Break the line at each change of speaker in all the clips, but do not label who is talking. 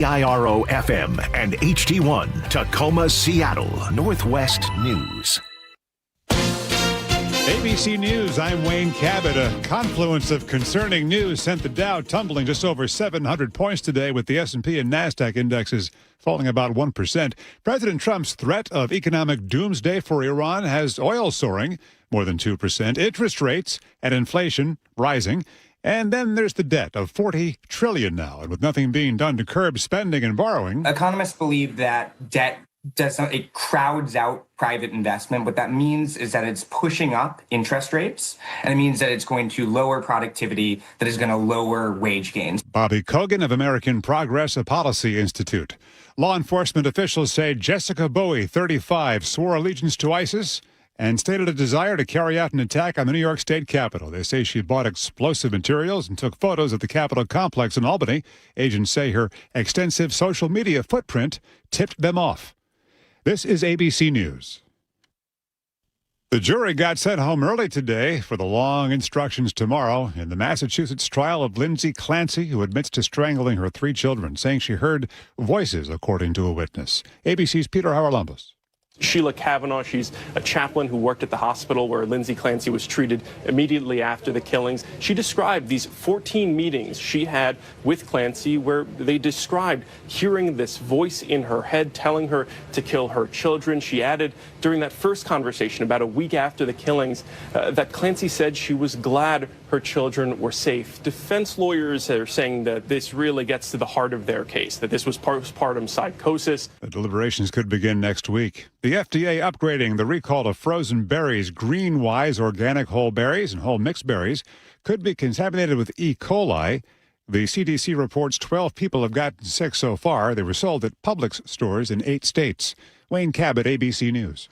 KIRO FM and HD1 Tacoma, Seattle, Northwest News.
ABC News, I'm Wayne Cabot. A confluence of concerning news sent the Dow tumbling just over 700 points today, with the S&P and NASDAQ indexes falling about 1%. President Trump's threat of economic doomsday for Iran has oil soaring more than 2%, interest rates and inflation rising. And then there's the debt of $40 trillion now. And with nothing being done to curb spending and borrowing,
economists believe that debt it crowds out private investment. What that means is that it's pushing up interest rates, and it means that it's going to lower productivity, that is going to lower wage gains.
Bobby Kogan of American Progress, a policy institute. Law enforcement officials say Jessica Bowie, 35, swore allegiance to ISIS and stated a desire to carry out an attack on the New York State Capitol. They say she bought explosive materials and took photos of the Capitol complex in Albany. Agents say her extensive social media footprint tipped them off. This is ABC News. The jury got sent home early today for the long instructions tomorrow in the Massachusetts trial of Lindsay Clancy, who admits to strangling her 3 children, saying she heard voices, according to a witness. ABC's Peter Haralambos.
Sheila Kavanaugh, she's a chaplain who worked at the hospital where Lindsay Clancy was treated immediately after the killings. She described these 14 meetings she had with Clancy where they described hearing this voice in her head telling her to kill her children. She added during that first conversation about a week after the killings that Clancy said she was glad her children were safe. Defense lawyers are saying that this really gets to the heart of their case, that this was postpartum psychosis.
The deliberations could begin next week. The FDA upgrading the recall of frozen berries. Greenwise organic whole berries and whole mixed berries could be contaminated with E. coli. The CDC reports 12 people have gotten sick so far. They were sold at Publix stores in 8 states. Wayne Cabot, ABC News.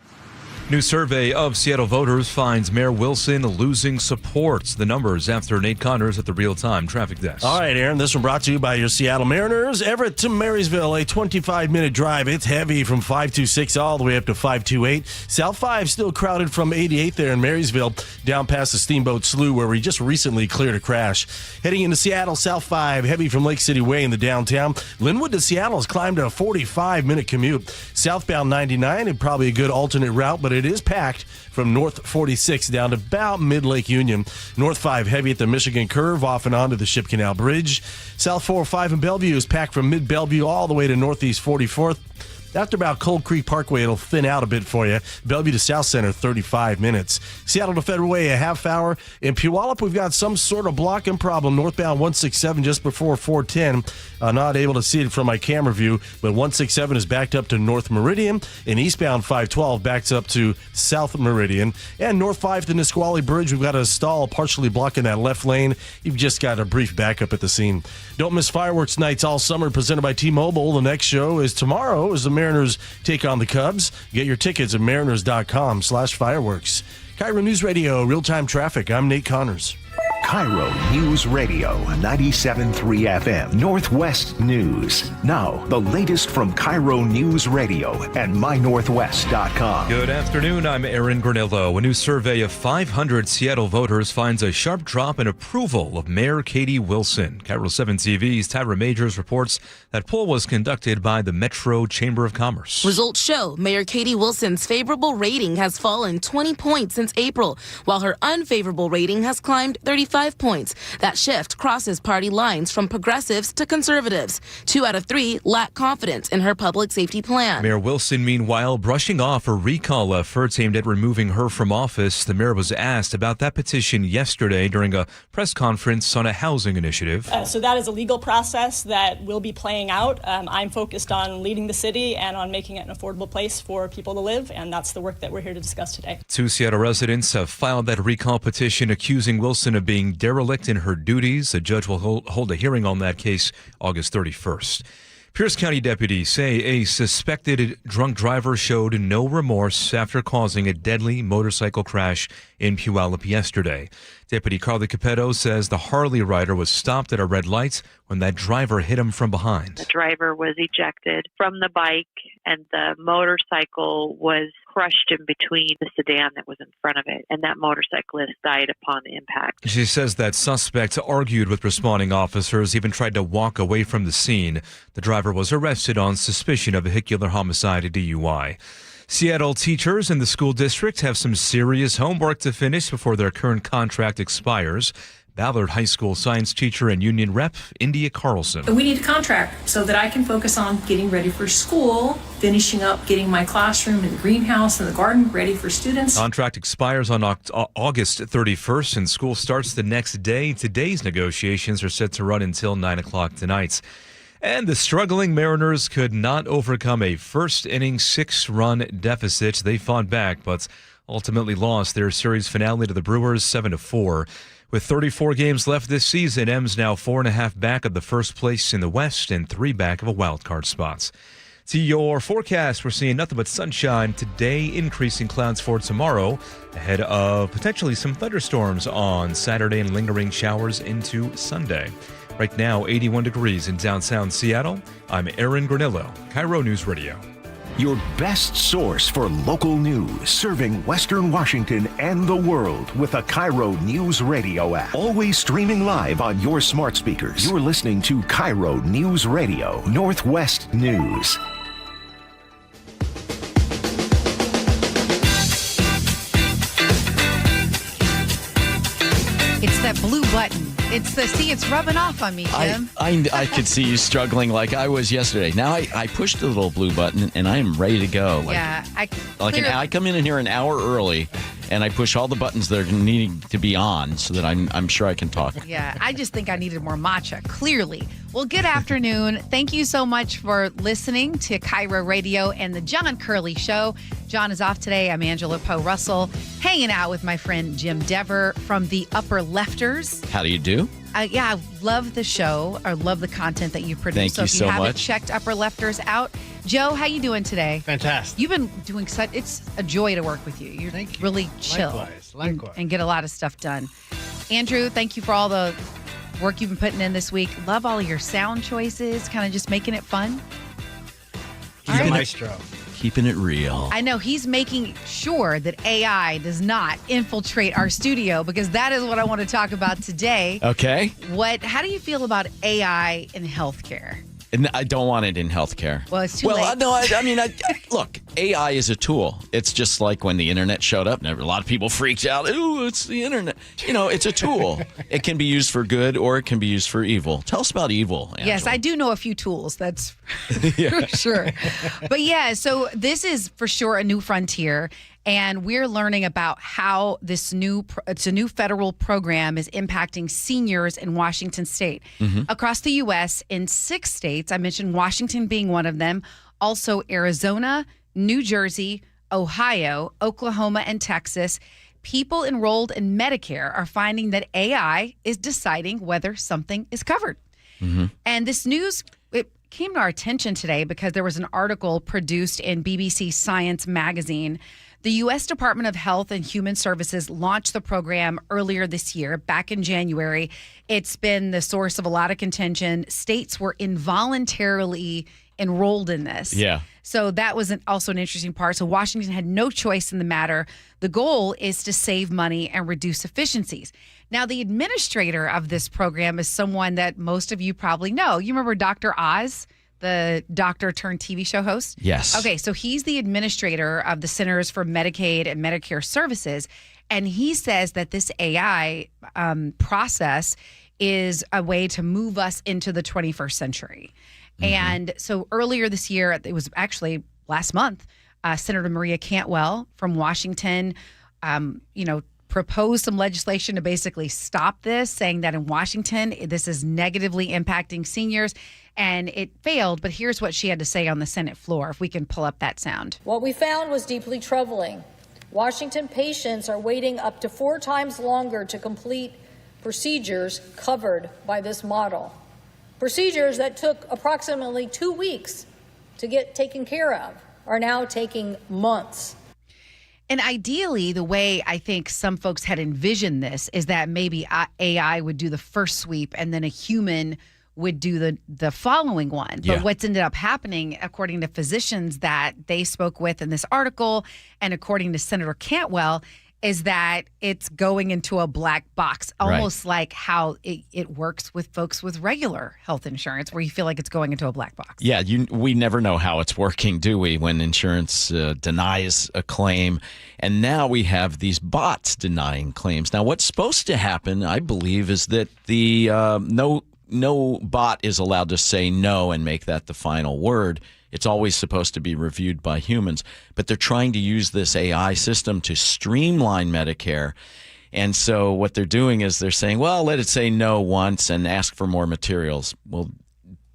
New survey of Seattle voters finds Mayor Wilson losing support. The numbers after Nate Connors at the real-time traffic desk.
All right, Aaron, this one brought to you by your Seattle Mariners. Everett to Marysville, a 25-minute drive. It's heavy from 526 all the way up to 528. South 5 still crowded from 88 there in Marysville, down past the Steamboat Slough, where we just recently cleared a crash. Heading into Seattle, South 5, heavy from Lake City Way in the downtown. Linwood to Seattle has climbed a 45-minute commute. Southbound 99, and probably a good alternate route, but it is packed from North 46 down to about mid-Lake Union. North 5 heavy at the Michigan Curve off and onto the Ship Canal Bridge. South 405 in Bellevue is packed from mid-Bellevue all the way to Northeast 44th. After about Cold Creek Parkway, it'll thin out a bit for you. Bellevue to South Center, 35 minutes. Seattle to Federal Way, a half hour. In Puyallup, we've got some sort of blocking problem. Northbound 167 just before 410. Not able to see it from my camera view, but 167 is backed up to North Meridian. And eastbound 512 backs up to South Meridian. And North 5 to Nisqually Bridge, we've got a stall partially blocking that left lane. You've just got a brief backup at the scene. Don't miss fireworks nights all summer presented by T-Mobile. The next show is tomorrow as the Mariners take on the Cubs. Get your tickets at mariners.com/fireworks. KIRO News Radio, real-time traffic. I'm Nate Connors.
KIRO News Radio 97.3 FM, Northwest News. Now, the latest from KIRO News Radio and mynorthwest.com.
Good afternoon, I'm Aaron Granillo. A new survey of 500 Seattle voters finds a sharp drop in approval of Mayor Katie Wilson. KIRO 7 TV's Tyra Majors reports that poll was conducted by the Metro Chamber of Commerce.
Results show Mayor Katie Wilson's favorable rating has fallen 20 points since April, while her unfavorable rating has climbed 35 points. That shift crosses party lines from progressives to conservatives. 2 out of 3 lack confidence in her public safety plan.
Mayor Wilson, meanwhile, brushing off her recall efforts aimed at removing her from office. The mayor was asked about that petition yesterday during a press conference on a housing initiative.
So that is a legal process that will be playing out. I'm focused on leading the city and on making it an affordable place for people to live, and that's the work that we're here to discuss today. 2
Seattle residents have filed that recall petition accusing Wilson of being derelict in her duties. A judge will hold a hearing on that case August 31st. Pierce County deputies say a suspected drunk driver showed no remorse after causing a deadly motorcycle crash in Puyallup yesterday. Deputy Carly Capetto says the Harley rider was stopped at a red light when that driver hit him from behind.
The driver was ejected from the bike, and the motorcycle was crushed in between the sedan that was in front of it, and that motorcyclist died upon impact.
She says that suspect argued with responding officers, even tried to walk away from the scene. The driver was arrested on suspicion of vehicular homicide and DUI. Seattle teachers in the school district have some serious homework to finish before their current contract expires. Ballard High School science teacher and union rep India Carlson.
We need a contract so that I can focus on getting ready for school, finishing up getting my classroom and the greenhouse and the garden ready for students.
Contract expires on August 31st and school starts the next day. Today's negotiations are set to run until 9 o'clock tonight. And the struggling Mariners could not overcome a first-inning 6-run deficit. They fought back, but ultimately lost their series finale to the Brewers 7-4. With 34 games left this season, M's now 4.5 back of the first place in the West and 3 back of a wild card spot. To your forecast, we're seeing nothing but sunshine today, increasing clouds for tomorrow, ahead of potentially some thunderstorms on Saturday and lingering showers into Sunday. Right now, 81 degrees in downtown Seattle. I'm Aaron Granillo, KIRO News Radio.
Your best source for local news, serving Western Washington and the world with a KIRO News Radio app. Always streaming live on your smart speakers. You're listening to KIRO News Radio, Northwest News.
It's that blue button. It's rubbing off on me, Jim.
I could see you struggling like I was yesterday. Now I pushed the little blue button and I am ready to go. I come in here an hour early and I push all the buttons that are needing to be on so that I'm sure I can talk.
Yeah, I just think I needed more matcha, clearly. Well, good afternoon. Thank you so much for listening to KIRO Radio and the John Curley Show. John is off today. I'm Angela Poe Russell, hanging out with my friend Jim Dever from the Upper Lefters.
How do you do?
Yeah, I love the show. I love the content that you produce.
Thank you so much.
If you haven't checked Upper Lefters out, Joe, how you doing today?
Fantastic.
You've been doing it's a joy to work with you. You're really chill.
Likewise.
And get a lot of stuff done. Andrew, thank you for all the work you've been putting in this week. Love all of your sound choices, kind of just making it fun.
He's a maestro.
Keeping it real.
I know he's making sure that AI does not infiltrate our studio, because that is what I want to talk about today.
Okay.
How do you feel about AI in healthcare?
And I don't want it in healthcare.
Well, it's too late.
Look, AI is a tool. It's just like when the internet showed up and a lot of people freaked out. Ooh, it's the internet. It's a tool. It can be used for good or it can be used for evil. Tell us about evil, Angela.
Yes, I do know a few tools. That's for sure. But yeah, so this is for sure a new frontier. And we're learning about how it's a new federal program is impacting seniors in Washington state. Mm-hmm. Across the U.S. in 6 states, I mentioned Washington being one of them, also Arizona, New Jersey, Ohio, Oklahoma, and Texas. People enrolled in Medicare are finding that AI is deciding whether something is covered. Mm-hmm. And this news, it came to our attention today because there was an article produced in BBC Science magazine. The U.S. Department of Health and Human Services launched the program earlier this year, back in January. It's been the source of a lot of contention. States were involuntarily enrolled in this.
Yeah.
So that was also an interesting part. So Washington had no choice in the matter. The goal is to save money and reduce efficiencies. Now, the administrator of this program is someone that most of you probably know. You remember Dr. Oz? The doctor turned TV show host?
Yes.
Okay, so he's the administrator of the Centers for Medicaid and Medicare Services, and he says that this AI process is a way to move us into the 21st century. Mm-hmm. And so earlier this year, it was actually last month, Senator Maria Cantwell from Washington, proposed some legislation to basically stop this, saying that in Washington, this is negatively impacting seniors, and it failed. But here's what she had to say on the Senate floor, if we can pull up that sound.
What we found was deeply troubling. Washington patients are waiting up to 4 times longer to complete procedures covered by this model. Procedures that took approximately 2 weeks to get taken care of are now taking months.
And ideally, the way I think some folks had envisioned this is that maybe AI would do the first sweep and then a human would do the following one. But what's ended up happening, according to physicians that they spoke with in this article, and according to Senator Cantwell, is that it's going into a black box, almost like how it works with folks with regular health insurance, where you feel like it's going into a black box.
Yeah, we never know how it's working, do we, when insurance denies a claim. And now we have these bots denying claims. Now, what's supposed to happen, I believe, is that the no bot is allowed to say no and make that the final word. It's always supposed to be reviewed by humans. But they're trying to use this AI system to streamline Medicare. And so what they're doing is they're saying, well, let it say no once and ask for more materials. Well,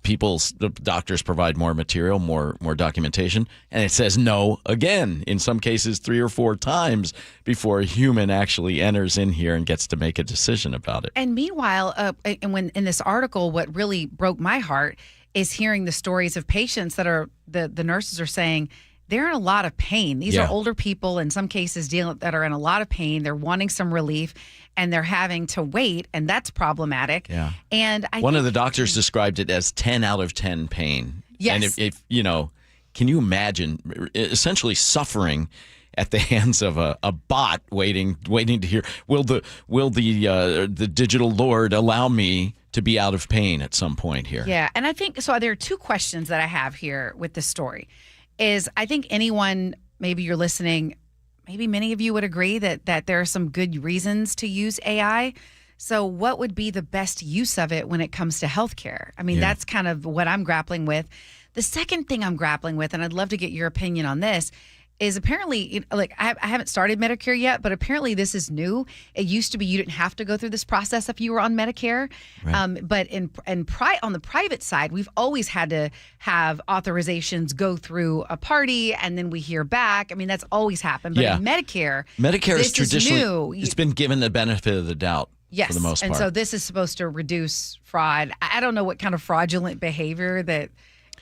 the doctors provide more material, more documentation, and it says no again, in some cases 3 or 4 times before a human actually enters in here and gets to make a decision about it.
And meanwhile, when in this article, what really broke my heart is hearing the stories of patients that are the nurses are saying they're in a lot of pain. These are older people, in some cases, that are in a lot of pain. They're wanting some relief, and they're having to wait, and that's problematic.
Yeah.
And
one of the doctors described it as 10 out of 10 pain.
Yes.
And if can you imagine essentially suffering at the hands of a bot waiting to hear, will the digital Lord allow me to be out of pain at some point here?
Yeah, and I think so. There are 2 questions that I have here with this story. Is I think anyone, maybe you're listening, maybe many of you would agree that there are some good reasons to use AI. So what would be the best use of it when it comes to healthcare? I mean, that's kind of what I'm grappling with. The second thing I'm grappling with, and I'd love to get your opinion on this, is apparently, like, I haven't started Medicare yet, but apparently this is new. It used to be you didn't have to go through this process if you were on Medicare. Right. But on the private side, we've always had to have authorizations go through a party and then we hear back. I mean, that's always happened. But in Medicare
is traditionally new. It's been given the benefit of the doubt.
Yes,
for the most part.
And so this is supposed to reduce fraud. I don't know what kind of fraudulent behavior that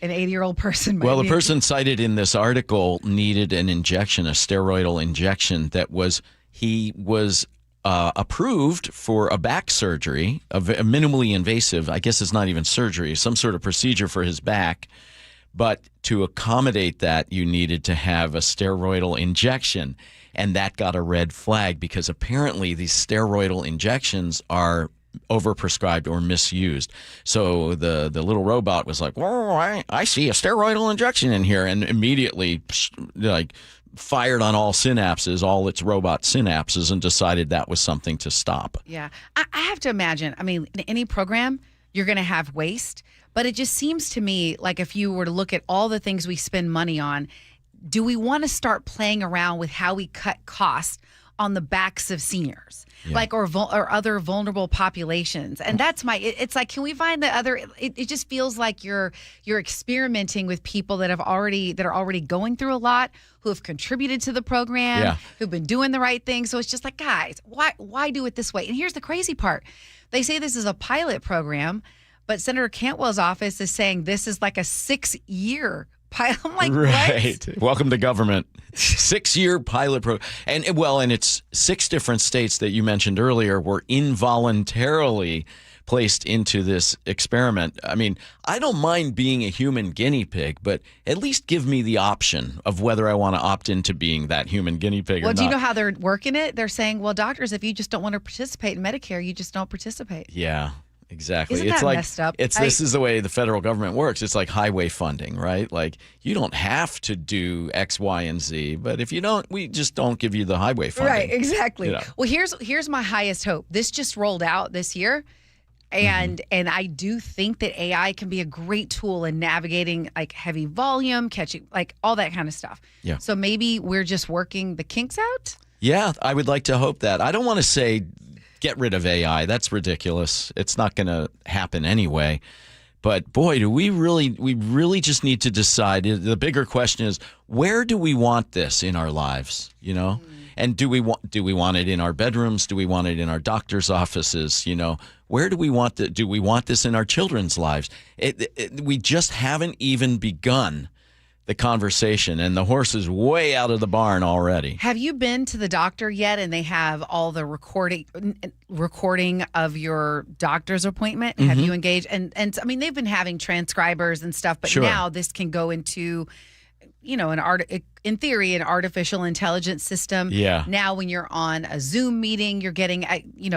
an 80-year-old person might
the person cited in this article needed an injection, a steroidal injection he was approved for a back surgery, a minimally invasive, I guess it's not even surgery, some sort of procedure for his back. But to accommodate that, you needed to have a steroidal injection. And that got a red flag because apparently these steroidal injections are overprescribed or misused. So the little robot was like, "Whoa, I see a steroidal injection in here," and immediately fired on all its robot synapses, and decided that was something to stop.
Yeah. I have to imagine, I mean, in any program, you're going to have waste, but it just seems to me like if you were to look at all the things we spend money on, do we want to start playing around with how we cut costs on the backs of seniors, or other vulnerable populations? And that's it's like, can we find the other? It just feels like you're experimenting with people that are already going through a lot, who have contributed to the program, who've been doing the right thing. So it's just like, guys, why do it this way? And here's the crazy part: they say this is a pilot program, but Senator Cantwell's office is saying this is like a 6-year. I'm like,
right.
What?
Welcome to government. 6-year pilot program. And it's 6 different states that you mentioned earlier were involuntarily placed into this experiment. I mean, I don't mind being a human guinea pig, but at least give me the option of whether I want to opt into being that human guinea pig or not.
Well, do you know how they're working it? They're saying, well, doctors, if you just don't want to participate in Medicare, you just don't participate.
Yeah. Exactly.
Isn't that messed up?
This is the way the federal government works. It's like highway funding, right? Like, you don't have to do X, Y, and Z, but if you don't, we just don't give you the highway funding.
Right, exactly. Well, here's my highest hope. This just rolled out this year, and I do think that AI can be a great tool in navigating like heavy volume, catching like all that kind of stuff.
Yeah.
So maybe we're just working the kinks out?
Yeah, I would like to hope that. I don't want to say get rid of AI. That's ridiculous. It's not going to happen anyway. But boy, do we really just need to decide. The bigger question is, where do we want this in our lives? And do we want it in our bedrooms? Do we want it in our doctor's offices? Where do we want do we want this in our children's lives? We just haven't even begun the conversation, and the horse is way out of the barn already.
Have you been to the doctor yet and they have all the recording of your doctor's appointment? Have you engaged? And I mean, they've been having transcribers and stuff, but now this can go into, in theory, an artificial intelligence system.
Yeah.
Now when you're on a Zoom meeting, you're getting,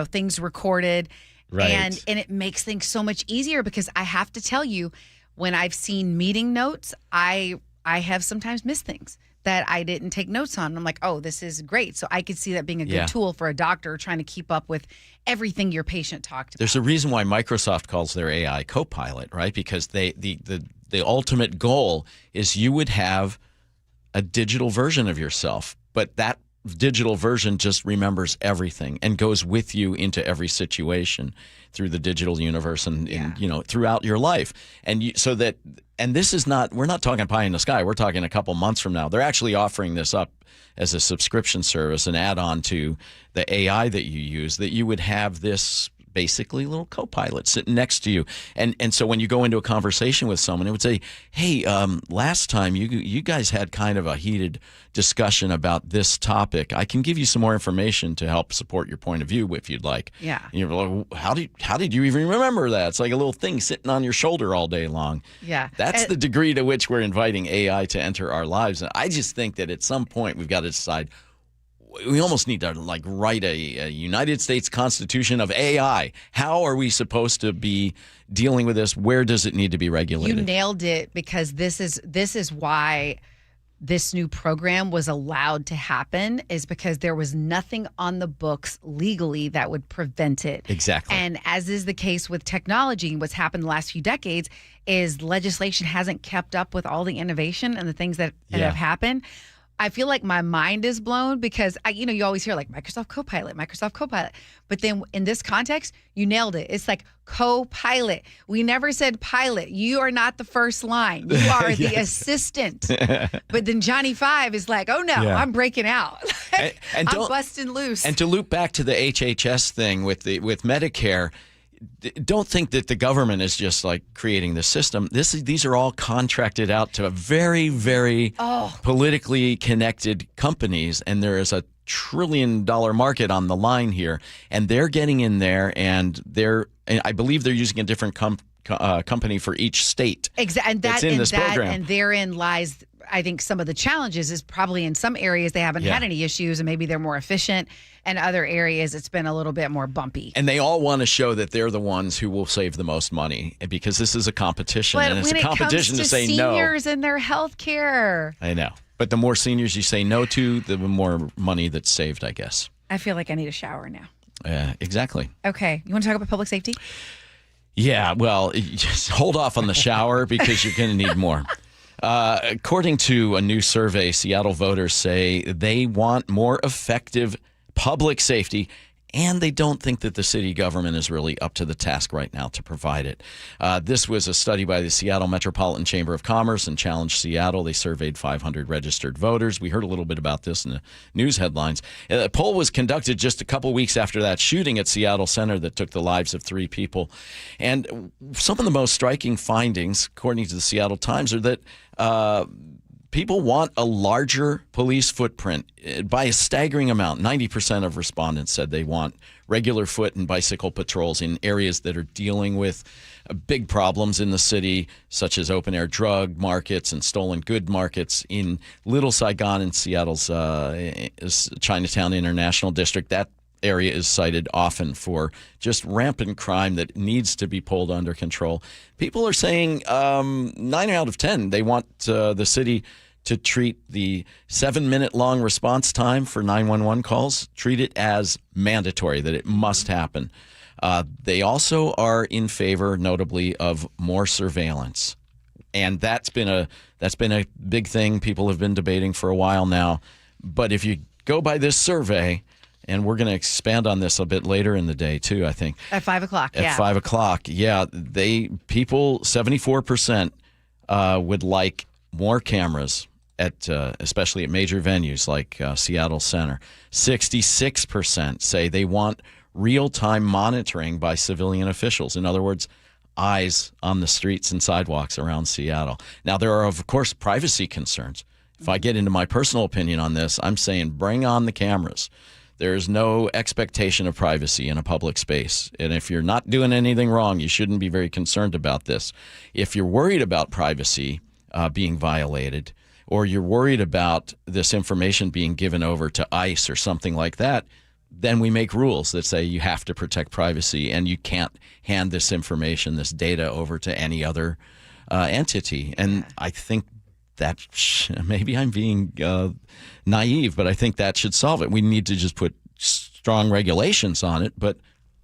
things recorded.
Right.
And it makes things so much easier because I have to tell you, when I've seen meeting notes, I have sometimes missed things that I didn't take notes on. I'm like, oh, this is great. So I could see that being a good tool for a doctor trying to keep up with everything your patient talked about.
There's a reason why Microsoft calls their AI Copilot, right? Because the ultimate goal is you would have a digital version of yourself, but that digital version just remembers everything and goes with you into every situation through the digital universe and throughout your life. And this is not, we're not talking pie in the sky. We're talking a couple months from now. They're actually offering this up as a subscription service, an add-on to the AI that you use, that you would have this basically little co-pilot sitting next to you. And so when you go into a conversation with someone, it would say, hey, last time you guys had kind of a heated discussion about this topic. I can give you some more information to help support your point of view if you'd like.
Yeah.
And you're like, how did you even remember that? It's like a little thing sitting on your shoulder all day long.
Yeah.
That's the degree to which we're inviting AI to enter our lives. And I just think that at some point we've got to decide, we almost need to write a United States Constitution of AI. How are we supposed to be dealing with this? Where does it need to be regulated?
You nailed it, because this is why this new program was allowed to happen, is because there was nothing on the books legally that would prevent it.
Exactly.
And as is the case with technology, what's happened the last few decades is legislation hasn't kept up with all the innovation and the things that have happened. I feel like my mind is blown because you always hear like Microsoft Copilot. But then in this context, you nailed it. It's like co-pilot. We never said pilot. You are not the first line. You are the assistant. But then Johnny Five is like, oh no, I'm breaking out. I'm busting loose.
And to loop back to the HHS thing with Medicare, don't think that the government is just like creating the system. These are all contracted out to very, very politically connected companies, and there is a $1 trillion market on the line here, and they're getting in there, and I believe they're using a different company for each state.
Exactly,
and program.
And therein lies, I think, some of the challenges. Is probably in some areas they haven't had any issues, and maybe they're more efficient. And other areas, it's been a little bit more bumpy.
And they all want to show that they're the ones who will save the most money, because this is a competition.
But
and it's
when
a competition
it comes
to say no.
seniors and their health care.
I know. But the more seniors you say no to, the more money that's saved, I guess.
I feel like I need a shower now.
Exactly.
Okay. You want to talk about public safety?
Yeah. Well, just hold off on the shower because you're going to need more. According to a new survey, Seattle voters say they want more effective public safety, and they don't think that the city government is really up to the task right now to provide it. This was a study by the Seattle Metropolitan Chamber of Commerce and Challenge Seattle. They surveyed 500 registered voters. We heard a little bit about this in the news headlines. The poll was conducted just a couple weeks after that shooting at Seattle Center that took the lives of 3 people. And some of the most striking findings, according to the Seattle Times, are that people want a larger police footprint by a staggering amount. 90% of respondents said they want regular foot and bicycle patrols in areas that are dealing with big problems in the city, such as open-air drug markets and stolen good markets. In Little Saigon in Seattle's Chinatown International District, that area is cited often for just rampant crime that needs to be pulled under control. People are saying 9 out of 10, they want the city to treat the 7-minute long response time for 911 calls, treat it as mandatory, that it must happen. They also are in favor, notably, of more surveillance. And that's been a big thing people have been debating for a while now. But if you go by this survey, and we're going to expand on this a bit later in the day, too, I think.
At 5 o'clock,
At 5 o'clock, yeah. 74% would like more cameras, especially at major venues like Seattle Center. 66% say they want real-time monitoring by civilian officials. In other words, eyes on the streets and sidewalks around Seattle. Now, there are, of course, privacy concerns. If I get into my personal opinion on this, I'm saying bring on the cameras. There's no expectation of privacy in a public space. And if you're not doing anything wrong, you shouldn't be very concerned about this. If you're worried about privacy being violated, or you're worried about this information being given over to ICE or something like that, then we make rules that say you have to protect privacy and you can't hand this information, this data, over to any other entity. And I think that maybe I'm being naive, but I think that should solve it. We need to just put strong regulations on it, but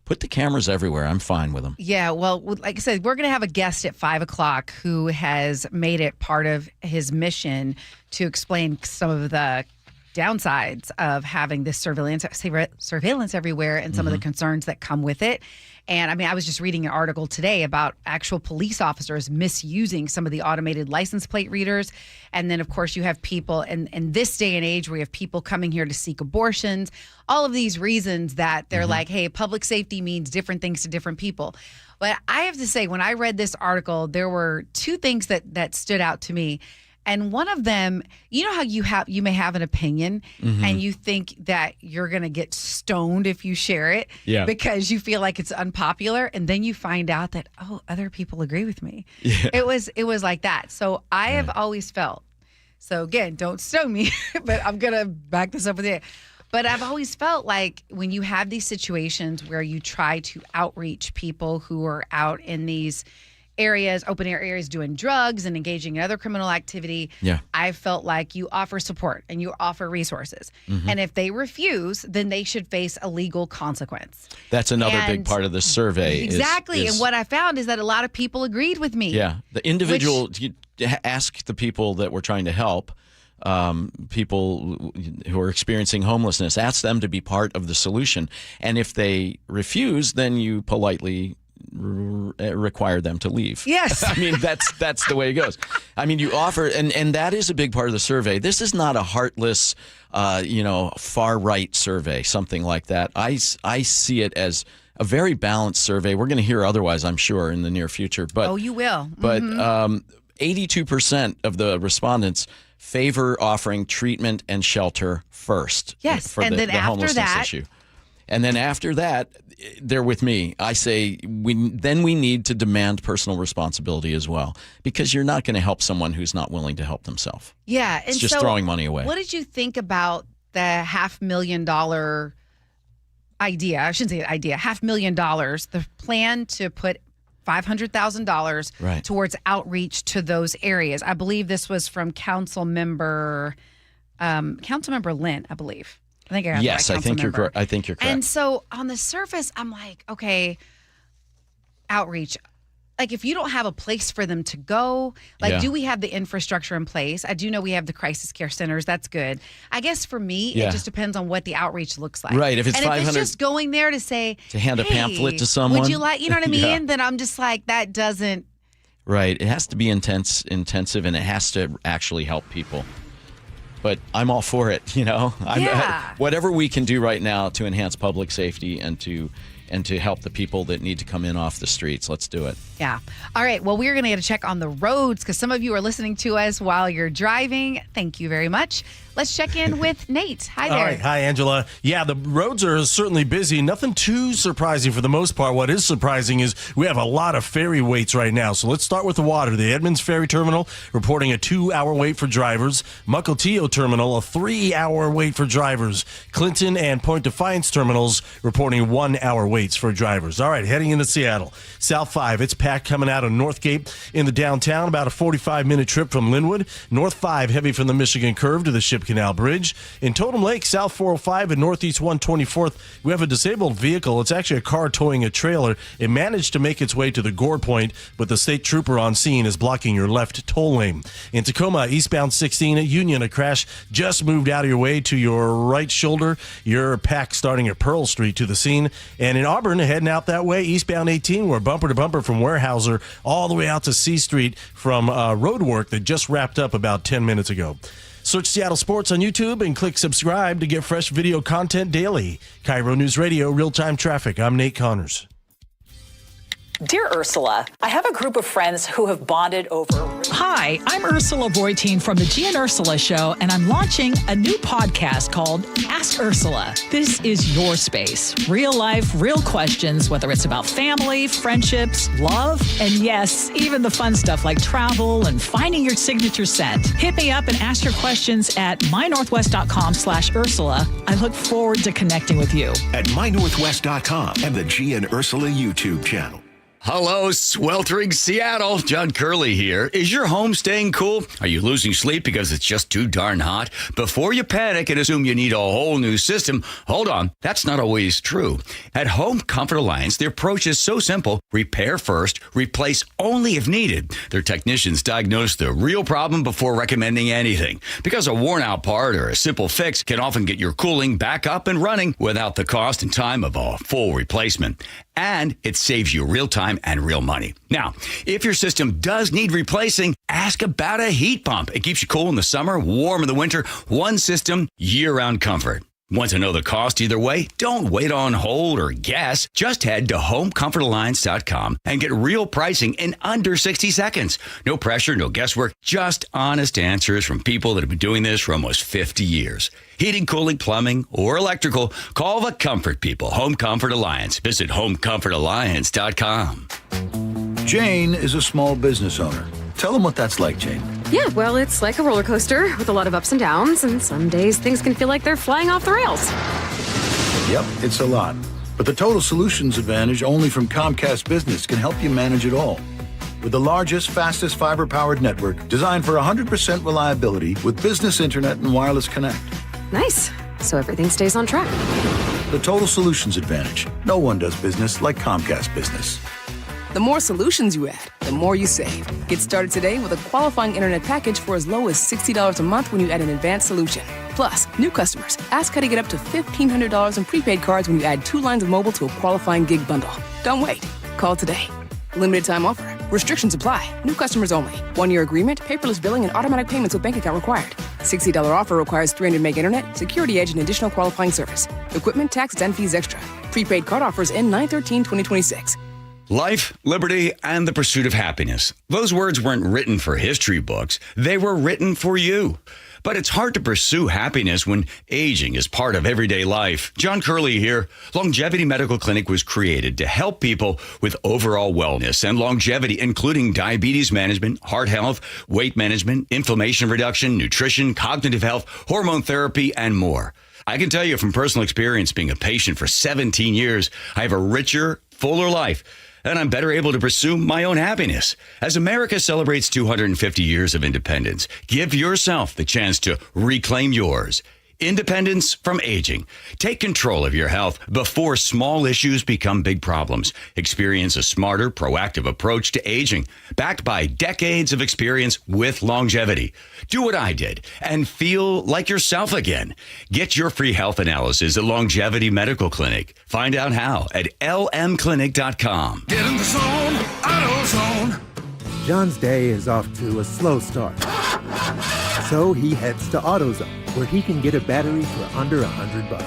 put the cameras everywhere. I'm fine with them.
Yeah, well, like I said, we're going to have a guest at 5 o'clock who has made it part of his mission to explain some of the downsides of having this surveillance everywhere and some of the concerns that come with it. And I mean, I was just reading an article today about actual police officers misusing some of the automated license plate readers. And then, of course, you have people in this day and age where you have people coming here to seek abortions, all of these reasons that they're like, hey, public safety means different things to different people. But I have to say, when I read this article, there were two things that stood out to me. And one of them, you know how you may have an opinion and you think that you're going to get stoned if you share it because you feel like it's unpopular, and then you find out that, oh, other people agree with me. Yeah. It was like that. So I have always felt, so again, don't stone me, but I'm going to back this up with it. But I've always felt like when you have these situations where you try to outreach people who are out in these areas, open air areas, doing drugs and engaging in other criminal activity, I felt like you offer support and you offer resources. And if they refuse, then they should face a legal consequence.
That's another big part of the survey.
Exactly. And what I found is that a lot of people agreed with me.
Yeah. The individual, you ask the people that we're trying to help, people who are experiencing homelessness, ask them to be part of the solution. And if they refuse, then you politely require them to leave.
Yes.
I mean, that's the way it goes. I mean, you offer, and that is a big part of the survey. This is not a heartless, far right survey, something like that. I see it as a very balanced survey. We're going to hear otherwise, I'm sure, in the near future. But
you will.
But 82% of the respondents favor offering treatment and shelter first.
Yes,
for
and
the
then after
homelessness
that
issue. And then after that, they're with me. I say we need to demand personal responsibility as well, because you're not going to help someone who's not willing to help themselves.
Yeah.
It's just throwing money away.
What did you think about the $500,000 idea? I shouldn't say idea, $500,000, the plan to put $500,000 towards outreach to those areas. I believe this was from Councilmember Lynn, I believe. I think
I think you're correct.
And so on the surface, I'm like, okay, outreach. Like, if you don't have a place for them to go, do we have the infrastructure in place? I do know we have the crisis care centers. That's good. I guess for me, it just depends on what the outreach looks like.
Right. If it's $500,
if it's just going there to
hand a pamphlet to someone,
would you like, you know what I mean? Then I'm just like, that doesn't.
Right. It has to be intensive, and it has to actually help people. But I'm all for it, whatever we can do right now to enhance public safety and to help the people that need to come in off the streets. Let's do it.
Yeah. All right. Well, we're going to get a check on the roads because some of you are listening to us while you're driving. Thank you very much. Let's check in with Nate. Hi there.
All right. Hi, Angela. Yeah, the roads are certainly busy. Nothing too surprising for the most part. What is surprising is we have a lot of ferry waits right now. So let's start with the water. The Edmonds Ferry Terminal reporting a 2-hour wait for drivers. Mukilteo Terminal, a 3-hour wait for drivers. Clinton and Point Defiance Terminals reporting 1-hour waits for drivers. All right, heading into Seattle. South 5, it's packed coming out of Northgate in the downtown, about a 45-minute trip from Linwood. North 5, heavy from the Michigan Curve to the Ship Canal Bridge. In Totem Lake, South 405 and Northeast 124th, we have a disabled vehicle. It's actually a car towing a trailer. It managed to make its way to the Gore Point, but the state trooper on scene is blocking your left toll lane. In Tacoma, eastbound 16 at Union, a crash just moved out of your way to your right shoulder. You're packed starting at Pearl Street to the scene. And in Auburn, heading out that way, eastbound 18, we're bumper to bumper from Weyerhaeuser all the way out to C Street from road work that just wrapped up about 10 minutes ago. Search Seattle Sports on YouTube and click subscribe to get fresh video content daily. KIRO News Radio, real-time traffic. I'm Nate Connors.
Dear Ursula, I have a group of friends who have bonded over...
Hi, I'm Ursula Voitin from the G and Ursula Show, and I'm launching a new podcast called Ask Ursula. This is your space. Real life, real questions, whether it's about family, friendships, love, and yes, even the fun stuff like travel and finding your signature scent. Hit me up and ask your questions at mynorthwest.com/Ursula. I look forward to connecting with you.
At mynorthwest.com and the G and Ursula YouTube channel.
Hello, sweltering Seattle. John Curley here. Is your home staying cool? Are you losing sleep because it's just too darn hot? Before you panic and assume you need a whole new system, hold on. That's not always true. At Home Comfort Alliance, the approach is so simple. Repair first, replace only if needed. Their technicians diagnose the real problem before recommending anything. Because a worn-out part or a simple fix can often get your cooling back up and running without the cost and time of a full replacement. And it saves you real time and real money. Now, if your system does need replacing, ask about a heat pump. It keeps you cool in the summer, warm in the winter. One system, year-round comfort. Want to know the cost either way? Don't wait on hold or guess. Just head to homecomfortalliance.com and get real pricing in under 60 seconds. No pressure, no guesswork, just honest answers from people that have been doing this for almost 50 years. Heating, cooling, plumbing, or electrical, call the comfort people. Home Comfort Alliance. Visit homecomfortalliance.com.
Jane is a small business owner. Tell them what that's like, Jane.
Yeah, well, it's like a roller coaster with a lot of ups and downs, and some days things can feel like they're flying off the rails.
Yep, it's a lot. But the Total Solutions Advantage only from Comcast Business can help you manage it all. With the largest, fastest fiber-powered network designed for 100% reliability with business internet and wireless connect.
Nice. So everything stays on track.
The Total Solutions Advantage. No one does business like Comcast Business.
The more solutions you add, the more you save. Get started today with a qualifying internet package for as low as $60 a month when you add an advanced solution. Plus, new customers, ask how to get up to $1,500 in prepaid cards when you add 2 lines of mobile to a qualifying gig bundle. Don't wait. Call today. Limited time offer. Restrictions apply. New customers only. 1-year agreement, paperless billing, and automatic payments with bank account required. $60 offer requires 300 meg internet, security edge, and additional qualifying service. Equipment, taxes, and fees extra. Prepaid card offers end 9/13/2026.
Life, liberty, and the pursuit of happiness. Those words weren't written for history books. They were written for you. But it's hard to pursue happiness when aging is part of everyday life. John Curley here. Longevity Medical Clinic was created to help people with overall wellness and longevity, including diabetes management, heart health, weight management, inflammation reduction, nutrition, cognitive health, hormone therapy, and more. I can tell you from personal experience being a patient for 17 years, I have a richer, fuller life, and I'm better able to pursue my own happiness. As America celebrates 250 years of independence, give yourself the chance to reclaim yours. Independence from aging. Take control of your health before small issues become big problems. Experience a smarter, proactive approach to aging, backed by decades of experience with longevity. Do what I did and feel like yourself again. Get your free health analysis at Longevity Medical Clinic. Find out how at lmclinic.com.
Get in the zone, AutoZone.
John's day is off to a slow start. So he heads to AutoZone, where he can get a battery for under $100.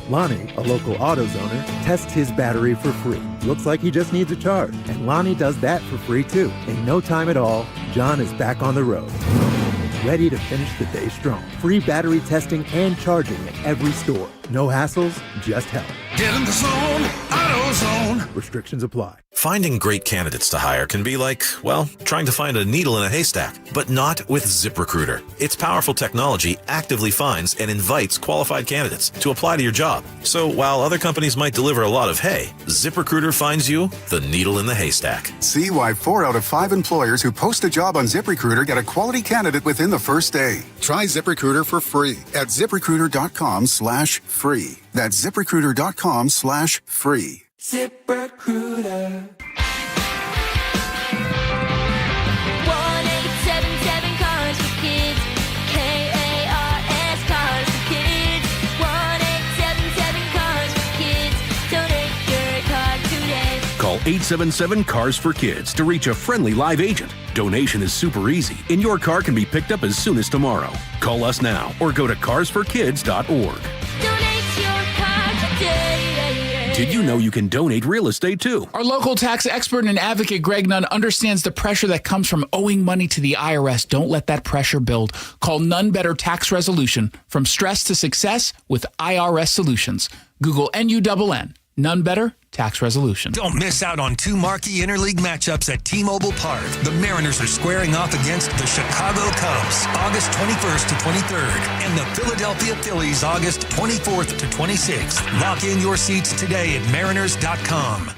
Lonnie, a local AutoZoner, tests his battery for free. Looks like he just needs a charge, and Lonnie does that for free too. In no time at all, John is back on the road, ready to finish the day strong. Free battery testing and charging at every store. No hassles, just help.
Get in the zone, AutoZone.
Restrictions apply.
Finding great candidates to hire can be like, well, trying to find a needle in a haystack, but not with ZipRecruiter. Its powerful technology actively finds and invites qualified candidates to apply to your job. So while other companies might deliver a lot of hay, ZipRecruiter finds you the needle in the haystack.
See why 4 out of 5 employers who post a job on ZipRecruiter get a quality candidate within the first day. Try ZipRecruiter for free at ZipRecruiter.com/free. That's ZipRecruiter.com/free.
ZipRecruiter.
1-877 Cars for Kids. KARS Cars for Kids. 1-877 Cars for Kids. Donate your car today.
Call 877 Cars for Kids to reach a friendly live agent. Donation is super easy, and your car can be picked up as soon as tomorrow. Call us now or go to carsforkids.org.
Donate your car today.
Did you know you can donate real estate too?
Our local tax expert and advocate Greg Nunn understands the pressure that comes from owing money to the IRS. Don't let that pressure build. Call None Better Tax Resolution. From stress to success with IRS Solutions. Google NUNN. None Better Tax Resolution.
Don't miss out on two marquee interleague matchups at T-Mobile Park. The Mariners are squaring off against the Chicago Cubs August 21st to 23rd and the Philadelphia Phillies August 24th to 26th. Lock in your seats today at mariners.com.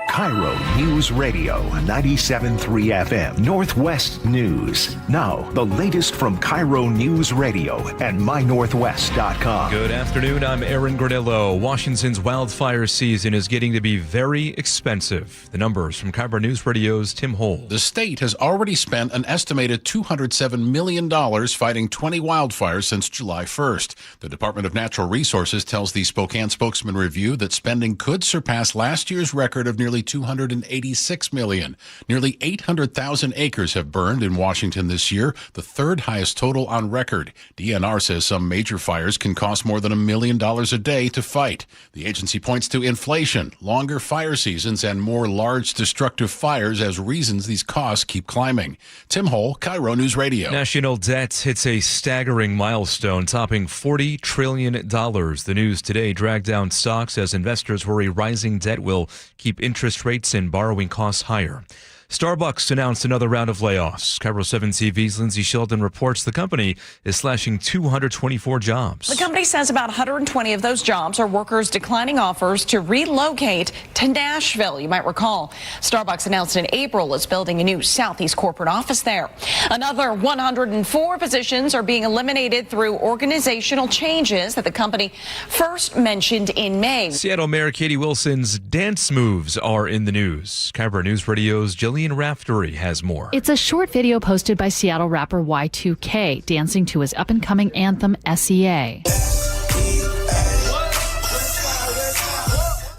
KIRO Newsradio 97.3 FM Northwest News. Now, the latest from KIRO News Radio and mynorthwest.com.
Good afternoon. I'm Aaron Granillo. Washington's wildfire season is getting to be very expensive. The numbers from KIRO News Radio's Tim Holt.
The state has already spent an estimated $207 million fighting 20 wildfires since July 1st. The Department of Natural Resources tells the Spokane Spokesman Review that spending could surpass last year's record of nearly $286 million. Nearly 800,000 acres have burned in Washington this year, the third highest total on record. DNR says some major fires can cost more than $1 million a day to fight. The agency points to inflation, longer fire seasons, and more large destructive fires as reasons these costs keep climbing. Tim Hole, KIRO News Radio.
National debt hits a staggering milestone, topping $40 trillion. The news today dragged down stocks as investors worry rising debt will keep interest rates and borrowing costs higher. Starbucks announced another round of layoffs. KIRO 7 TV's Lindsay Sheldon reports the company is slashing 224 jobs.
The company says about 120 of those jobs are workers declining offers to relocate to Nashville. You might recall Starbucks announced in April it's building a new Southeast corporate office there. Another 104 positions are being eliminated through organizational changes that the company first mentioned in May.
Seattle Mayor Katie Wilson's dance moves are in the news. KIRO News Radio's Jillian Raftery has more.
It's a short video posted by Seattle rapper Y2K dancing to his up-and-coming anthem, SEA.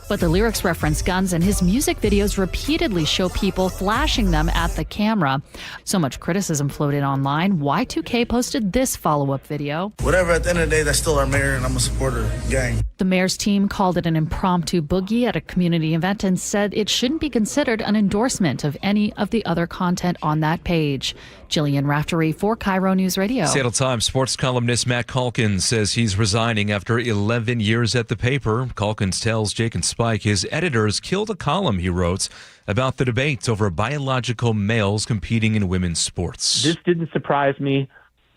But the lyrics reference guns, and his music videos repeatedly show people flashing them at the camera. So much criticism floated online. Y2K posted this follow-up video.
Whatever, at the end of the day, that's still our mayor, and I'm a supporter. Gang.
The mayor's team called it an impromptu boogie at a community event and said it shouldn't be considered an endorsement of any of the other content on that page. Jillian Raftery for KIRO News Radio.
Seattle Times sports columnist Matt Calkins says he's resigning after 11 years at the paper. Calkins tells Jake and Spike his editors killed a column he wrote about the debate over biological males competing in women's sports.
This didn't surprise me.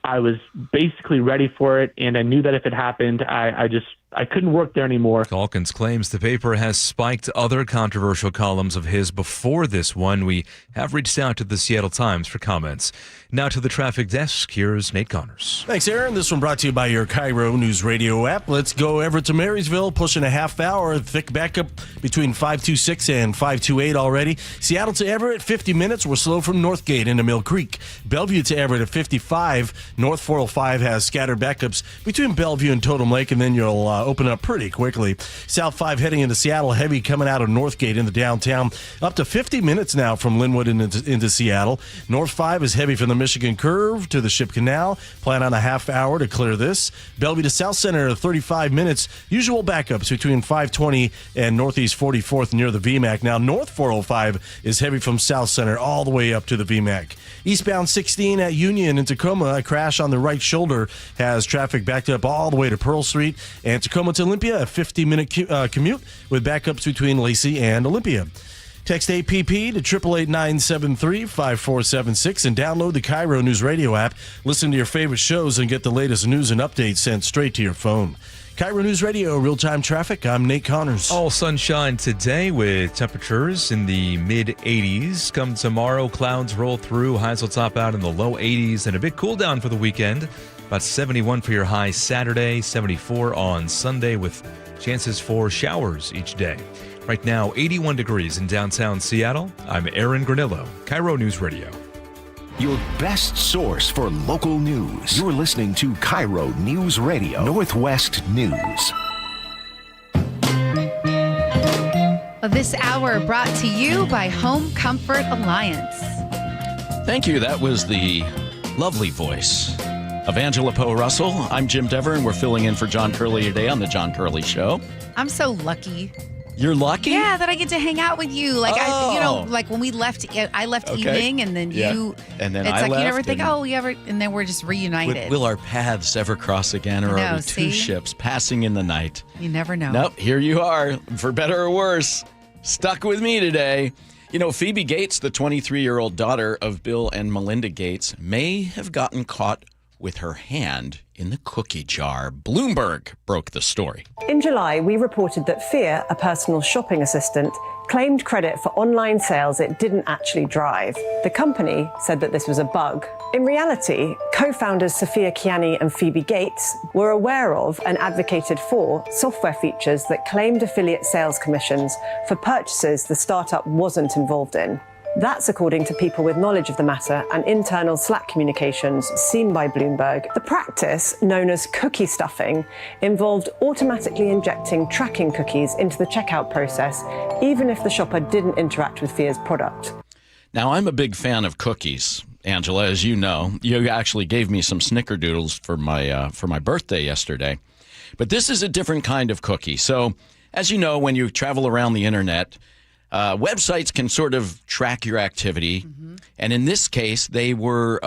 I was basically ready for it, and I knew that if it happened, I couldn't work there anymore.
Calkins claims the paper has spiked other controversial columns of his before this one. We have reached out to the Seattle Times for comments. Now to the traffic desk. Here's Nate Connors.
Thanks, Aaron. This one brought to you by your KIRO News Radio app. Let's go Everett to Marysville, pushing a half hour. Thick backup between 526 and 528 already. Seattle to Everett, 50 minutes. We're slow from Northgate into Mill Creek. Bellevue to Everett at 55. North 405 has scattered backups between Bellevue and Totem Lake, and then you'll open up pretty quickly. South 5 heading into Seattle, heavy coming out of Northgate into downtown. Up to 50 minutes now from Linwood into Seattle. North 5 is heavy from the Michigan Curve to the Ship Canal. Plan on a half hour to clear this. Bellevue to South Center, 35 minutes. Usual backups between 520 and Northeast 44th near the VMAC. Now, North 405 is heavy from South Center all the way up to the VMAC. Eastbound 16 at Union in Tacoma, a crash on the right shoulder has traffic backed up all the way to Pearl Street. And Tacoma to Olympia, a 50-minute commute with backups between Lacey and Olympia. Text APP to 888-973-5476 and download the KIRO News Radio app. Listen to your favorite shows and get the latest news and updates sent straight to your phone. KIRO News Radio, real-time traffic. I'm Nate Connors.
All sunshine today with temperatures in the mid-80s. Come tomorrow, clouds roll through. Highs will top out in the low 80s and a bit cool down for the weekend. About 71 for your high Saturday, 74 on Sunday with chances for showers each day. Right now, 81 degrees in downtown Seattle. I'm Aaron Granillo, KIRO News Radio.
Your best source for local news. You're listening to KIRO News Radio, Northwest News.
This hour brought to you by Home Comfort Alliance.
Thank you. That was the lovely voice of Angela Poe Russell. I'm Jim Dever, and we're filling in for John Curley today on The John Curley Show.
I'm so lucky.
You're lucky?
Yeah, that I get to hang out with you. Like,
Oh.
like when we left, I left
Okay.
evening, and then
Yeah.
you.
And then
it's
I
like you never
left,
think,
and-
and then we're just reunited.
Will our paths ever cross again, or
I
are
know,
we two
see?
ships passing in the night?
You never know.
Nope, here you are, for better or worse, stuck with me today. You know, Phoebe Gates, the 23-year-old daughter of Bill and Melinda Gates, may have gotten caught with her hand in the cookie jar. Bloomberg broke the story.
In July, we reported that Fia, a personal shopping assistant, claimed credit for online sales it didn't actually drive. The company said that this was a bug. In reality, co-founders Sophia Kiani and Phoebe Gates were aware of and advocated for software features that claimed affiliate sales commissions for purchases the startup wasn't involved in. That's according to people with knowledge of the matter and internal Slack communications seen by Bloomberg. The practice, known as cookie stuffing, involved automatically injecting tracking cookies into the checkout process, even if the shopper didn't interact with Fia's product.
Now, I'm a big fan of cookies, Angela, as you know. You actually gave me some snickerdoodles for my birthday yesterday. But this is a different kind of cookie. So, as you know, when you travel around the internet, websites can sort of track your activity, and in this case, they were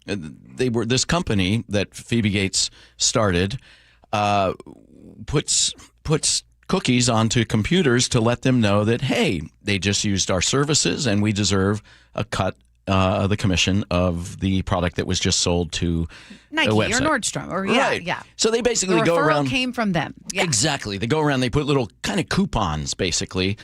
this company that Phoebe Gates started puts cookies onto computers to let them know that, hey, they just used our services and we deserve a cut of the commission of the product that was just sold to
Nike
a
or
website.
Nordstrom, or
Right.
yeah.
So they basically
the
go
referral
around.
came from them. Yeah.
Exactly. They go around, they put little kind of coupons, basically.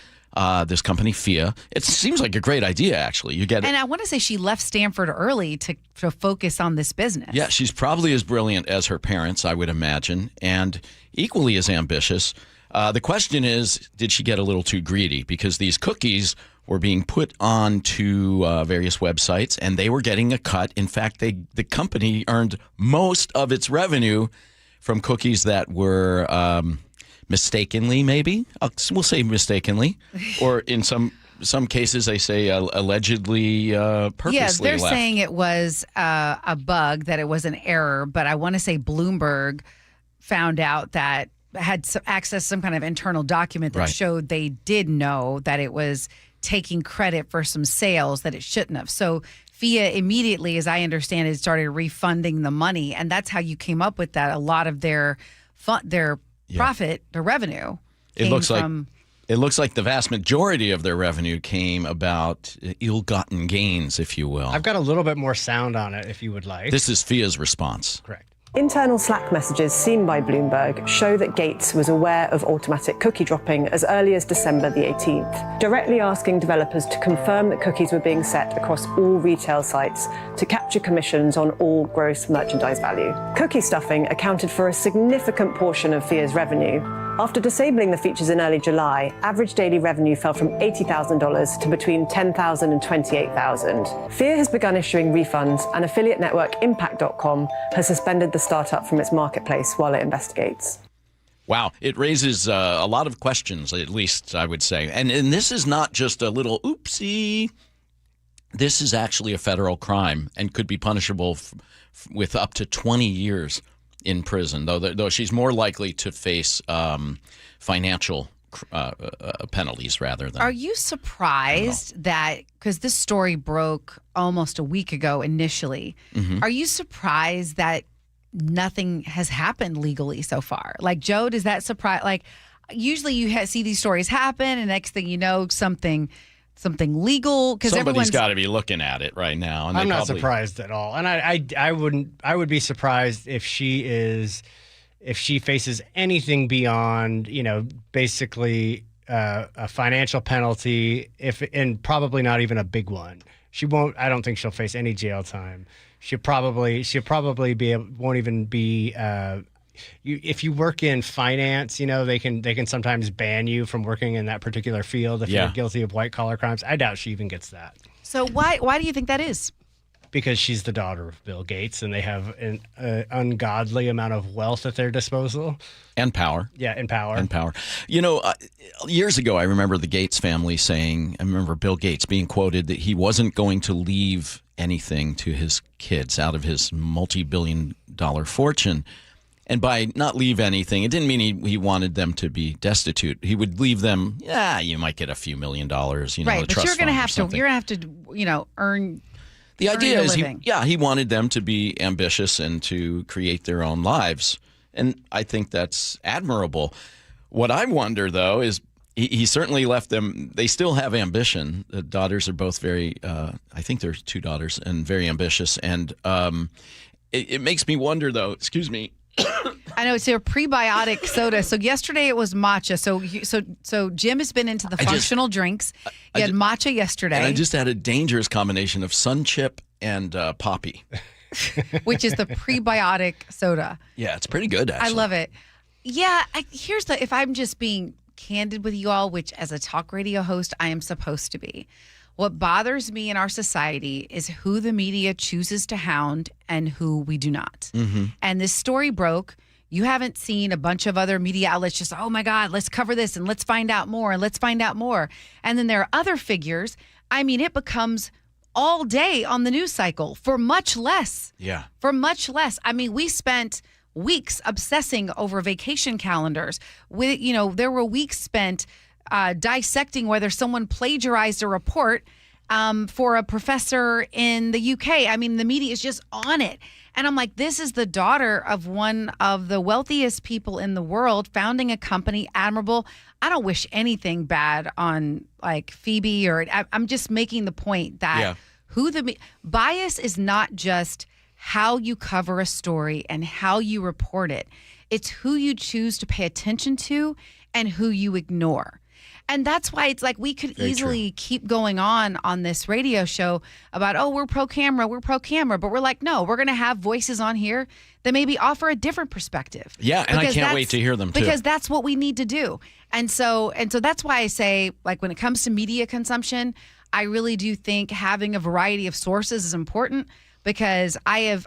This company, Fia. It seems like a great idea, actually. You get it.
And I want to say she left Stanford early to focus on this business.
Yeah, she's probably as brilliant as her parents, I would imagine, and equally as ambitious. The question is, did she get a little too greedy? Because these cookies were being put onto various websites, and they were getting a cut. In fact, the company earned most of its revenue from cookies that were mistakenly, maybe. We'll say mistakenly. Or in some cases, they say allegedly purposely
Yeah, they're
left.
saying it was a bug, that it was an error. But I want to say Bloomberg found out that had access to some kind of internal document that
Right.
showed they did know that it was taking credit for some sales that it shouldn't have. So Fia immediately, as I understand it, started refunding the money, and that's how you came up with that. A lot of their profit, their revenue,
It
came
looks
from.
It looks like the vast majority of their revenue came about ill-gotten gains, if you will.
I've got a little bit more sound on it if you would like.
This is Fia's response.
Correct.
Internal Slack messages seen by Bloomberg show that Gates was aware of automatic cookie dropping as early as December the 18th, directly asking developers to confirm that cookies were being set across all retail sites to capture commissions on all gross merchandise value. Cookie stuffing accounted for a significant portion of Fia's revenue. After disabling the features in early July, average daily revenue fell from $80,000 to between $10,000 and $28,000. Fia has begun issuing refunds, and affiliate network Impact.com has suspended the startup from its marketplace while it investigates.
Wow, it raises a lot of questions, at least I would say. And this is not just a little oopsie. This is actually a federal crime and could be punishable with up to 20 years in prison, though she's more likely to face financial penalties rather than.
Are you surprised that, because this story broke almost a week ago initially,
Mhm.
are you surprised that nothing has happened legally so far? Like, Joe, does that surprise? Like, usually you see these stories happen, and next thing you know, something legal, because
Somebody's got to be looking at it right now. And
I'm
they
not
probably,
surprised at all, and I would be surprised if she faces anything beyond, basically a financial penalty, and probably not even a big one. She won't. I don't think she'll face any jail time. She'll probably won't even be. If you work in finance, they can sometimes ban you from working in that particular field if you're guilty of white collar crimes. I doubt she even gets that.
So why do you think that is?
Because she's the daughter of Bill Gates, and they have an ungodly amount of wealth at their disposal.
And power.
Yeah, and power.
And power. Years ago, I remember the Gates family saying, I remember Bill Gates being quoted that he wasn't going to leave anything to his kids out of his multi-billion-dollar fortune. And by not leave anything, it didn't mean he wanted them to be destitute. He would leave them, you might get a few $1 million,
right, but you're going to have to, earn.
The idea is,
living.
he wanted them to be ambitious and to create their own lives. And I think that's admirable. What I wonder, though, is he certainly left them. They still have ambition. The daughters are both very, I think there's 2 daughters, and very ambitious. And it makes me wonder, though, excuse me.
I know it's a prebiotic soda. So yesterday it was matcha. So Jim has been into the functional drinks. He had matcha yesterday.
And I just had a dangerous combination of Sun Chip and Poppy.
Which is the prebiotic soda.
Yeah, it's pretty good, actually.
I love it. Yeah, if I'm just being candid with you all, which as a talk radio host, I am supposed to be. What bothers me in our society is who the media chooses to hound and who we do not.
Mm-hmm.
And this story broke. You haven't seen a bunch of other media outlets just, oh my God, let's cover this and let's find out more and let's find out more. And then there are other figures. I mean, it becomes all day on the news cycle for much less.
Yeah.
For much less. I mean, we spent weeks obsessing over vacation calendars. There were weeks spent dissecting whether someone plagiarized a report for a professor in the UK. I mean, the media is just on it. And I'm like, this is the daughter of one of the wealthiest people in the world, founding a company, admirable. I don't wish anything bad on like Phoebe, or I'm just making the point that bias is not just how you cover a story and how you report it. It's who you choose to pay attention to and who you ignore. And that's why it's like we could easily keep going on this radio show about, we're pro-camera. But we're like, no, we're going to have voices on here that maybe offer a different perspective.
Yeah, and I can't wait to hear them, too.
Because that's what we need to do. And so that's why I say, like, when it comes to media consumption, I really do think having a variety of sources is important, because I've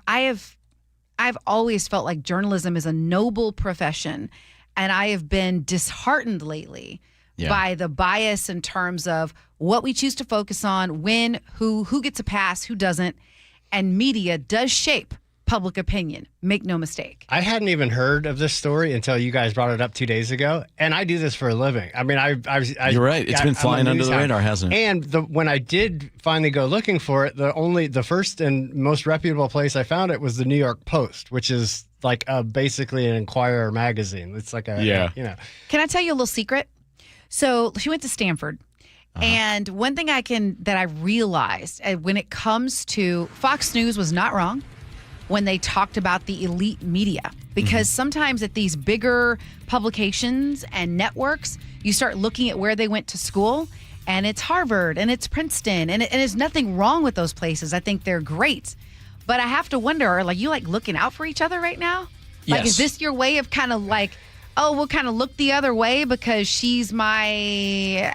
always felt like journalism is a noble profession, and I have been disheartened lately by the bias in terms of what we choose to focus on, when, who gets a pass, who doesn't. And media does shape public opinion. Make no mistake.
I hadn't even heard of this story until you guys brought it up 2 days ago, and I do this for a living. I mean,
you're right. It's been flying under the radar, hasn't it?
And when I did finally go looking for it, the first and most reputable place I found it was the New York Post, which is like basically an Inquirer magazine. It's like
Can I tell you a little secret? So she went to Stanford. And one thing that I realized when it comes to Fox News was not wrong when they talked about the elite media, because sometimes at these bigger publications and networks, you start looking at where they went to school, and it's Harvard and it's Princeton, and there's nothing wrong with those places. I think they're great. But I have to wonder, are you looking out for each other right now?
Yes.
Is this your way of kind of we'll kind of look the other way because she's
an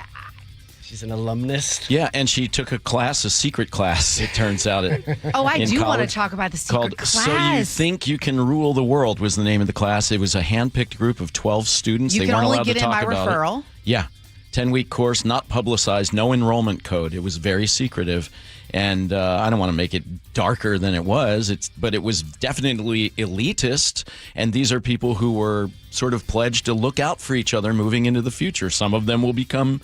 alumnus.
Yeah, and she took a secret class, it turns out.
I do want to talk about the secret class.
So You Think You Can Rule the World was the name of the class. It was a hand-picked group of 12 students.
They
weren't allowed to talk about it.
You can only get in by referral.
Yeah, 10-week course, not publicized, no enrollment code. It was very secretive. And I don't want to make it darker than it was, but it was definitely elitist. And these are people who were sort of pledged to look out for each other moving into the future. Some of them will become,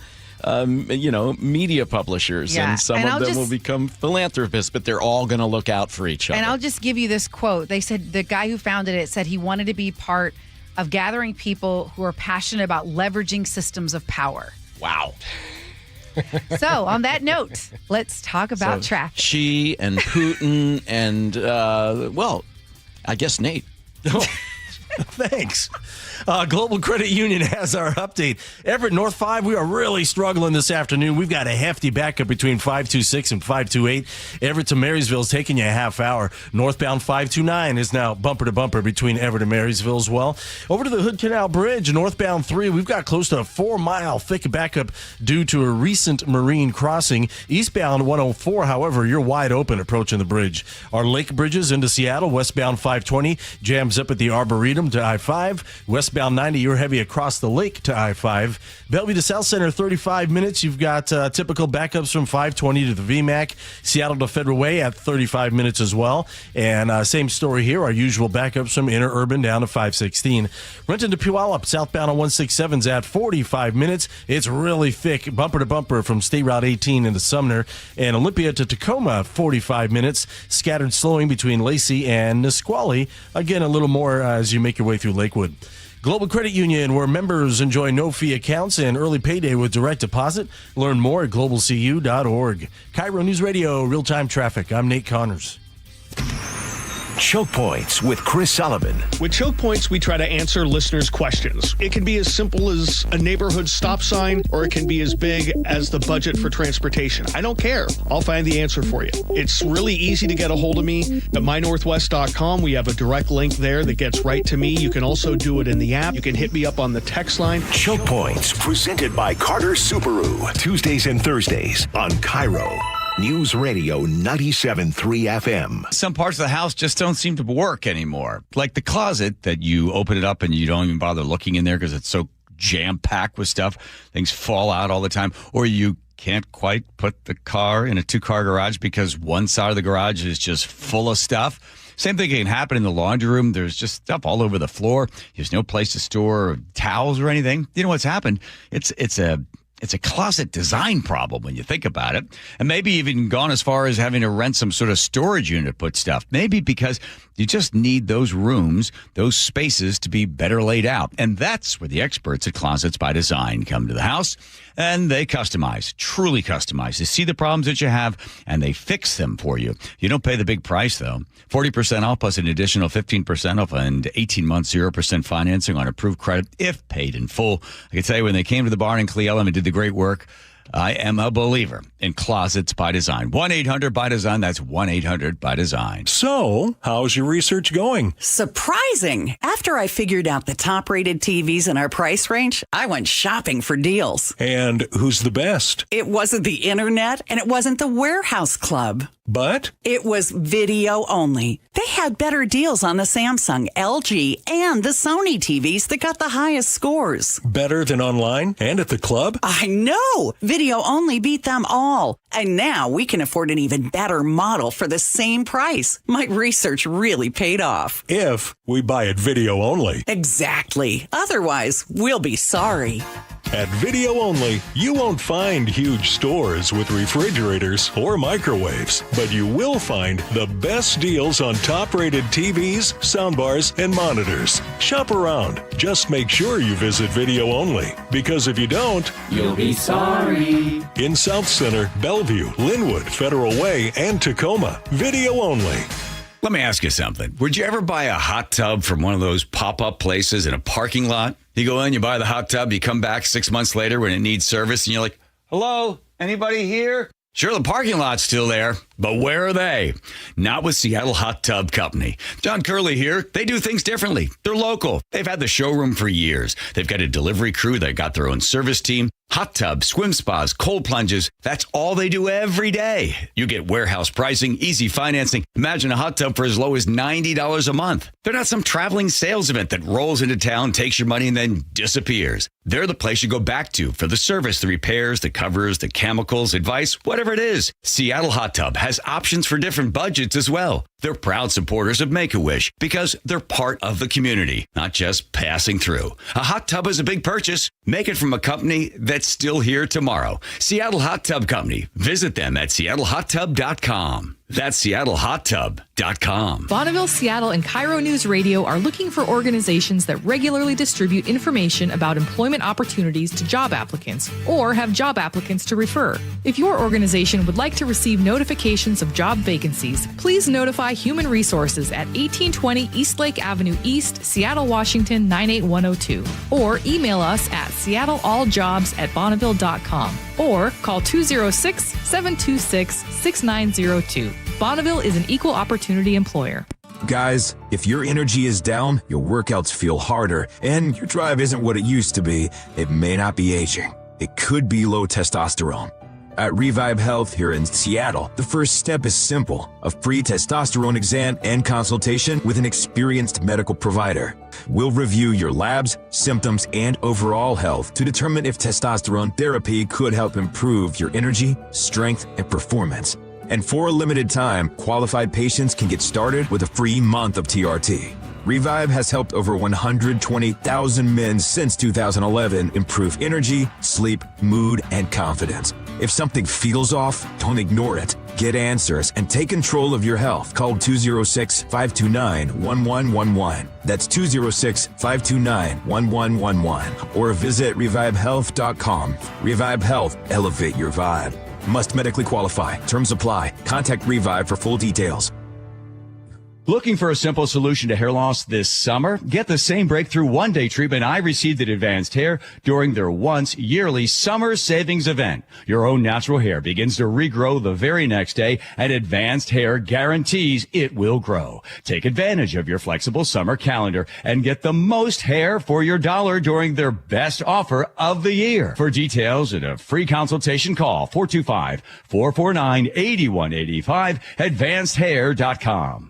media publishers, and some of them will become philanthropists, but they're all going to look out for each other.
And I'll just give you this quote. They said the guy who founded it said he wanted to be part of gathering people who are passionate about leveraging systems of power.
Wow.
So, on that note, let's talk about traffic.
She and Putin and, I guess Nate.
Thanks. Global Credit Union has our update. Everett North 5, we are really struggling this afternoon. We've got a hefty backup between 526 and 528. Everett to Marysville is taking you a half hour. Northbound 529 is now bumper to bumper between Everett and Marysville as well. Over to the Hood Canal Bridge, northbound 3, we've got close to a 4-mile thick backup due to a recent marine crossing. Eastbound 104, however, you're wide open approaching the bridge. Our lake bridges into Seattle, westbound 520, jams up at the Arboretum. Durham to I-5. Westbound 90, you're heavy across the lake to I-5. Bellevue to South Center, 35 minutes. You've got typical backups from 520 to the VMAC. Seattle to Federal Way at 35 minutes as well. And same story here. Our usual backups from Interurban down to 516. Renton to Puyallup, southbound on 167's at 45 minutes. It's really thick, bumper to bumper from State Route 18 into Sumner. And Olympia to Tacoma, 45 minutes. Scattered slowing between Lacey and Nisqually. Again, a little more as you make your way through Lakewood. Global Credit Union, where members enjoy no-fee accounts and early payday with direct deposit. Learn more at globalcu.org. KIRO News Radio, real-time traffic. I'm Nate Connors.
Choke Points with Chris Sullivan.
With Choke Points, we try to answer listeners' questions. It can be as simple as a neighborhood stop sign, or it can be as big as the budget for transportation. I don't care. I'll find the answer for you. It's really easy to get a hold of me at mynorthwest.com. We have a direct link there that gets right to me. You can also do it in the app. You can hit me up on the text line.
Choke Points, presented by Carter Subaru. Tuesdays and Thursdays on KIRO News Radio 97.3 FM.
Some parts of the house just don't seem to work anymore. Like the closet that you open it up and you don't even bother looking in there because it's so jam-packed with stuff. Things fall out all the time. Or you can't quite put the car in a two-car garage because one side of the garage is just full of stuff. Same thing can happen in the laundry room. There's just stuff all over the floor. There's no place to store towels or anything. You know what's happened? It's a closet design problem when you think about it. And maybe even gone as far as having to rent some sort of storage unit to put stuff. Maybe because you just need those rooms, those spaces to be better laid out. And that's where the experts at Closets by Design come to the house. And they customize, truly customize. They see the problems that you have, and they fix them for you. You don't pay the big price, though. 40% off plus an additional 15% off and 18 months, 0% financing on approved credit if paid in full. I can tell you, when they came to the barn in Cle Elum and did the great work, I am a believer in Closets by Design. 1-800-BY-DESIGN. That's 1-800-BY-DESIGN.
So, how's your research going?
Surprising. After I figured out the top-rated TVs in our price range, I went shopping for deals.
And who's the best?
It wasn't the internet, and it wasn't the Warehouse Club.
But?
It was video only. They had better deals on the Samsung, LG, and the Sony TVs that got the highest scores.
Better than online and at the club?
I know! Video only beat them all. And now we can afford an even better model for the same price. My research really paid off.
If we buy it video only.
Exactly. Otherwise, we'll be sorry.
At Video Only, you won't find huge stores with refrigerators or microwaves, but you will find the best deals on top-rated TVs, soundbars, and monitors. Shop around. Just make sure you visit Video Only, because if you don't,
you'll be sorry.
In South Center, Bellevue, Linwood, Federal Way, and Tacoma, Video Only.
Let me ask you something. Would you ever buy a hot tub from one of those pop-up places in a parking lot? You go in, you buy the hot tub, you come back 6 months later when it needs service, and you're like, hello, anybody here? Sure, the parking lot's still there, but where are they? Not with Seattle Hot Tub Company. John Curley here. They do things differently. They're local. They've had the showroom for years. They've got a delivery crew. They've got their own service team. Hot tubs, swim spas, cold plunges. That's all they do every day. You get warehouse pricing, easy financing. Imagine a hot tub for as low as $90 a month. They're not some traveling sales event that rolls into town, takes your money, and then disappears. They're the place you go back to for the service, the repairs, the covers, the chemicals, advice, whatever it is. Seattle Hot Tub has options for different budgets as well. They're proud supporters of Make-A-Wish because they're part of the community, not just passing through. A hot tub is a big purchase. Make it from a company that's still here tomorrow. Seattle Hot Tub Company. Visit them at seattlehottub.com. That's seattlehottub.com.
Bonneville, Seattle, and KIRO News Radio are looking for organizations that regularly distribute information about employment opportunities to job applicants or have job applicants to refer. If your organization would like to receive notifications of job vacancies, please notify Human Resources at 1820 Eastlake Avenue East, Seattle, Washington 98102, or email us at seattlealljobs@bonneville.com or call 206-726-6902. Bonneville is an equal opportunity employer.
Guys, if your energy is down, your workouts feel harder, and your drive isn't what it used to be, it may not be aging. It could be low testosterone. At Revive Health here in Seattle, the first step is simple: a free testosterone exam and consultation with an experienced medical provider. We'll review your labs, symptoms, and overall health to determine if testosterone therapy could help improve your energy, strength, and performance. And for a limited time, qualified patients can get started with a free month of TRT. Revive has helped over 120,000 men since 2011 improve energy, sleep, mood, and confidence. If something feels off, don't ignore it. Get answers and take control of your health. Call 206-529-1111. That's 206-529-1111. Or visit revivehealth.com. Revive Health. Elevate your vibe. Must medically qualify. Terms apply. Contact Revive for full details.
Looking for a simple solution to hair loss this summer? Get the same breakthrough one-day treatment I received at Advanced Hair during their once-yearly summer savings event. Your own natural hair begins to regrow the very next day, and Advanced Hair guarantees it will grow. Take advantage of your flexible summer calendar and get the most hair for your dollar during their best offer of the year. For details and a free consultation, call 425-449-8185, advancedhair.com.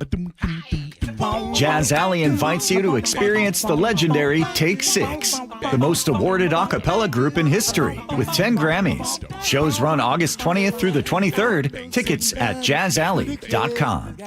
Jazz Alley invites you to experience the legendary Take Six, the most awarded a cappella group in history, with 10 Grammys. Shows run August 20th through the 23rd. Tickets at jazzalley.com.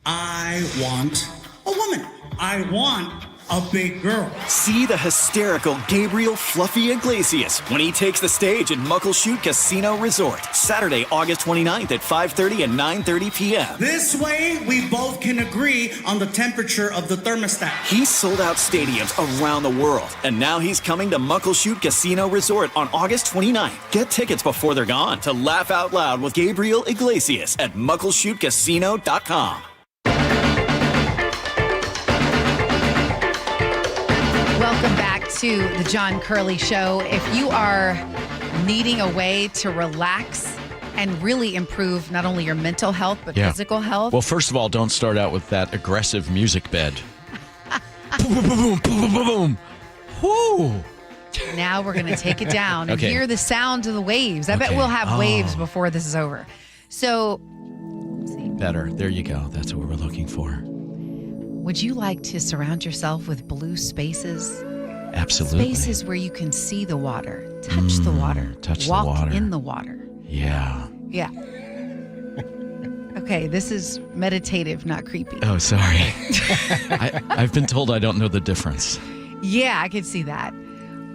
I want a woman. I want a big girl.
See the hysterical Gabriel Fluffy Iglesias when he takes the stage at Muckleshoot Casino Resort, Saturday, August 29th at 5:30 and 9:30 p.m.
This way, we both can agree on the temperature of the thermostat.
He's sold out stadiums around the world, and now he's coming to Muckleshoot Casino Resort on August 29th. Get tickets before they're gone to laugh out loud with Gabriel Iglesias at muckleshootcasino.com.
Welcome back to the John Curley Show. If you are needing a way to relax and really improve not only your mental health, but physical health.
Well, first of all, don't start out with that aggressive music bed. Boom, boom, boom, boom, boom, boom. Whoo!
Now we're going to take it down and hear the sound of the waves. I bet we'll have waves before this is over. So, let's see.
Better. There you go. That's what we're looking for.
Would you like to surround yourself with blue spaces?
Absolutely.
Spaces where you can see the water, touch the water, walk in the water.
Yeah.
Yeah. Okay, this is meditative, not creepy.
Oh, sorry. I've been told I don't know the difference.
Yeah, I could see that.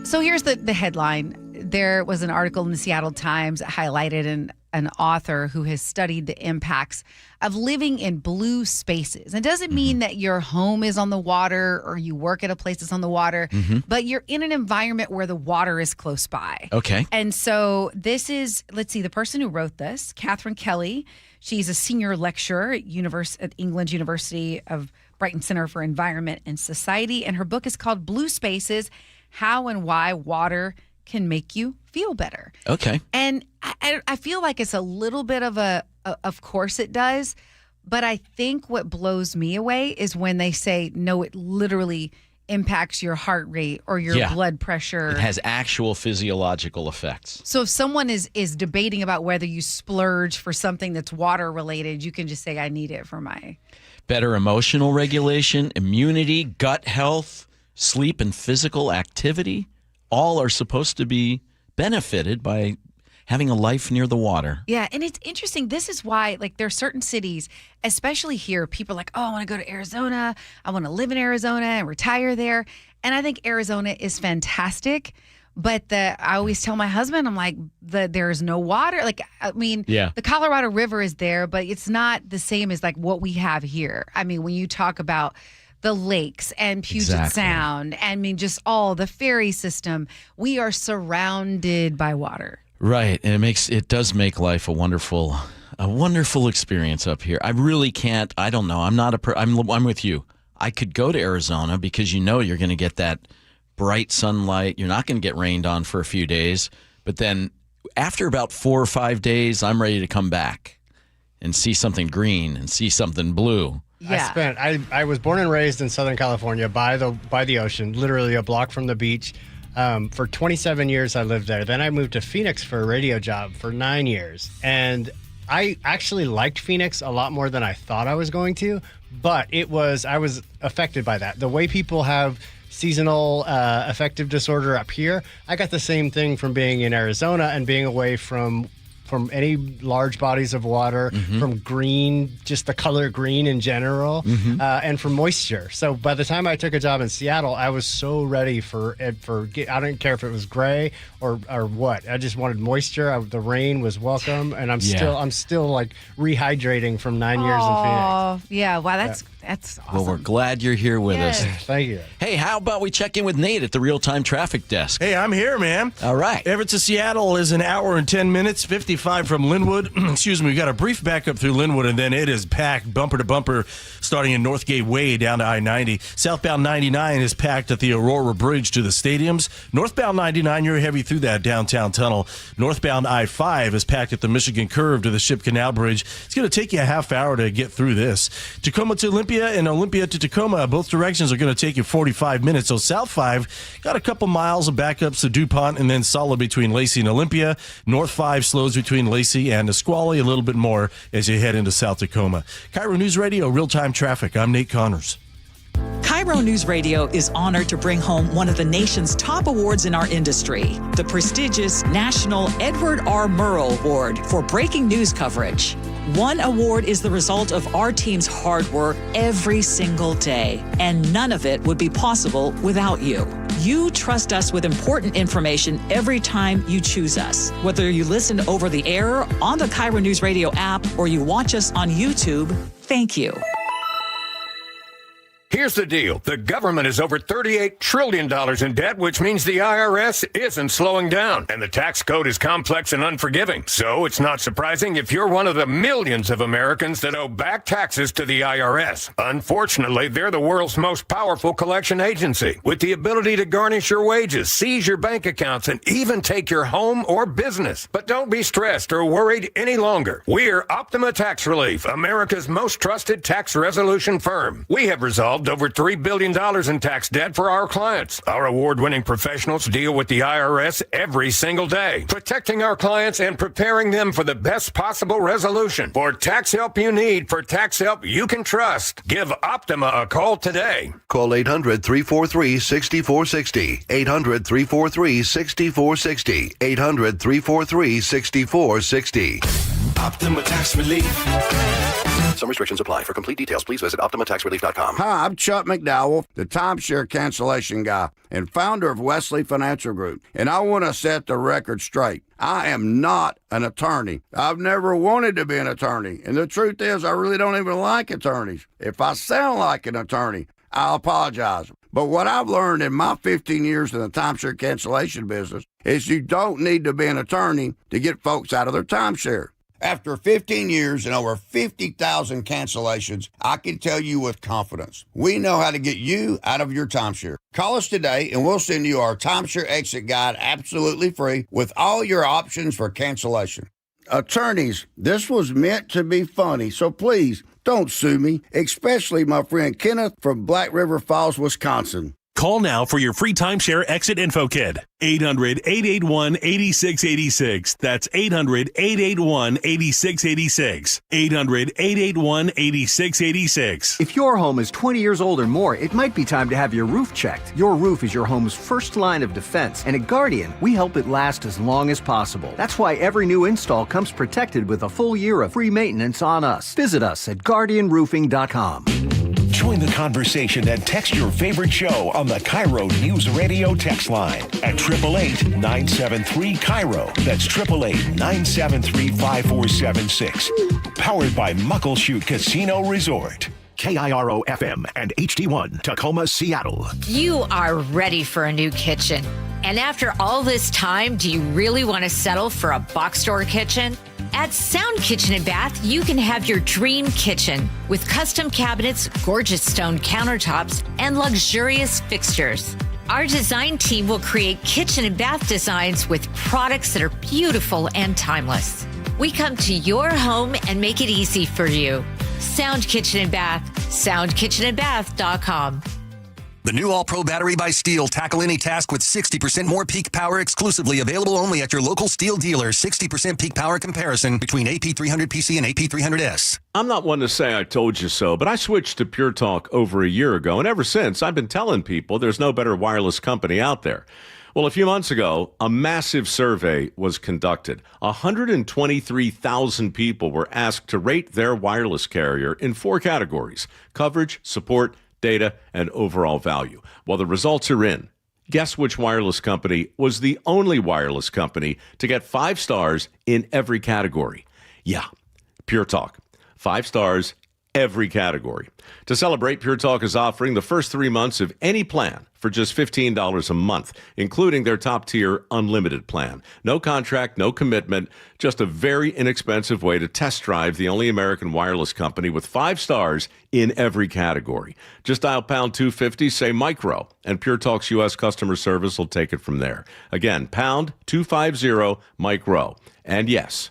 So here's the headline. There was an article in the Seattle Times that highlighted an author who has studied the impacts of living in blue spaces. It doesn't mean that your home is on the water or you work at a place that's on the water, but you're in an environment where the water is close by.
Okay.
And so this is, let's see, the person who wrote this, Catherine Kelly. She's a senior lecturer at England University of Brighton Center for Environment and Society. And her book is called Blue Spaces, How and Why Water Can Make You Feel Better.
Okay.
And I feel like it's a little bit of of course it does, but I think what blows me away is when they say, no, it literally impacts your heart rate or your blood pressure.
It has actual physiological effects.
So if someone is debating about whether you splurge for something that's water related, you can just say, I need it for my...
Better emotional regulation, immunity, gut health, sleep and physical activity, all are supposed to be benefited by having a life near the water.
Yeah, and it's interesting. This is why, like, there are certain cities, especially here, people are like, oh, I want to go to Arizona. I want to live in Arizona and retire there. And I think Arizona is fantastic. But I always tell my husband, I'm like, there's no water. Like, I mean, the Colorado River is there, but it's not the same as, like, what we have here. I mean, when you talk about the lakes and Puget Sound, I mean, just all the ferry system, we are surrounded by water.
Right, and it does make life a wonderful experience up here. I really can't. I don't know. I'm with you. I could go to Arizona because you're going to get that bright sunlight. You're not going to get rained on for a few days, but then after about 4 or 5 days, I'm ready to come back and see something green and see something blue.
Yeah. I was born and raised in Southern California by the ocean, literally a block from the beach. For 27 years, I lived there. Then I moved to Phoenix for a radio job for 9 years. And I actually liked Phoenix a lot more than I thought I was going to. But I was affected by that. The way people have seasonal affective disorder up here, I got the same thing from being in Arizona and being away from any large bodies of water, from green, just the color green in general, and from moisture. So by the time I took a job in Seattle, I was so ready I didn't care if it was gray or what. I just wanted moisture. The rain was welcome, and I'm still like rehydrating from 9 years in Phoenix.
Yeah, wow, that's awesome.
Well, we're glad you're here with us.
Thank you.
Hey, how about we check in with Nate at the real-time traffic desk?
Hey, I'm here, man.
All right.
Everett to Seattle is an hour and 10 minutes, 55 from Linwood. Excuse me, we got a brief backup through Linwood, and then it is packed bumper to bumper starting in Northgate Way down to I-90. Southbound 99 is packed at the Aurora Bridge to the stadiums. Northbound 99, you're heavy through that downtown tunnel. Northbound I-5 is packed at the Michigan Curve to the Ship Canal Bridge. It's going to take you a half hour to get through this. Tacoma to Olympia and Olympia to Tacoma, both directions are going to take you 45 minutes. So South 5 got a couple miles of backups to DuPont and then solid between Lacey and Olympia. North 5 slows between Lacey and Nisqually, a little bit more as you head into South Tacoma. KIRO News Radio, real-time traffic. I'm Nate Connors.
KIRO News Radio is honored to bring home one of the nation's top awards in our industry, the prestigious National Edward R. Murrow Award for breaking news coverage. One award is the result of our team's hard work every single day, and none of it would be possible without you. You trust us with important information every time you choose us. Whether you listen over the air, on the KIRO News Radio app, or you watch us on YouTube, thank you.
Here's the deal. The government is over $38 trillion in debt, which means the IRS isn't slowing down. And the tax code is complex and unforgiving. So it's not surprising if you're one of the millions of Americans that owe back taxes to the IRS. Unfortunately, they're the world's most powerful collection agency, with the ability to garnish your wages, seize your bank accounts, and even take your home or business. But don't be stressed or worried any longer. We're Optima Tax Relief, America's most trusted tax resolution firm. We have resolved over $3 billion in tax debt for our clients. Our award-winning professionals deal with the IRS every single day, protecting our clients and preparing them for the best possible resolution. For tax help you need, for tax help you can trust, give Optima a call today.
Call 800-343-6460. 800-343-6460. 800-343-6460.
Optima Tax Relief.
Some restrictions apply. For complete details, please visit OptimaTaxRelief.com.
Hi, I'm Chuck McDowell, the timeshare cancellation guy and founder of Wesley Financial Group. And I want to set the record straight. I am not an attorney. I've never wanted to be an attorney. And the truth is, I really don't even like attorneys. If I sound like an attorney, I apologize. But what I've learned in my 15 years in the timeshare cancellation business is you don't need to be an attorney to get folks out of their timeshare. After 15 years and over 50,000 cancellations, I can tell you with confidence, we know how to get you out of your timeshare. Call us today and we'll send you our timeshare exit guide absolutely free with all your options for cancellation. Attorneys, this was meant to be funny, so please don't sue me, especially my friend Kenneth from Black River Falls, Wisconsin.
Call now for your free timeshare exit info kit. 800-881-8686. That's 800-881-8686. 800-881-8686.
If your home is 20 years old or more, it might be time to have your roof checked. Your roof is your home's first line of defense, and at Guardian, we help it last as long as possible. That's why every new install comes protected with a full year of free maintenance on us. Visit us at guardianroofing.com.
Join the conversation and text your favorite show on the KIRO News Radio text line at 888-973-KIRO. That's 888-973-5476. Powered by Muckleshoot Casino Resort. KIRO FM and HD1, Tacoma, Seattle.
You are ready for a new kitchen. And after all this time, do you really want to settle for a box store kitchen? At Sound Kitchen and Bath, you can have your dream kitchen with custom cabinets, gorgeous stone countertops, and luxurious fixtures. Our design team will create kitchen and bath designs with products that are beautiful and timeless. We come to your home and make it easy for you. Sound Kitchen and Bath, soundkitchenandbath.com.
The new All-Pro battery by Steel. Tackle any task with 60% more peak power exclusively. Available only at your local Steel dealer. 60% peak power comparison between AP300PC and AP300S.
I'm not one to say I told you so, but I switched to Pure Talk over a year ago, and ever since, I've been telling people there's no better wireless company out there. Well, a few months ago, a massive survey was conducted. 123,000 people were asked to rate their wireless carrier in 4 categories: coverage, support, data, and overall value. Well, the results are in. Guess which wireless company was the only wireless company to get 5 stars in every category? Yeah, Pure Talk. 5 stars, every category. To celebrate, Pure Talk is offering the first 3 months of any plan for just $15 a month, including their top-tier unlimited plan. No contract, no commitment, just a very inexpensive way to test drive the only American wireless company with 5 stars in every category. Just dial pound 250, say micro, and Pure Talk's U.S. customer service will take it from there. Again, pound 250 micro. And yes,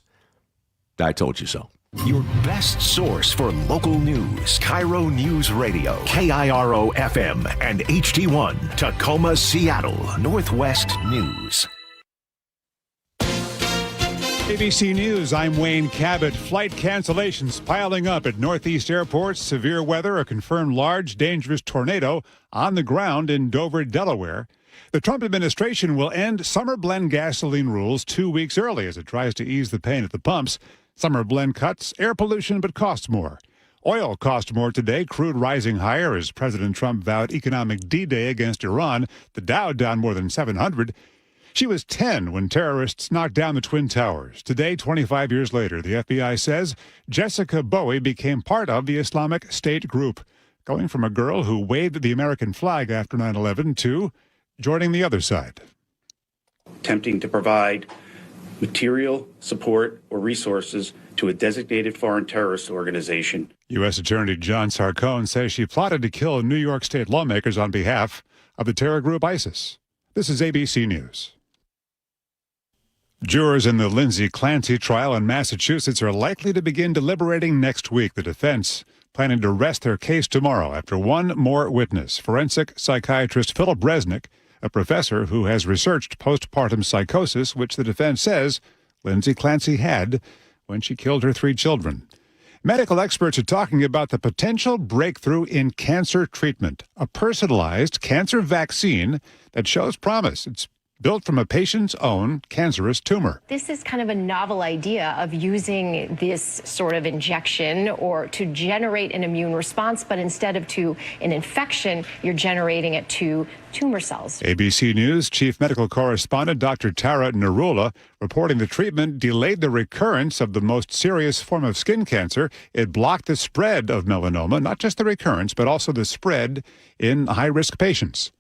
I told you so.
Your best source for local news. KIRO News Radio. KIRO FM and HD1. Tacoma, Seattle. Northwest News.
ABC News, I'm Wayne Cabot. Flight cancellations piling up at Northeast airports. Severe weather, a confirmed large, dangerous tornado on the ground in Dover, Delaware. The Trump administration will end summer blend gasoline rules 2 weeks early as it tries to ease the pain at the pumps. Summer blend cuts air pollution but costs more. Oil cost more today, crude rising higher as President Trump vowed economic D-Day against Iran. The Dow down more than 700. She was 10 when terrorists knocked down the Twin Towers. Today, 25 years later, the FBI says Jessica Bowie became part of the Islamic State group, going from a girl who waved the American flag after 9/11 to joining the other side.
Attempting to provide material, support, or resources to a designated foreign terrorist organization.
U.S. Attorney John Sarcone says she plotted to kill New York State lawmakers on behalf of the terror group ISIS. This is ABC News. Jurors in the Lindsay Clancy trial in Massachusetts are likely to begin deliberating next week. The defense planning to rest their case tomorrow after one more witness, forensic psychiatrist Philip Resnick, a professor who has researched postpartum psychosis, which the defense says Lindsay Clancy had when she killed her 3 children. Medical experts are talking about the potential breakthrough in cancer treatment, a personalized cancer vaccine that shows promise. It's built from a patient's own cancerous tumor.
This is kind of a novel idea of using this sort of injection or to generate an immune response, but instead of to an infection, you're generating it to tumor cells.
ABC News chief medical correspondent Dr. Tara Narula reporting the treatment delayed the recurrence of the most serious form of skin cancer. It blocked the spread of melanoma, not just the recurrence, but also the spread in high-risk patients.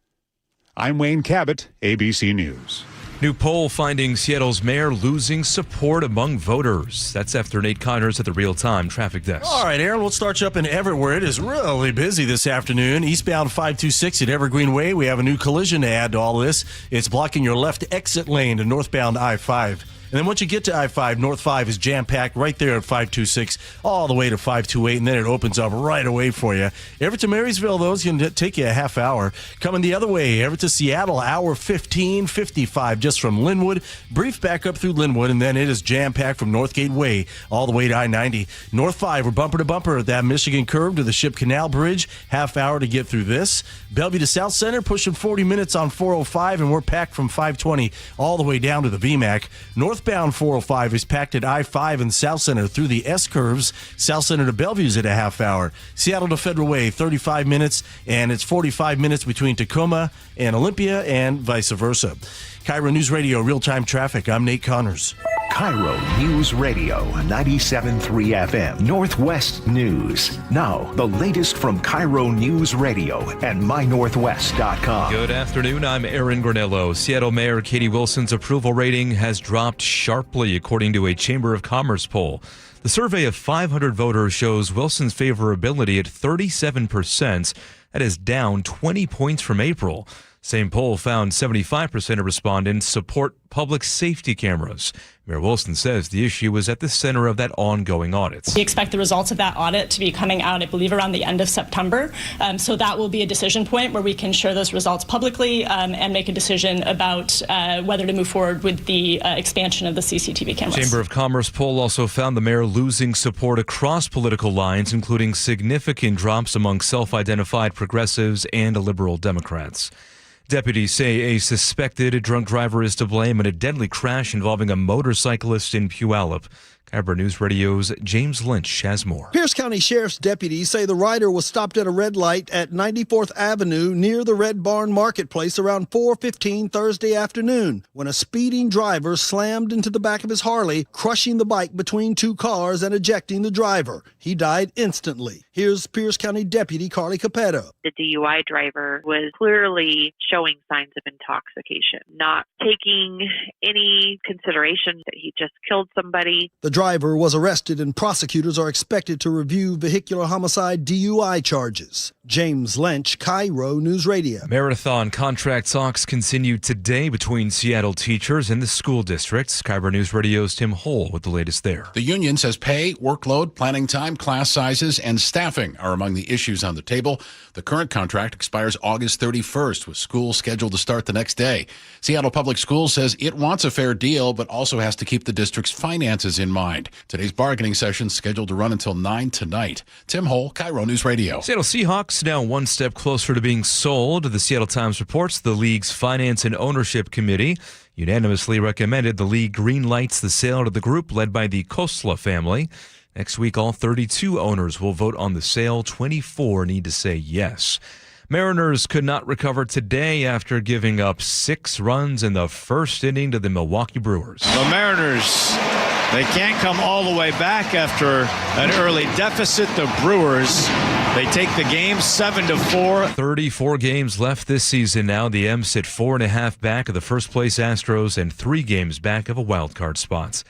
I'm Wayne Cabot, ABC News.
New poll finding Seattle's mayor losing support among voters. That's after Nate Connors at the real-time traffic desk.
All right, Aaron, we'll start you up in Everett, where it is really busy this afternoon. Eastbound 526 at Evergreen Way. We have a new collision to add to all this. It's blocking your left exit lane to northbound I-5. And then once you get to I-5, North 5 is jam-packed right there at 526 all the way to 528, and then it opens up right away for you. Everett to Marysville, though, is going to take you a half hour. Coming the other way, Everett to Seattle, hour 15:55 just from Linwood. Brief back up through Linwood, and then it is jam-packed from Northgate Way all the way to I-90. North 5, we're bumper to bumper at that Michigan curve to the Ship Canal Bridge. Half hour to get through this. Bellevue to South Center, pushing 40 minutes on 405, and we're packed from 520 all the way down to the VMAC. Northbound 405 is packed at I-5 and South Center through the S-curves. South Center to Bellevue's at a half hour. Seattle to Federal Way, 35 minutes, and it's 45 minutes between Tacoma and Olympia and vice versa. KIRO News Radio, real-time traffic. I'm Nate Connors.
KIRO News Radio, 97.3 FM, Northwest News. Now, the latest from KIRO News Radio and mynorthwest.com.
Good afternoon, I'm Aaron Granello. Seattle Mayor Katie Wilson's approval rating has dropped sharply, according to a Chamber of Commerce poll. The survey of 500 voters shows Wilson's favorability at 37%. That is down 20 points from April. Same poll found 75% of respondents support public safety cameras. Mayor Wilson says the issue was at the center of that ongoing audit.
We expect the results of that audit to be coming out, I believe, around the end of September. So that will be a decision point where we can share those results publicly and make a decision about whether to move forward with the expansion of the CCTV cameras.
Chamber of Commerce poll also found the mayor losing support across political lines, including significant drops among self-identified progressives and liberal Democrats. Deputies say a suspected drunk driver is to blame in a deadly crash involving a motorcyclist in Puyallup. KIRO News Radio's James Lynch has more.
Pierce County Sheriff's deputies say the rider was stopped at a red light at 94th Avenue near the Red Barn Marketplace around 4:15 Thursday afternoon when a speeding driver slammed into the back of his Harley, crushing the bike between two cars and ejecting the driver. He died instantly. Here's Pierce County Deputy Carly Capetto.
The DUI driver was clearly showing signs of intoxication, not taking any consideration that he just killed somebody.
The driver was arrested and prosecutors are expected to review vehicular homicide DUI charges. James Lynch, KIRO News Radio.
Marathon contract talks continue today between Seattle teachers and the school districts. KIRO News Radio's Tim Hole with the latest there.
The union says pay, workload, planning time, class sizes, and staffing are among the issues on the table. The current contract expires August 31st, with schools scheduled to start the next day. Seattle Public Schools says it wants a fair deal, but also has to keep the district's finances in mind. Today's bargaining session is scheduled to run until 9 tonight. Tim Hole, KIRO News Radio.
Seattle Seahawks now one step closer to being sold. The Seattle Times reports the league's Finance and Ownership Committee unanimously recommended the league greenlights the sale to the group led by the Kosla family. Next week, all 32 owners will vote on the sale. 24 need to say yes. Mariners could not recover today after giving up 6 runs in the first inning to the Milwaukee Brewers.
The Mariners, they can't come all the way back after an early deficit. The Brewers, they take the game 7-4.
34 games left this season now. The M's sit 4.5 back of the first-place Astros and 3 games back of a wild-card spot.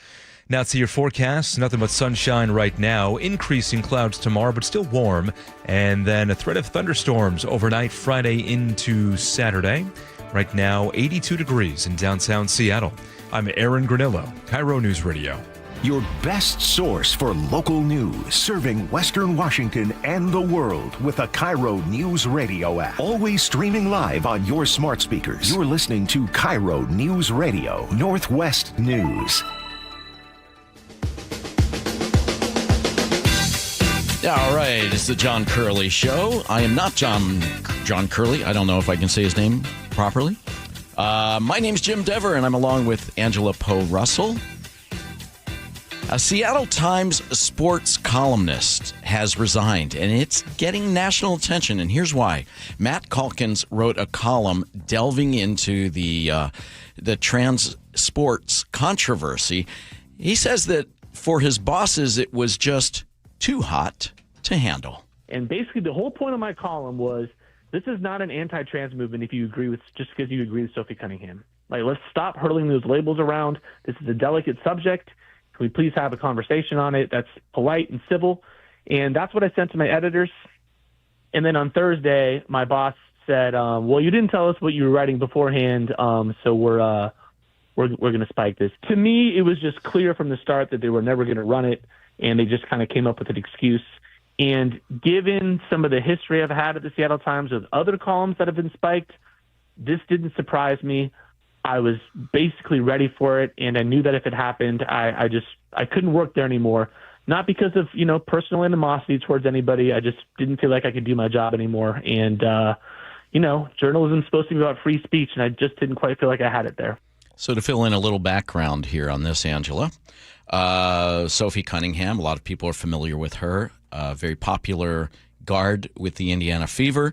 Now to your forecast. Nothing but sunshine right now. Increasing clouds tomorrow, but still warm. And then a threat of thunderstorms overnight Friday into Saturday. Right now, 82 degrees in downtown Seattle. I'm Aaron Granillo, KIRO News Radio.
Your best source for local news, serving Western Washington and the world with a KIRO News Radio app. Always streaming live on your smart speakers. You're listening to KIRO News Radio, Northwest News.
All right, it's the John Curley Show. I am not John Curley. I don't know if I can say his name properly. My name's Jim Dever, and I'm along with Angela Poe Russell. A Seattle Times sports columnist has resigned, and it's getting national attention, and here's why. Matt Calkins wrote a column delving into the trans sports controversy. He says that for his bosses, it was just too hot to handle.
And basically the whole point of my column was, this is not an anti-trans movement if you agree with, just because you agree with Sophie Cunningham. Like, let's stop hurling those labels around. This is a delicate subject. Can we please have a conversation on it that's polite and civil? And that's what I sent to my editors. And then on Thursday, my boss said, well, you didn't tell us what you were writing beforehand, so we're going to spike this. To me, it was just clear from the start that they were never going to run it, and they just kind of came up with an excuse. And given some of the history I've had at the Seattle Times with other columns that have been spiked, this didn't surprise me. I was basically ready for it, and I knew that if it happened, I couldn't work there anymore. Not because of, personal animosity towards anybody. I just didn't feel like I could do my job anymore. And, journalism is supposed to be about free speech, and I just didn't quite feel like I had it there.
So to fill in a little background here on this, Angela, Sophie Cunningham, a lot of people are familiar with her, very popular guard with the Indiana Fever.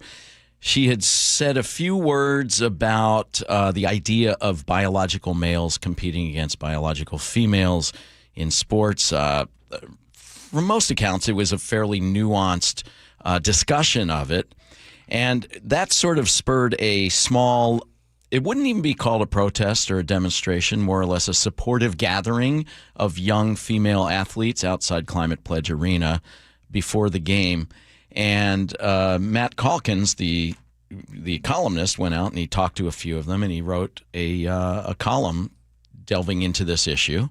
She had said a few words about the idea of biological males competing against biological females in sports. From most accounts, it was a fairly nuanced discussion of it. And that sort of spurred a small, it wouldn't even be called a protest or a demonstration, more or less a supportive gathering of young female athletes outside Climate Pledge Arena before the game. And Matt Calkins, the columnist, went out and he talked to a few of them, and he wrote a column delving into this issue.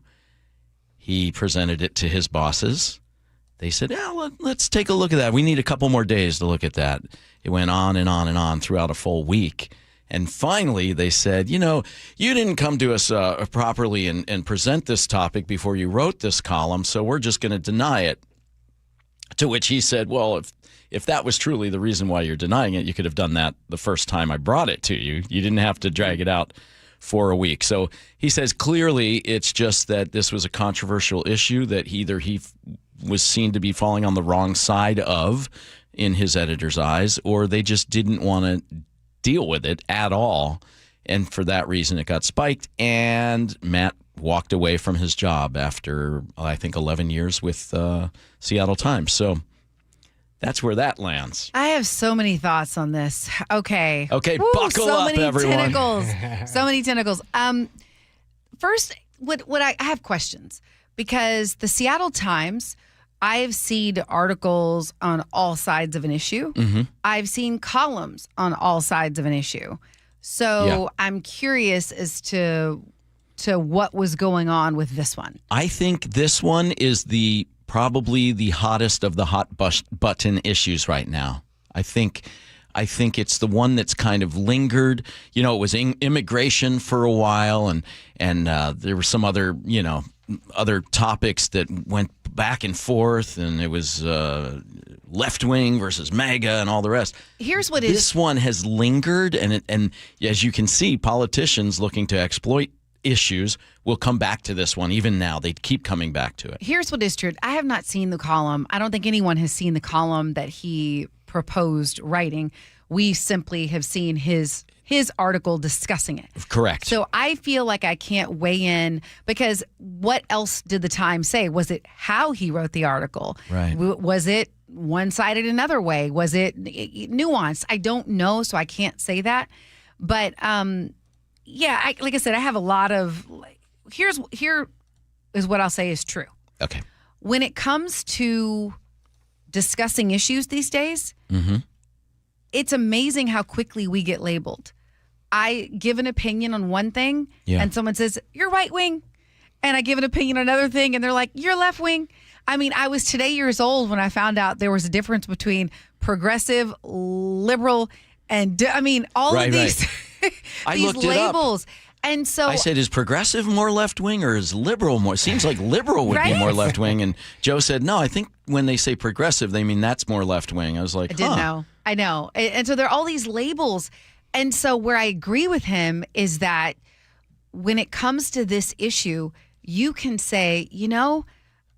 He presented it to his bosses. They said, let's take a look at that. We need a couple more days to look at that. It went on and on and on throughout a full week. And finally, they said, you didn't come to us properly and present this topic before you wrote this column, so we're just going to deny it. To which he said, well, if that was truly the reason why you're denying it, you could have done that the first time I brought it to you. You didn't have to drag it out for a week. So he says clearly it's just that this was a controversial issue that either he was seen to be falling on the wrong side of in his editor's eyes, or they just didn't want to deal with it at all. And for that reason, it got spiked. And Matt walked away from his job after, I think, 11 years with Seattle Times. So that's where that lands.
I have so many thoughts on this. Okay.
Okay,
Woo,
buckle up, everyone.
So many tentacles. First, I have questions because the Seattle Times, I've seen articles on all sides of an issue.
Mm-hmm.
I've seen columns on all sides of an issue. So I'm curious as to what was going on with this one.
I think this one is probably the hottest of the hot button issues right now. I think it's the one that's kind of lingered. It was immigration for a while, and there were some other other topics that went back and forth, and it was left wing versus MAGA and all the rest.
Here's what
this one has lingered, and as you can see, politicians looking to exploit issues will come back to this one. Even now, they keep coming back to it.
Here's what is true. I have not seen the column. I don't think anyone has seen the column that he proposed writing. We simply have seen his article discussing it.
Correct.
So I feel like I can't weigh in because what else did the Times say? Was it how he wrote the article?
Right.
Was it one-sided another way? Was it nuanced? I don't know, so I can't say that. But like I said, I have a lot of. Here is what I'll say is true.
Okay.
When it comes to discussing issues these days,
mm-hmm.
It's amazing how quickly we get labeled. I give an opinion on one thing, and someone says, you're right wing. And I give an opinion on another thing, and they're like, you're left wing. I mean, I was today years old when I found out there was a difference between progressive, liberal, and all of these, these labels. And so
I said, is progressive more left-wing or is liberal more? Seems like liberal would be more left-wing. And Joe said, no, I think when they say progressive, they mean that's more left-wing. I was like,
I didn't know. I know. And so there are all these labels. And so where I agree with him is that when it comes to this issue, you can say,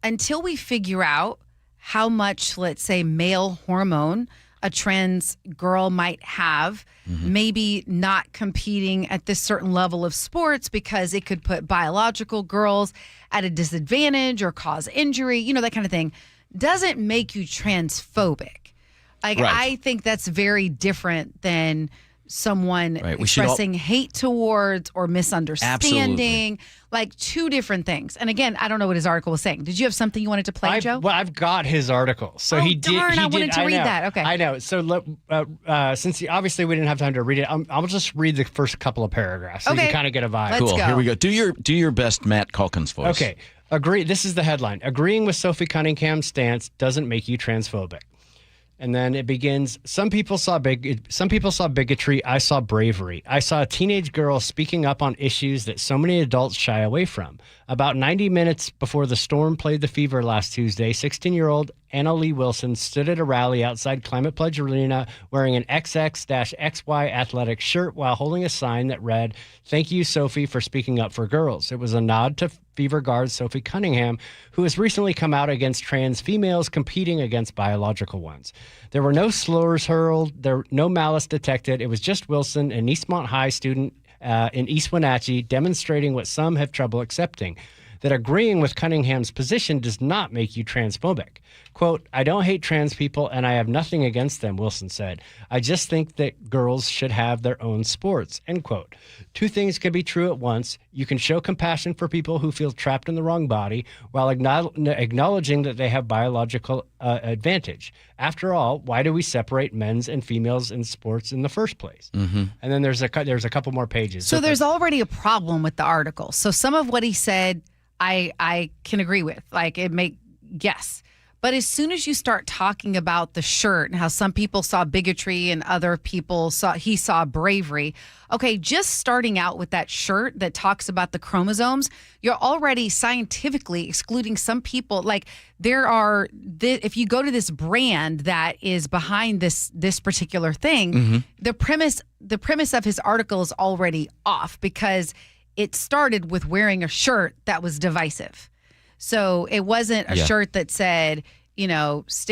until we figure out how much, let's say, male hormone a trans girl might have, maybe not competing at this certain level of sports because it could put biological girls at a disadvantage or cause injury, that kind of thing, doesn't make you transphobic. I think that's very different than someone expressing hate towards or misunderstanding. Like two different things. And again, I don't know what his article was saying. Did you have something you wanted to play, Joe?
Well, I've got his article. So he did.
I wanted to read that. Okay.
I know. So since obviously we didn't have time to read it, I'll just read the first couple of paragraphs so you can kind of get a vibe.
Cool. Here we go. Do your best Matt Calkins voice.
Okay. Agree. This is the headline. Agreeing with Sophie Cunningham's stance doesn't make you transphobic. And then it begins, some people saw bigotry, I saw bravery. I saw a teenage girl speaking up on issues that so many adults shy away from. About 90 minutes before the Storm played the Fever last Tuesday, 16-year-old Anna Lee Wilson stood at a rally outside Climate Pledge Arena wearing an XX-XY athletic shirt while holding a sign that read, "Thank you, Sophie, for speaking up for girls." It was a nod to Fever guard Sophie Cunningham, who has recently come out against trans females competing against biological ones. There were no slurs hurled, no malice detected. It was just Wilson, an Eastmont High student in East Wenatchee, demonstrating what some have trouble accepting. that agreeing with Cunningham's position does not make you transphobic. Quote, I don't hate trans people and I have nothing against them, Wilson said. I just think that girls should have their own sports, end quote. Two things can be true at once. You can show compassion for people who feel trapped in the wrong body while acknowledging that they have biological advantage. After all, why do we separate men's and females in sports in the first place? Mm-hmm. And then there's a couple more pages.
So there's already a problem with the article. So some of what he said, I can agree with. Like yes. But as soon as you start talking about the shirt and how some people saw bigotry and other people saw bravery, okay, just starting out with that shirt that talks about the chromosomes, you're already scientifically excluding some people. Like if you go to this brand that is behind this particular thing, mm-hmm. the premise of his article is already off because it started with wearing a shirt that was divisive. So it wasn't a shirt that said, because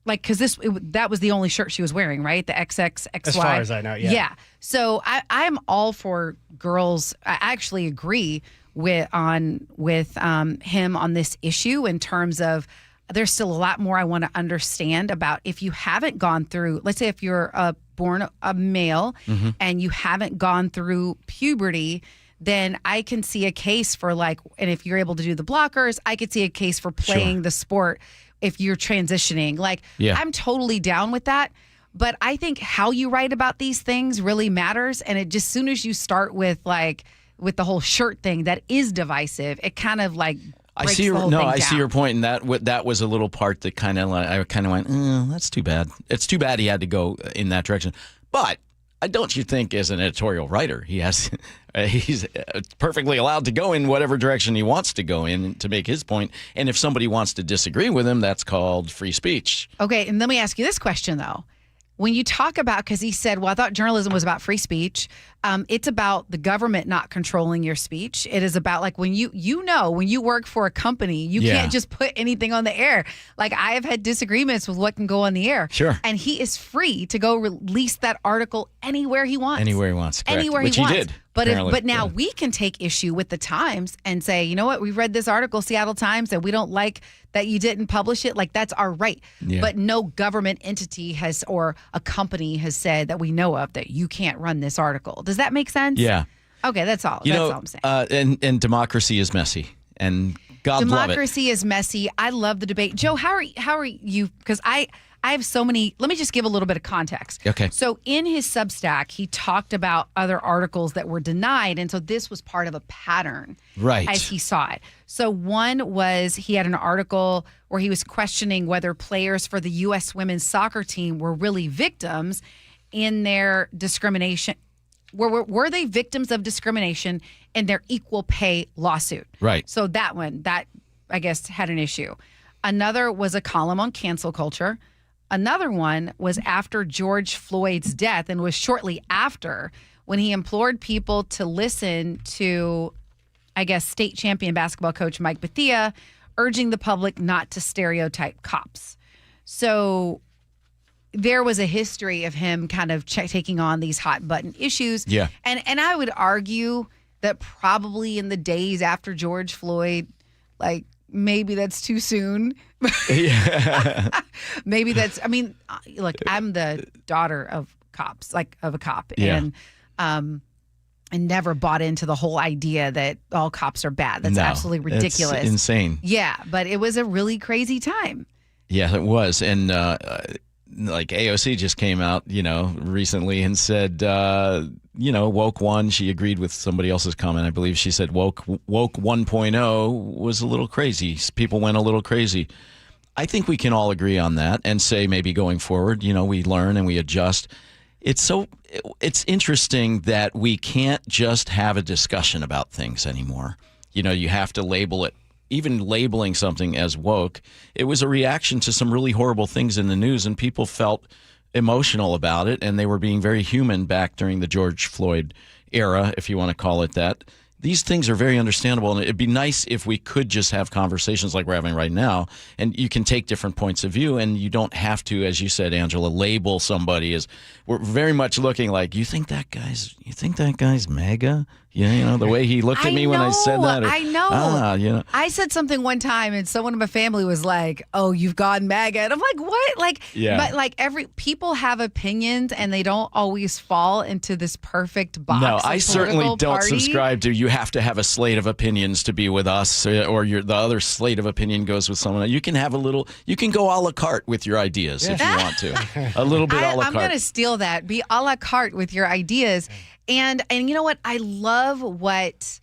that was the only shirt she was wearing, right? The XXXY.
As far as I know, yeah.
Yeah. So I'm all for girls. I actually agree with him on this issue in terms of there's still a lot more I want to understand about if you haven't gone through, let's say if you're born a male mm-hmm. and you haven't gone through puberty, then I can see a case for and if you're able to do the blockers, I could see a case for playing the sport if you're transitioning. I'm totally down with that. But I think how you write about these things really matters. And it just, soon as you start with the whole shirt thing that is divisive, it kind of I see your point, and that was a little part that I went, that's too bad. It's too bad he had to go in that direction. But don't you think, as an editorial writer, he's perfectly allowed to go in whatever direction he wants to go in to make his point. And if somebody wants to disagree with him, that's called free speech. Okay, and let me ask you this question, though. When you talk about, because he said, well, I thought journalism was about free speech. It's about the government not controlling your speech. It is about when when you work for a company, you can't just put anything on the air. I have had disagreements with what can go on the air.
Sure.
And he is free to go release that article anywhere he wants.
Anywhere he wants. Correct.
Anywhere
Which
he wants.
Did.
But now we can take issue with the Times and say, you know what, we read this article, Seattle Times, and we don't like that you didn't publish it. That's our right. Yeah. But no government entity or a company has said that we know of that you can't run this article. Does that make sense?
Yeah.
Okay, that's all. That's all I'm saying.
And democracy is messy. And God love it.
Democracy is messy. I love the debate. Joe, how are you? Because I have so many. Let me just give a little bit of context.
Okay.
So in his Substack, he talked about other articles that were denied. And so this was part of a pattern.
Right.
As he saw it. So one was he had an article where he was questioning whether players for the U.S. women's soccer team were really victims in their discrimination. Were they victims of discrimination in their equal pay lawsuit?
Right.
So that one, I guess, had an issue. Another was a column on cancel culture. Another one was after George Floyd's death and was shortly after when he implored people to listen to, I guess, state champion basketball coach Mike Bethea, urging the public not to stereotype cops. So there was a history of him kind of taking on these hot button issues.
Yeah.
And I would argue that probably in the days after George Floyd, maybe that's too soon.
Yeah.
Maybe that's, look, I'm the daughter of cops, of a cop.
Yeah.
And never bought into the whole idea that all cops are bad. That's absolutely ridiculous.
It's insane.
Yeah. But it was a really crazy time.
Yeah, it was. And AOC just came out, recently and said, woke one, she agreed with somebody else's comment. I believe she said woke 1.0 was a little crazy. People went a little crazy. I think we can all agree on that and say maybe going forward, we learn and we adjust. It's interesting that we can't just have a discussion about things anymore. You have to label it. Even labeling something as woke, it was a reaction to some really horrible things in the news, and people felt emotional about it, and they were being very human back during the George Floyd era, if you want to call it that. These things are very understandable, and it'd be nice if we could just have conversations like we're having right now, and you can take different points of view, and you don't have to, as you said, Angela, label somebody as. We're very much looking like, you think that guy's MAGA? The way he looked at me when I said that.
I know.
Ah.
I said something one time, and someone in my family was like, "Oh, you've gone MAGA," and I'm like, "What?" Like, but like people have opinions, and they don't always fall into this perfect box.
No,
of
I certainly don't
party.
subscribe to. You have to have a slate of opinions to be with us, or the other slate of opinion goes with someone else. You can have you can go a la carte with your ideas if you want to. A little bit a la carte.
I'm going to steal that. Be a la carte with your ideas. And you know what? I love what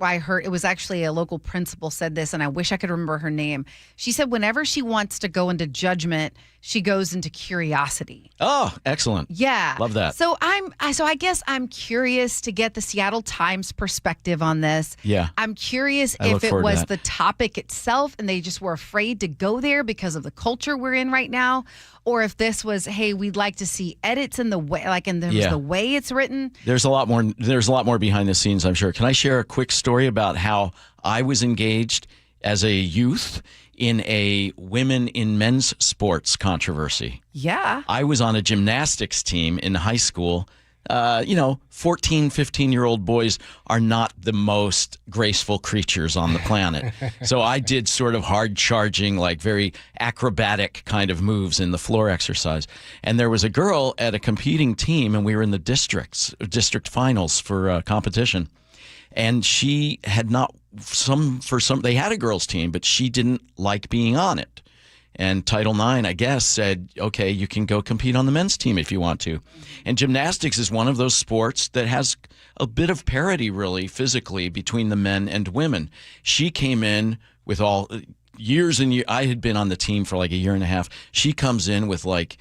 I heard. It was actually a local principal said this, and I wish I could remember her name. She said whenever she wants to go into judgment, she goes into curiosity.
Oh, excellent.
Yeah.
Love that.
So I guess I'm curious to get the Seattle Times perspective on this.
Yeah.
I'm curious if it was the topic itself and they just were afraid to go there because of the culture we're in right now, or if this was, hey, we'd like to see edits in the way, the way it's written.
There's a lot more behind the scenes, I'm sure. Can I share a quick story about how I was engaged as a youth in a women in men's sports controversy?
Yeah.
I was on a gymnastics team in high school. 14, 15-year-old boys are not the most graceful creatures on the planet. So I did sort of hard charging, like very acrobatic kind of moves in the floor exercise. And there was a girl at a competing team, and we were in the district finals for competition. And she had they had a girls team, but she didn't like being on it. And Title IX, I guess, said, okay, you can go compete on the men's team if you want to. And gymnastics is one of those sports that has a bit of parity, really, physically, between the men and women. She came in with years and years. I had been on the team for like a year and a half. She comes in with like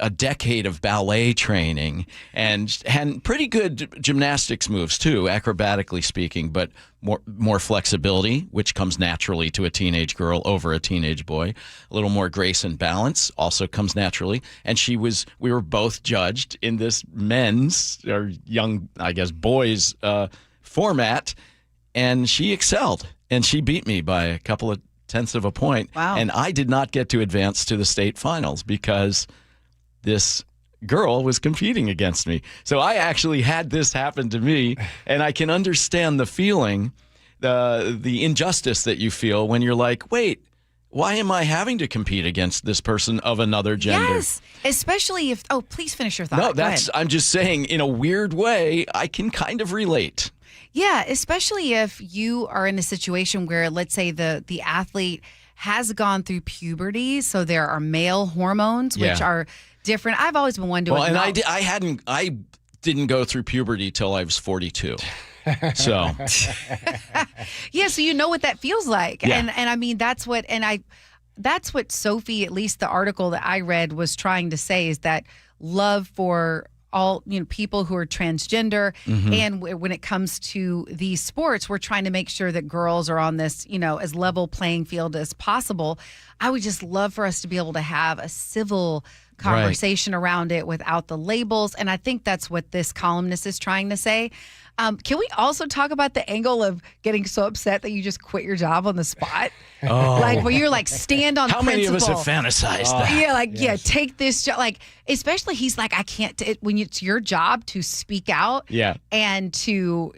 a decade of ballet training and had pretty good gymnastics moves too, acrobatically speaking, but more flexibility, which comes naturally to a teenage girl over a teenage boy. A little more grace and balance also comes naturally. And we were both judged in this men's or young, I guess, boys format, and she excelled, and she beat me by a couple of tenths of a point.
Wow.
And I did not get to advance to the state finals because this girl was competing against me. So I actually had this happen to me, and I can understand the feeling, the injustice that you feel when you're like, wait, why am I having to compete against this person of another gender?
Yes, especially if, please finish your thought.
No, I'm just saying, in a weird way, I can kind of relate.
Yeah, especially if you are in a situation where, let's say, the athlete has gone through puberty, so there are male hormones, which are different. I've always been one to acknowledge.
And I didn't go through puberty till I was 42. So
yeah, so you know what that feels like.
Yeah.
And I mean that's what Sophie, at least the article that I read, was trying to say, is that love for all people who are transgender, and when it comes to these sports, we're trying to make sure that girls are on this as level playing field as possible. I would just love for us to be able to have a civil conversation around it without the labels, and I think that's what this columnist is trying to say. Can we also talk about the angle of getting so upset that you just quit your job on the spot? Like where you're like, stand on
How
principle.
Many of us have fantasized that?
Yeah, take this job. Like, especially he's like, I can't, when it's your job to speak out and to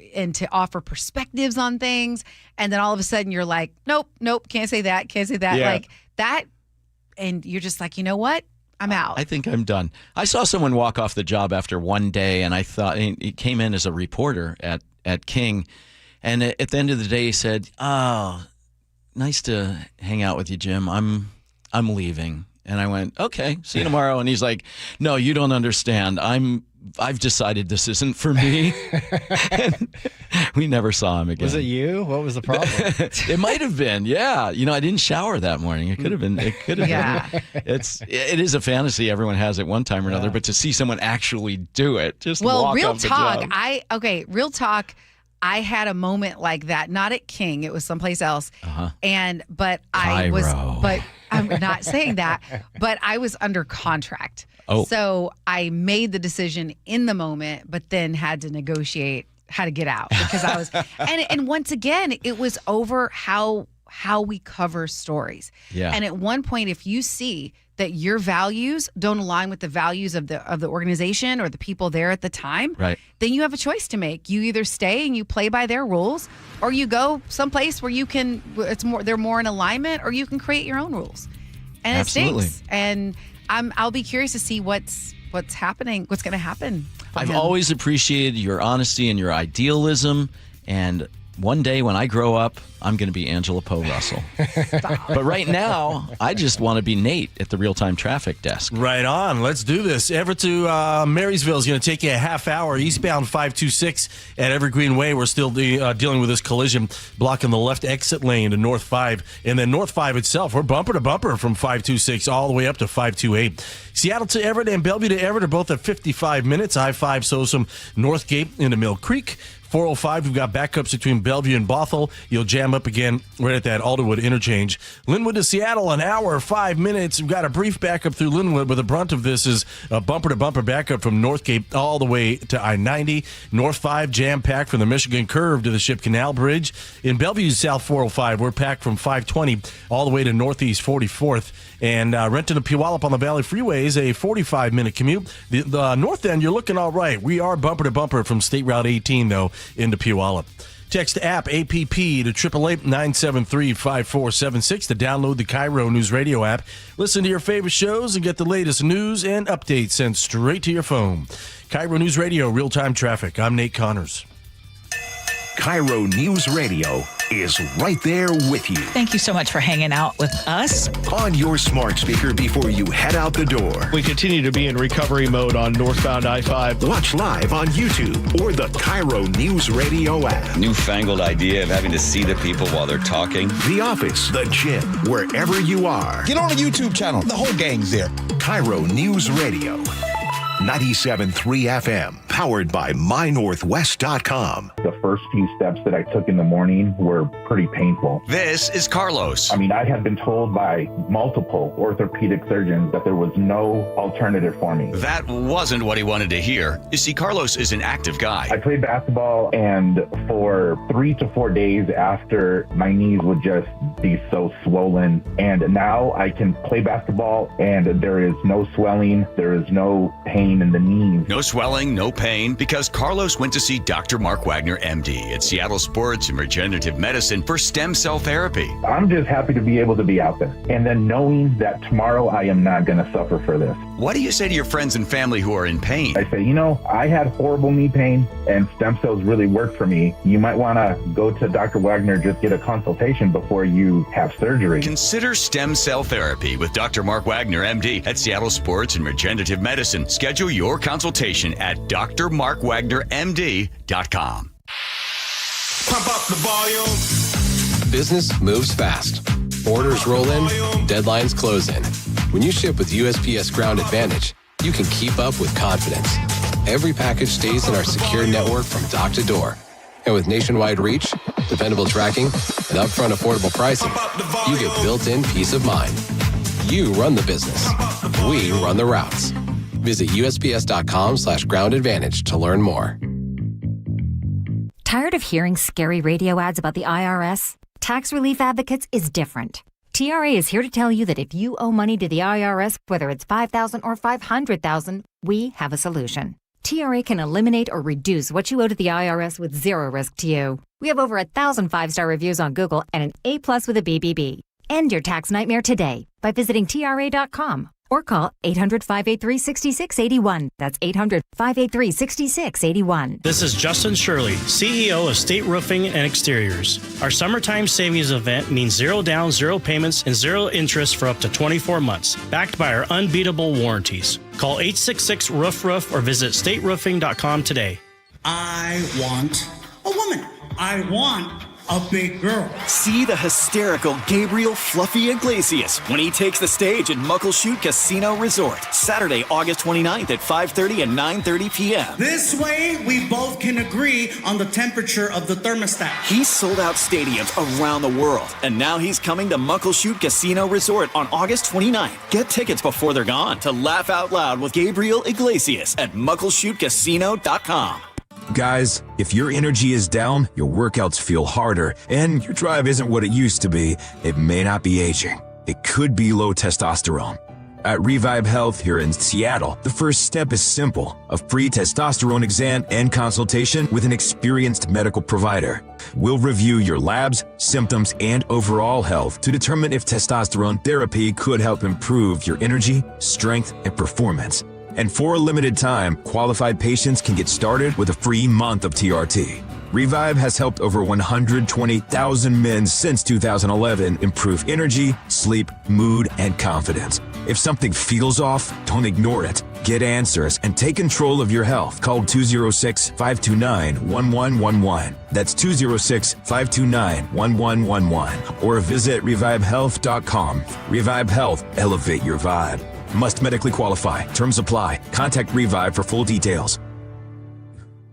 offer perspectives on things. And then all of a sudden you're like, nope, can't say that.
Yeah.
Like that. And you're just like, you know what? I'm out.
I think I'm done. I saw someone walk off the job after one day, and I thought he came in as a reporter at King, and at the end of the day he said, "Oh, nice to hang out with you, Jim. I'm leaving." And I went, "Okay, see you tomorrow." And he's like, "No, you don't understand. I've decided this isn't for me." And we never saw him again.
Was it you? What was the problem?
It might have been, yeah. I didn't shower that morning. It could have been.
Yeah.
It is a fantasy everyone has at one time or another, but to see someone actually do it, just walk
real
off the
talk.
job.
Real talk. I had a moment like that, not at King. It was someplace else. But I'm not saying that, but I was under contract.
Oh.
So I made the decision in the moment, but then had to negotiate how to get out because I was, and once again, it was over how we cover stories.
Yeah.
And at one point, if you see that your values don't align with the values of the organization or the people there at the time,
right,
then you have a choice to make. You either stay and you play by their rules, or you go someplace where they're more in alignment, or you can create your own rules. And
Absolutely.
It stinks. And I'll be curious to see what's happening, what's going to happen.
I've always appreciated your honesty and your idealism, and one day when I grow up, I'm going to be Angela Poe Russell. But right now, I just want to be Nate at the real-time traffic desk.
Right on. Let's do this. Everett to Marysville is going to take you a half hour. Eastbound 526 at Evergreen Way. We're still dealing with this collision blocking the left exit lane to North 5. And then North 5 itself, we're bumper to bumper from 526 all the way up to 528. Seattle to Everett and Bellevue to Everett are both at 55 minutes. I-5 Sosum Northgate into Mill Creek. 405, we've got backups between Bellevue and Bothell. You'll jam up again right at that Alderwood interchange. Linwood to Seattle, an hour, 5 minutes. We've got a brief backup through Linwood, but the brunt of this is a bumper-to-bumper backup from Northgate all the way to I-90. North 5 jam-packed from the Michigan Curve to the Ship Canal Bridge. In Bellevue, South 405, we're packed from 520 all the way to Northeast 44th. And Renton to Puyallup on the Valley Freeway is a 45-minute commute. The north end, you're looking all right. We are bumper-to-bumper from State Route 18, though, into Puyallup. Text app APP to 888-973-5476 to download the KIRO Newsradio app. Listen to your favorite shows and get the latest news and updates sent straight to your phone. KIRO News Radio, real-time traffic. I'm Nate Connors.
KIRO News Radio is right there with you.
Thank you so much for hanging out with us.
On your smart speaker before you head out the door.
We continue to be in recovery mode on northbound I-5.
Watch live on YouTube or the KIRO News Radio app.
Newfangled idea of having to see the people while they're talking.
The office, the gym, wherever you are.
Get on the YouTube channel. The whole gang's there.
KIRO News Radio. 97.3 FM, powered by MyNorthwest.com.
The first few steps that I took in the morning were pretty painful.
This is Carlos.
I mean, I had been told by multiple orthopedic surgeons that there was no alternative for me.
That wasn't what he wanted to hear. You see, Carlos is an active guy.
I played basketball, and for 3 to 4 days after, my knees would just be so swollen. And now I can play basketball, and there is no swelling, there is no pain in the knees.
No swelling, no pain, because Carlos went to see Dr. Mark Wagner, MD, at Seattle Sports and Regenerative Medicine for stem cell therapy.
I'm just happy to be able to be out there. And then knowing that tomorrow I am not going to suffer for this.
What do you say to your friends and family who are in pain?
I say, I had horrible knee pain and stem cells really worked for me. You might want to go to Dr. Wagner, just get a consultation before you have surgery.
Consider stem cell therapy with Dr. Mark Wagner, MD, at Seattle Sports and Regenerative Medicine. Schedule your consultation at drmarkwagnermd.com.
Pump up the volume.
Business moves fast. Orders roll in, deadlines close in. When you ship with USPS Ground Advantage, you can keep up with confidence. Every package stays in our secure network from dock to door. And with nationwide reach, dependable tracking, and upfront affordable pricing, you get built-in peace of mind. You run the business. We run the routes. Visit USPS.com/Ground Advantage to learn more.
Tired of hearing scary radio ads about the IRS? Tax Relief Advocates is different. TRA is here to tell you that if you owe money to the IRS, whether it's $5,000 or $500,000, we have a solution. TRA can eliminate or reduce what you owe to the IRS with zero risk to you. We have over 1,000 5-star reviews on Google and an A+ with a BBB. End your tax nightmare today by visiting TRA.com or call 800-583-6681. That's 800-583-6681.
This is Justin Shirley, CEO of State Roofing and Exteriors. Our summertime savings event means zero down, zero payments, and zero interest for up to 24 months, backed by our unbeatable warranties. Call 866-ROOF-ROOF or visit stateroofing.com today.
I want a woman. I want a big girl.
See the hysterical Gabriel Fluffy Iglesias when he takes the stage at Muckleshoot Casino Resort, Saturday, August 29th at 5:30 and 9:30 p.m.
This way, we both can agree on the temperature of the thermostat.
He's sold out stadiums around the world, and now he's coming to Muckleshoot Casino Resort on August 29th. Get tickets before they're gone to laugh out loud with Gabriel Iglesias at muckleshootcasino.com.
Guys, if your energy is down, your workouts feel harder, and your drive isn't what it used to be, it may not be aging. It could be low testosterone. At Revive Health here in Seattle, the first step is simple: a free testosterone exam and consultation with an experienced medical provider. We'll review your labs, symptoms, and overall health to determine if testosterone therapy could help improve your energy, strength, and performance. And for a limited time, qualified patients can get started with a free month of TRT. Revive has helped over 120,000 men since 2011 improve energy, sleep, mood, and confidence. If something feels off, don't ignore it. Get answers and take control of your health. Call 206-529-1111. That's 206-529-1111. Or visit revivehealth.com. Revive Health. Elevate your vibe. Must medically qualify. Terms apply. Contact Revive for full details.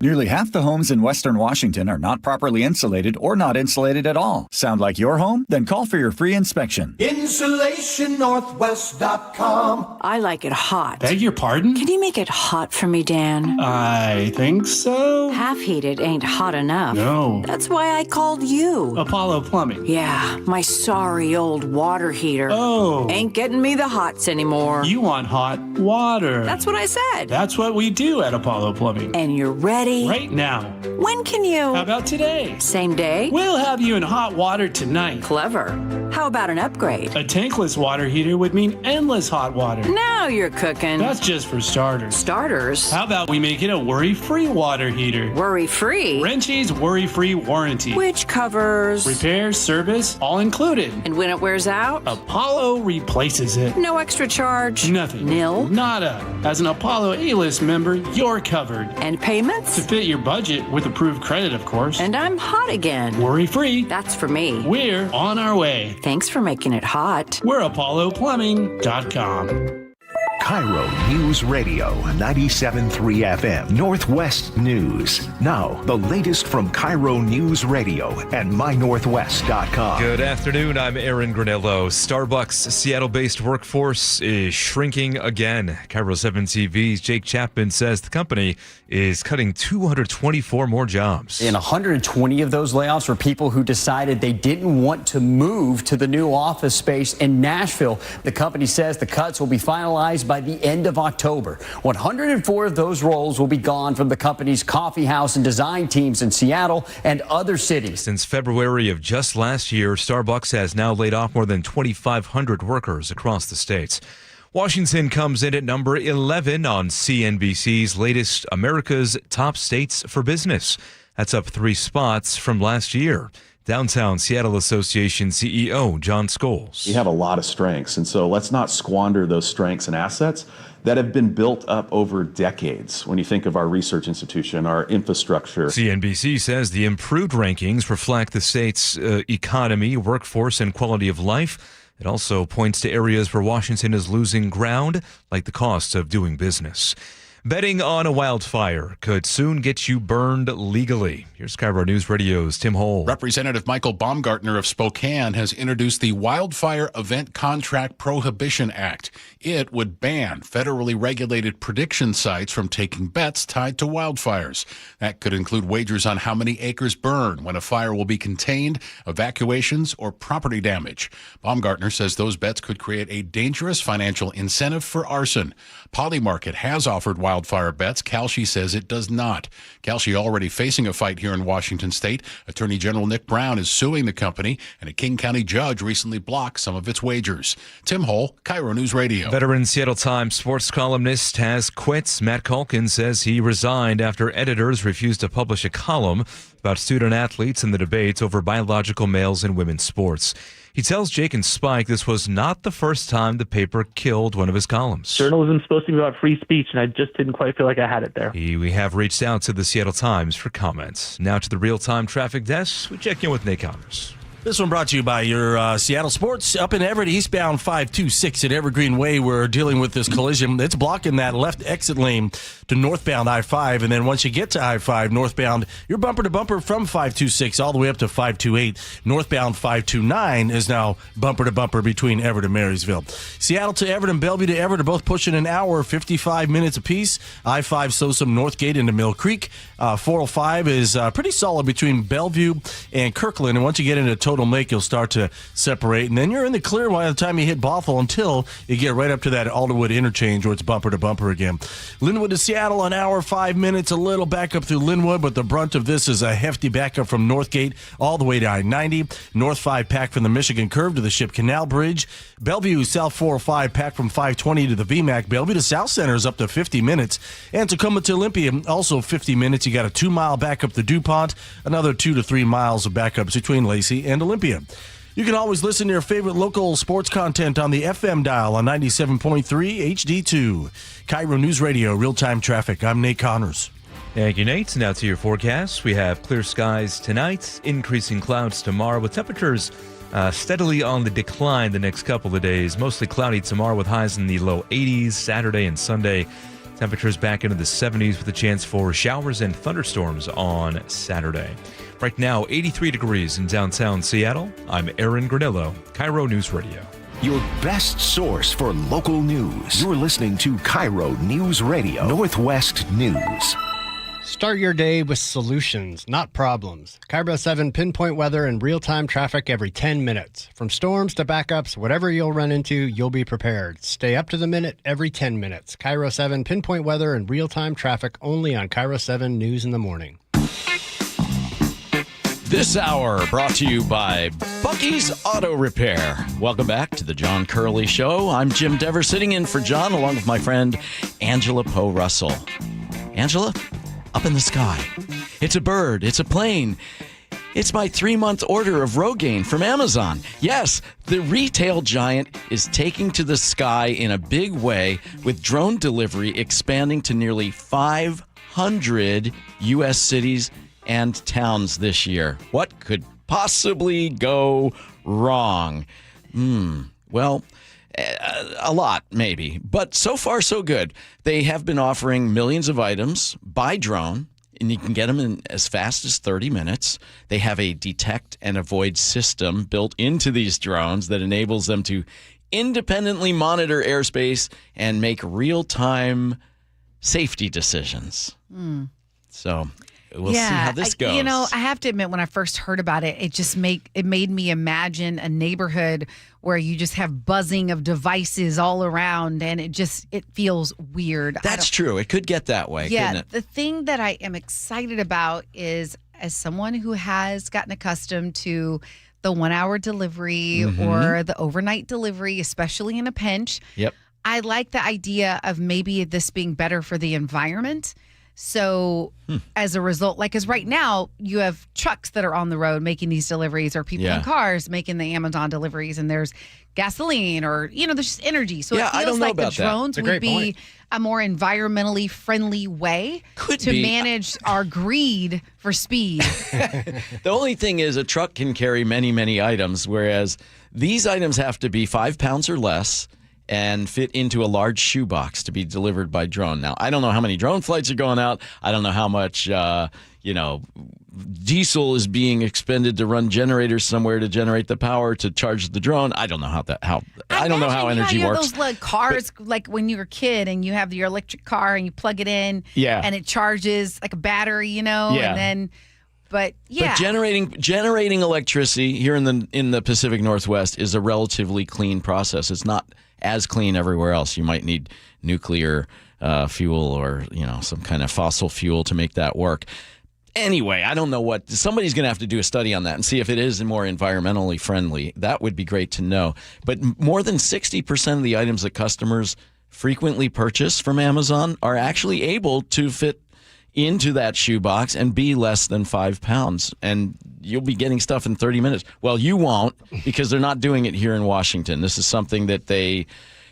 Nearly half the homes in Western Washington are not properly insulated or not insulated at all. Sound like your home? Then call for your free inspection.
InsulationNorthwest.com.
I like it hot.
Beg your pardon?
Can you make it hot for me, Dan?
I think so.
Half heated ain't hot enough.
No.
That's why I called you.
Apollo Plumbing.
Yeah, my sorry old water heater.
Oh.
Ain't getting me the hots anymore.
You want hot water.
That's what I said.
That's what we do at Apollo Plumbing.
And you're ready?
Right now.
When can you?
How about today?
Same day?
We'll have you in hot water tonight.
Clever. How about an upgrade?
A tankless water heater would mean endless hot water.
Now you're cooking.
That's just for starters.
Starters?
How about we make it a worry-free water heater?
Worry-free?
Wrenchie's worry-free warranty.
Which covers?
Repair, service, all included.
And when it wears out?
Apollo replaces it.
No extra charge?
Nothing.
Nil?
Nada. As an Apollo A-list member, you're covered.
And payments?
To fit your budget with approved credit, of course.
And I'm hot again.
Worry-free.
That's for me.
We're on our way.
Thanks for making it hot.
We're ApolloPlumbing.com.
KIRO News Radio 97.3 FM Northwest News. Now, the latest from KIRO News Radio and mynorthwest.com.
Good afternoon. I'm Aaron Granello. Starbucks' Seattle-based workforce is shrinking again. KIRO 7 TV's Jake Chapman says the company is cutting 224 more jobs.
And 120 of those layoffs were people who decided they didn't want to move to the new office space in Nashville. The company says the cuts will be finalized by the end of October. 104 of those roles will be gone from the company's coffee house and design teams in Seattle and other cities.
Since February of just last year, Starbucks has now laid off more than 2,500 workers across the states. Washington comes in at number 11 on CNBC's latest America's Top States for Business. That's up 3 spots from last year. Downtown Seattle Association CEO John Scholes.
We have a lot of strengths, and so let's not squander those strengths and assets that have been built up over decades. When you think of our research institution, our infrastructure.
CNBC says the improved rankings reflect the state's economy, workforce, and quality of life. It also points to areas where Washington is losing ground, like the cost of doing business. Betting on a wildfire could soon get you burned legally. Here's KIRO News Radio's Tim Hole.
Representative Michael Baumgartner of Spokane has introduced the Wildfire Event Contract Prohibition Act. It would ban federally regulated prediction sites from taking bets tied to wildfires. That could include wagers on how many acres burn, when a fire will be contained, evacuations, or property damage. Baumgartner says those bets could create a dangerous financial incentive for arson. Polymarket has offered wildfire bets. Kalshi says it does not. Kalshi already facing a fight here in Washington state. Attorney General Nick Brown is suing the company, and a King County judge recently blocked some of its wagers. Tim Hole, KIRO News Radio.
Veteran Seattle Times sports columnist has quit. Matt Culkin says he resigned after editors refused to publish a column about student athletes in the debates over biological males in women's sports. He tells Jake and Spike this was not the first time the paper killed one of his columns.
Journalism is supposed to be about free speech, and I just didn't quite feel like I had it there.
We have reached out to the Seattle Times for comments. Now to the real-time traffic desk. We check in with Nate Connors.
This one brought to you by your Seattle Sports. Up in Everett, eastbound 526 at Evergreen Way, we're dealing with this collision. It's blocking that left exit lane to northbound I-5. And then once you get to I-5 northbound, you're bumper to bumper from 526 all the way up to 528. Northbound 529 is now bumper to bumper between Everett and Marysville. Seattle to Everett and Bellevue to Everett are both pushing an hour, 55 minutes apiece. I-5 Sosum Northgate into Mill Creek. 405 is pretty solid between Bellevue and Kirkland. And once you get into Total Make, you'll start to separate. And then you're in the clear by the time you hit Bothell until you get right up to that Alderwood interchange where it's bumper to bumper again. Linwood to Seattle, an hour, 5 minutes, a little backup through Linwood, but the brunt of this is a hefty backup from Northgate all the way to I-90. North 5 packed from the Michigan Curve to the Ship Canal Bridge. Bellevue South 405 packed from 520 to the VMAC. Bellevue to South Center is up to 50 minutes. And Tacoma to Olympia, also 50 minutes. You got a 2-mile backup to DuPont, another 2 to 3 miles of backups between Lacey and Olympia. You can always listen to your favorite local sports content on the FM dial on 97.3 HD2. KIRO News Radio, real-time traffic. I'm Nate Connors.
Thank you, Nate. Now to your forecast. We have clear skies tonight, increasing clouds tomorrow with temperatures steadily on the decline the next couple of days. Mostly cloudy tomorrow with highs in the low 80s. Saturday and Sunday, temperatures back into the 70s with a chance for showers and thunderstorms on Saturday. Right now, 83 degrees in downtown Seattle. I'm Aaron Granillo, KIRO News Radio.
Your best source for local news. You're listening to KIRO News Radio, Northwest News.
Start your day with solutions, not problems. KIRO 7 pinpoint weather and real-time traffic every 10 minutes. From storms to backups, whatever you'll run into, you'll be prepared. Stay up to the minute every 10 minutes. KIRO 7 pinpoint weather and real-time traffic only on KIRO 7 News in the Morning.
This hour brought to you by Bucky's Auto Repair. Welcome back to the John Curley Show. I'm Jim Dever, sitting in for John along with my friend Angela Poe Russell. Angela? Up in the sky. It's a bird. It's a plane. It's my 3-month order of Rogaine from Amazon. Yes, the retail giant is taking to the sky in a big way with drone delivery expanding to nearly 500 U.S. cities and towns this year. What could possibly go wrong? Well, a lot, maybe. But so far, so good. They have been offering millions of items by drone, and you can get them in as fast as 30 minutes. They have a detect and avoid system built into these drones that enables them to independently monitor airspace and make real-time safety decisions. So we'll see how this goes.
You know, I have to admit, when I first heard about it, it made me imagine a neighborhood where you just have buzzing of devices all around, and it feels weird.
That's true. It could get that way, couldn't it?
The thing that I am excited about is, as someone who has gotten accustomed to the 1-hour delivery or the overnight delivery, especially in a pinch, I like the idea of maybe this being better for the environment. So as a result, because right now you have trucks that are on the road making these deliveries, or people in cars making the Amazon deliveries, and there's gasoline, or, there's just energy. So it feels like the drones would be a more environmentally friendly way to manage our greed for speed.
The only thing is, a truck can carry many, many items, whereas these items have to be 5 pounds or less and fit into a large shoebox to be delivered by drone. Now, I don't know how many drone flights are going out. I don't know how much, diesel is being expended to run generators somewhere to generate the power to charge the drone. I don't know I don't know how energy works.
Those cars, like when you were a kid and you have your electric car and you plug it in, and it charges like a battery, and then. But generating electricity
here in the Pacific Northwest is a relatively clean process. It's not as clean everywhere else. You might need nuclear fuel or some kind of fossil fuel to make that work. Anyway, I don't know somebody's going to have to do a study on that and see if it is more environmentally friendly. That would be great to know. But more than 60% of the items that customers frequently purchase from Amazon are actually able to fit into that shoebox and be less than 5 pounds, and you'll be getting stuff in 30 minutes. Well, you won't, because they're not doing it here in Washington. This is something that they,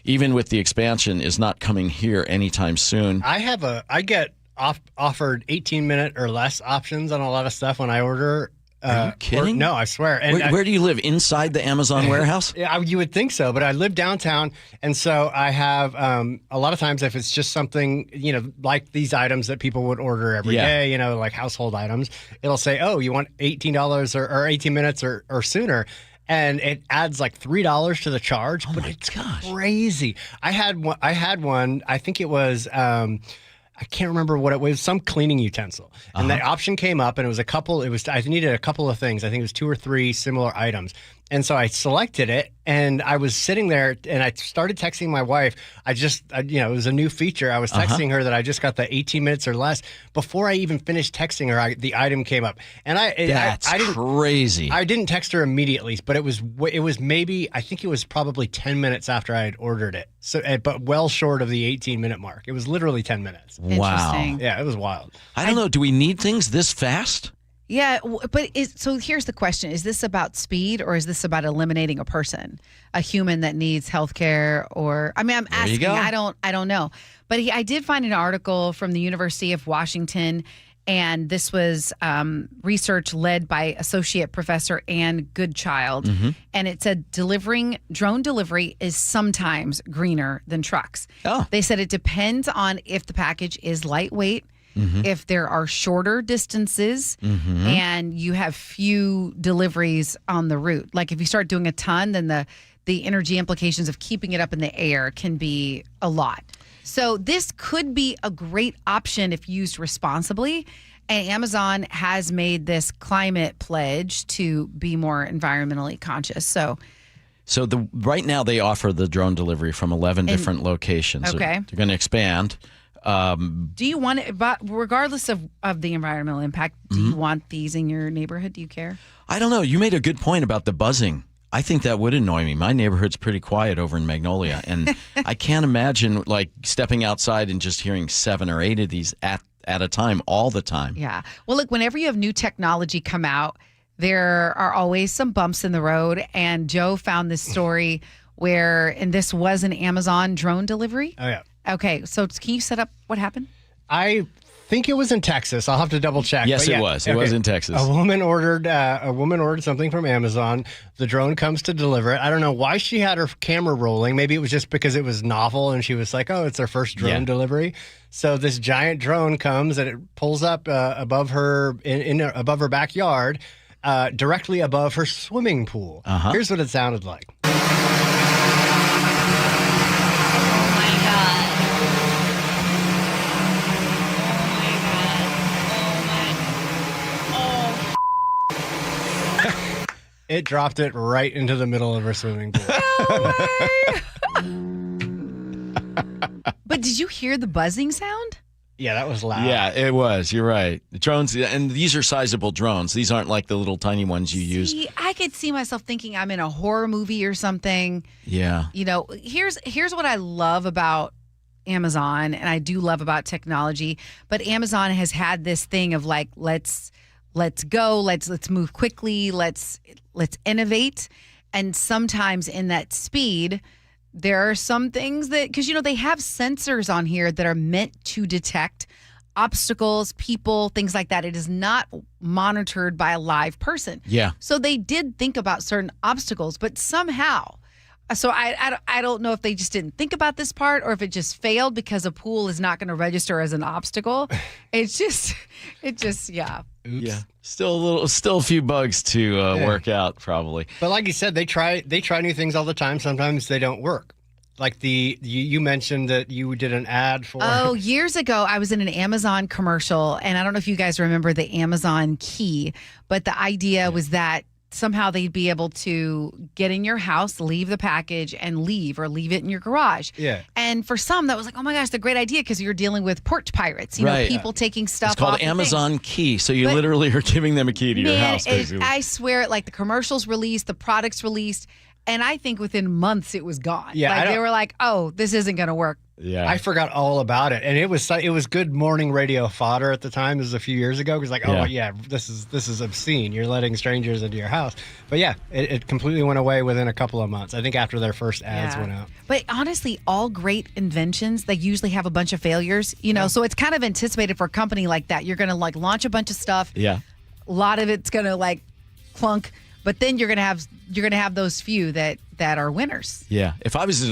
even with the expansion, is not coming here anytime soon.
I get offered 18-minute or less options on a lot of stuff when I order.
Are you kidding?
No, I swear. And
where do you live? Inside the Amazon warehouse?
Yeah, you would think so, but I live downtown, and so I have a lot of times, if it's just something like these items that people would order every day, like household items, it'll say, "Oh, you want $18 or 18 minutes or sooner." And it adds like $3 to the charge, but it's crazy. I had one. I think it was I can't remember what it was, some cleaning utensil. And the option came up, and I needed a couple of things. I think it was 2 or 3 similar items. And so I selected it, and I was sitting there, and I started texting my wife. It was a new feature. I was texting her that I just got the 18 minutes or less. Before I even finished texting her, the item came up. And
That's crazy.
I didn't text her immediately, but it was maybe, I think it was probably 10 minutes after I had ordered it. So, but well short of the 18-minute mark. It was literally 10 minutes.
Wow.
Yeah, it was wild.
I don't know. Do we need things this fast?
Yeah, but so here's the question. Is this about speed, or is this about eliminating a person, a human that needs healthcare? Or, I'm asking, I don't know. But I did find an article from the University of Washington, and this was research led by Associate Professor Ann Goodchild. And it said drone delivery is sometimes greener than trucks. They said it depends on if the package is lightweight, if there are shorter distances, and you have few deliveries on the route. Like if you start doing a ton, then the energy implications of keeping it up in the air can be a lot. So this could be a great option if used responsibly. And Amazon has made this climate pledge to be more environmentally conscious. So
right now they offer the drone delivery from 11 different locations.
Okay.
They're going to expand.
Do you want it, but regardless of the environmental impact, do you want these in your neighborhood? Do you care?
I don't know. You made a good point about the buzzing. I think that would annoy me. My neighborhood's pretty quiet over in Magnolia, and I can't imagine like stepping outside and just hearing 7 or 8 of these at a time, all the time.
Yeah. Well, look, whenever you have new technology come out, there are always some bumps in the road. And Joe found this story and this was an Amazon drone delivery.
Oh, yeah.
Okay, so can you set up what happened?
I think it was in Texas. I'll have to double check.
Yes, it was. It was in Texas.
A woman ordered something from Amazon. The drone comes to deliver it. I don't know why she had her camera rolling. Maybe it was just because it was novel, and she was like, "Oh, it's her first drone delivery." So this giant drone comes and it pulls up above her above her backyard, directly above her swimming pool. Here's what it sounded like. It dropped it right into the middle of her swimming pool.
But did you hear the buzzing sound?
Yeah, that was loud.
Yeah, it was. You're right. The drones, and these are sizable drones. These aren't like the little tiny ones you use.
I could see myself thinking I'm in a horror movie or something.
Yeah.
You know, here's what I love about Amazon, and I do love about technology, but Amazon has had this thing of like, let's go, let's move quickly, let's innovate. And sometimes in that speed, there are some things that, because, they have sensors on here that are meant to detect obstacles, people, things like that. It is not monitored by a live person.
Yeah.
So they did think about certain obstacles, but somehow, so I don't know if they just didn't think about this part or if it just failed because a pool is not going to register as an obstacle. It just, yeah.
Oops.
Yeah. Still a few bugs to work out, probably.
But like you said, they try new things all the time. Sometimes they don't work. Like you mentioned that you did an ad for.
Oh, years ago, I was in an Amazon commercial, and I don't know if you guys remember the Amazon key, but the idea was that somehow they'd be able to get in your house, leave the package, and leave it in your garage.
Yeah.
And for some, that was like, oh my gosh, the great idea, because you're dealing with porch pirates, people taking stuff.
It's called
off
Amazon Key, so you literally are giving them a key to your house.
I swear, like the commercials released, the products released, and I think within months it was gone.
Yeah,
they were like, oh, this isn't going to work.
Yeah,
I forgot all about it, and it was good morning radio fodder at the time. This was a few years ago. Because this is obscene. You're letting strangers into your house. But yeah, it completely went away within a couple of months. I think after their first ads went out.
But honestly, all great inventions, they usually have a bunch of failures. So it's kind of anticipated for a company like that. You're going to like launch a bunch of stuff.
Yeah,
a lot of it's going to like clunk. But then you're gonna have those few that are winners.
Yeah. If I was a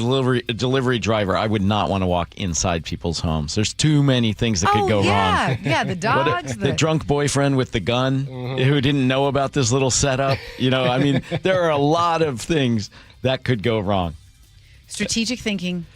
delivery driver, I would not want to walk inside people's homes. There's too many things that could go wrong.
Yeah, the dogs,
the drunk boyfriend with the gun who didn't know about this little setup. There are a lot of things that could go wrong.
Strategic thinking.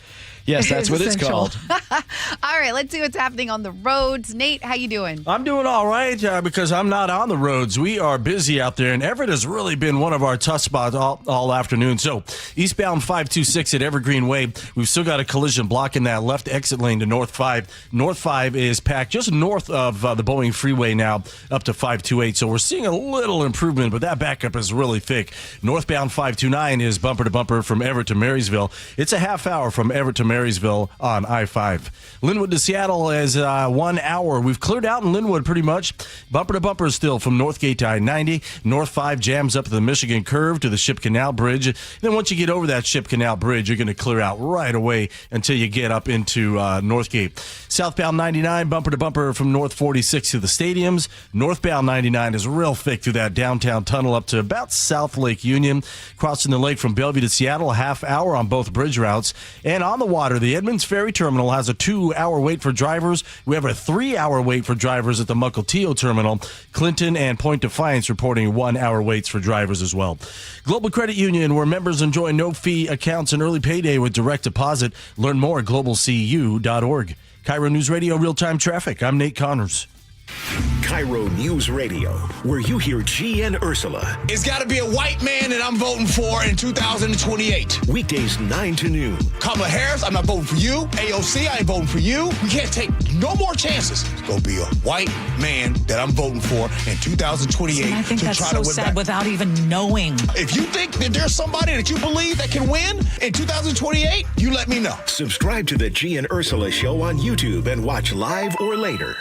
Yes, that's what it's called.
All right, let's see what's happening on the roads. Nate, how you doing?
I'm doing all right because I'm not on the roads. We are busy out there, and Everett has really been one of our tough spots all afternoon. So eastbound 526 at Evergreen Way, we've still got a collision blocking that left exit lane to North 5. North 5 is packed just north of the Boeing Freeway now up to 528. So we're seeing a little improvement, but that backup is really thick. Northbound 529 is bumper to bumper from Everett to Marysville. It's a half hour from Everett to Marysville on I-5. Linwood to Seattle is 1 hour. We've cleared out in Linwood pretty much. Bumper to bumper still from Northgate to I-90. North 5 jams up to the Michigan Curve to the Ship Canal Bridge. Then once you get over that Ship Canal Bridge, you're going to clear out right away until you get up into Northgate. Southbound 99, bumper to bumper from North 46 to the stadiums. Northbound 99 is real thick through that downtown tunnel up to about South Lake Union. Crossing the lake from Bellevue to Seattle, a half hour on both bridge routes. And on the water, the Edmonds Ferry Terminal has a 2-hour wait for drivers. We have a 3-hour wait for drivers at the Mukilteo Terminal. Clinton and Point Defiance reporting 1-hour waits for drivers as well. Global Credit Union, where members enjoy no-fee accounts and early payday with direct deposit. Learn more at globalcu.org. KIRO News Radio Real-Time Traffic. I'm Nate Connors.
KIRO News Radio, where you hear G and Ursula.
It's got to be a white man that I'm voting for in 2028.
Weekdays 9 to noon.
Kamala Harris, I'm not voting for you. AOC, I ain't voting for you. We can't take no more chances. It's going to be a white man that I'm voting for in 2028.
And I think that's so sad without even knowing.
If you think that there's somebody that you believe that can win in 2028, you let me know.
Subscribe to the G and Ursula Show on YouTube and watch live or later.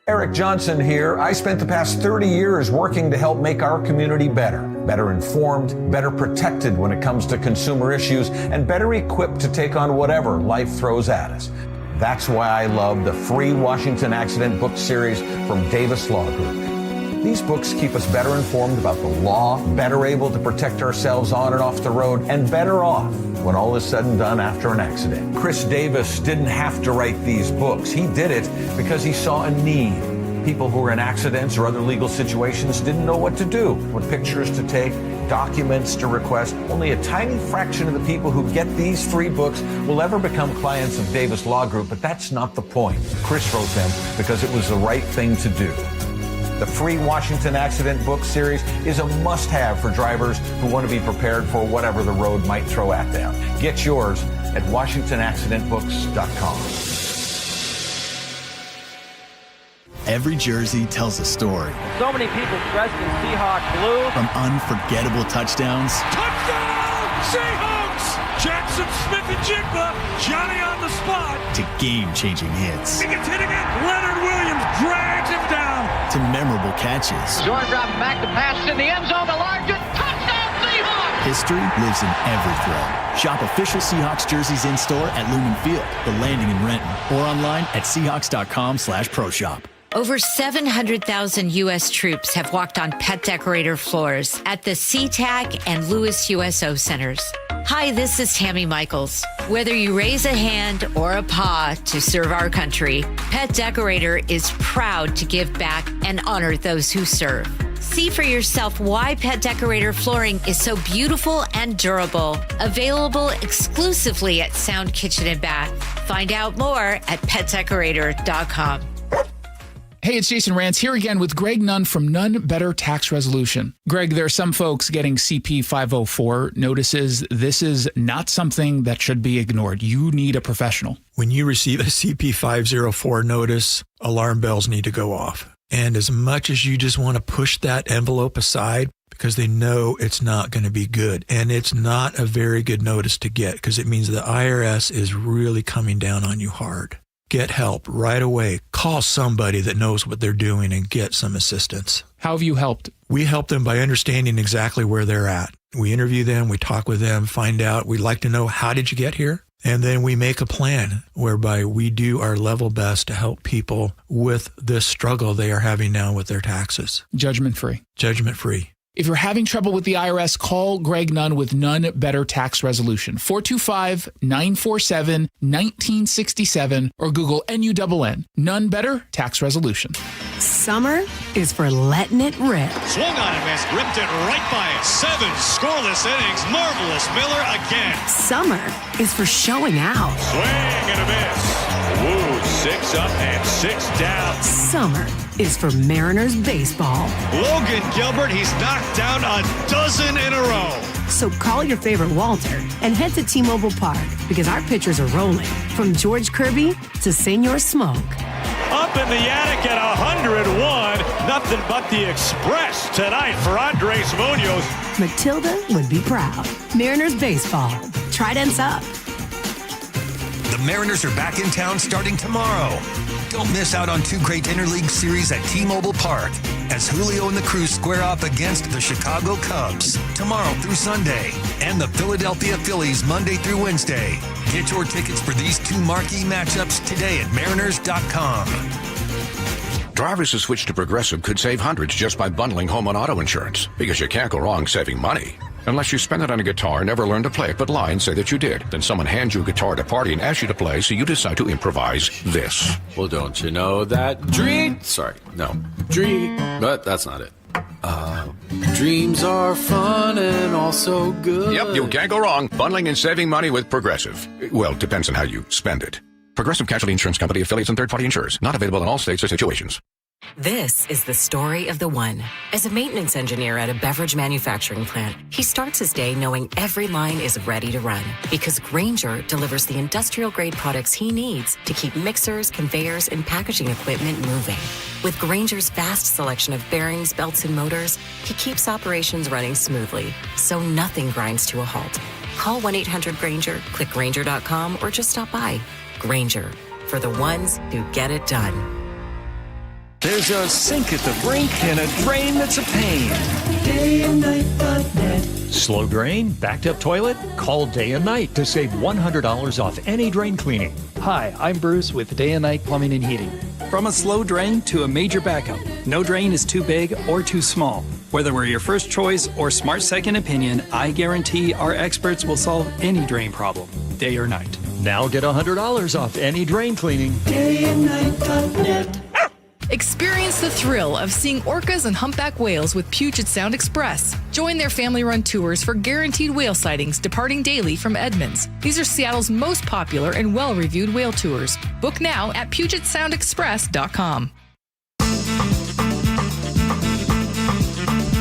Eric Johnson here. I spent the past 30 years working to help make our community better informed, better protected when it comes to consumer issues, and better equipped to take on whatever life throws at us. That's why I love the free Washington Accident book series from Davis Law Group. These books keep us better informed about the law, better able to protect ourselves on and off the road, and better off when all is said and done after an accident. Chris Davis didn't have to write these books. He did it because he saw a need. People who were in accidents or other legal situations didn't know what to do, what pictures to take, documents to request. Only a tiny fraction of the people who get these free books will ever become clients of Davis Law Group, but that's not the point. Chris wrote them because it was the right thing to do. The free Washington Accident book series is a must-have for drivers who want to be prepared for whatever the road might throw at them. Get yours at WashingtonAccidentBooks.com.
Every jersey tells a story.
So many people dressed in Seahawk blue.
From unforgettable touchdowns.
Touchdown, Seahawks! Jackson Smith-Njigba, Johnny on the spot.
To game-changing hits.
He gets hit again. Leonard Williams drags him down.
To memorable catches.
Jordan dropping back to pass in the end zone to Largent. Touchdown Seahawks!
History lives in every throw. Shop official Seahawks jerseys in-store at Lumen Field, The Landing in Renton, or online at Seahawks.com/ProShop.
Over 700,000 U.S. troops have walked on pet decorator floors at the SeaTac and Lewis USO centers. Hi, this is Tammy Michaels. Whether you raise a hand or a paw to serve our country, Pet Decorator is proud to give back and honor those who serve. See for yourself why Pet Decorator flooring is so beautiful and durable. Available exclusively at Sound Kitchen and Bath. Find out more at petdecorator.com.
Hey, it's Jason Rantz here again with Greg Nunn from None Better Tax Resolution. Greg, there are some folks getting CP 504 notices. This is not something that should be ignored. You need a professional.
When you receive a CP 504 notice, alarm bells need to go off. And as much as you just want to push that envelope aside, because they know it's not going to be good. And it's not a very good notice to get because it means the IRS is really coming down on you hard. Get help right away. Call somebody that knows what they're doing and get some assistance.
How have you helped?
We help them by understanding exactly where they're at. We interview them, we talk with them, find out. We'd like to know, how did you get here? And then we make a plan whereby we do our level best to help people with this struggle they are having now with their taxes.
Judgment-free.
Judgment-free.
If you're having trouble with the IRS, call Greg Nunn with None Better Tax Resolution. 425-947-1967 or Google NUNN. None Better Tax Resolution.
Summer is for letting it rip.
Swung on and missed, ripped it right by it. 7 scoreless innings. Marvelous Miller again.
Summer is for showing out.
Swing and a miss. Woo, 6 up and 6 down.
Summer is for Mariners baseball.
Logan Gilbert, he's knocked down a dozen in a row.
So call your favorite Walter and head to T-Mobile Park because our pitchers are rolling. From George Kirby to Senor Smoke.
Up in the attic at 101. Nothing but the express tonight for Andres Munoz.
Matilda would be proud. Mariners baseball. Trident's up.
The Mariners are back in town starting tomorrow. Don't miss out on 2 great interleague series at T-Mobile Park as Julio and the crew square off against the Chicago Cubs tomorrow through Sunday and the Philadelphia Phillies Monday through Wednesday. Get your tickets for these 2 marquee matchups today at Mariners.com.
Drivers who switch to Progressive could save hundreds just by bundling home and auto insurance, because you can't go wrong saving money. Unless you spend it on a guitar, never learn to play it, but lie and say that you did. Then someone hands you a guitar at a party and asks you to play, so you decide to improvise this.
Well, don't you know that but that's not it. Dreams are fun and also good.
Yep, you can't go wrong. Bundling and saving money with Progressive. Well, it depends on how you spend it. Progressive Casualty Insurance Company, affiliates, and third-party insurers. Not available in all states or situations.
This is the story of the one. As a maintenance engineer at a beverage manufacturing plant, he starts his day knowing every line is ready to run because Grainger delivers the industrial-grade products he needs to keep mixers, conveyors, and packaging equipment moving. With Grainger's vast selection of bearings, belts, and motors, he keeps operations running smoothly, so nothing grinds to a halt. Call 1-800-GRAINGER, click Grainger.com, or just stop by. Grainger, for the ones who get it done.
There's a sink at the brink and a drain that's a pain.
DayandNight.net. Slow drain? Backed up toilet? Call Day and Night to save $100 off any drain cleaning.
Hi, I'm Bruce with Day and Night Plumbing and Heating. From a slow drain to a major backup, no drain is too big or too small. Whether we're your first choice or smart second opinion, I guarantee our experts will solve any drain problem, day or night.
Now get $100 off any drain cleaning. DayandNight.net.
Experience the thrill of seeing orcas and humpback whales with Puget Sound Express. Join their family-run tours for guaranteed whale sightings departing daily from Edmonds. These are Seattle's most popular and well-reviewed whale tours. Book now at PugetSoundExpress.com.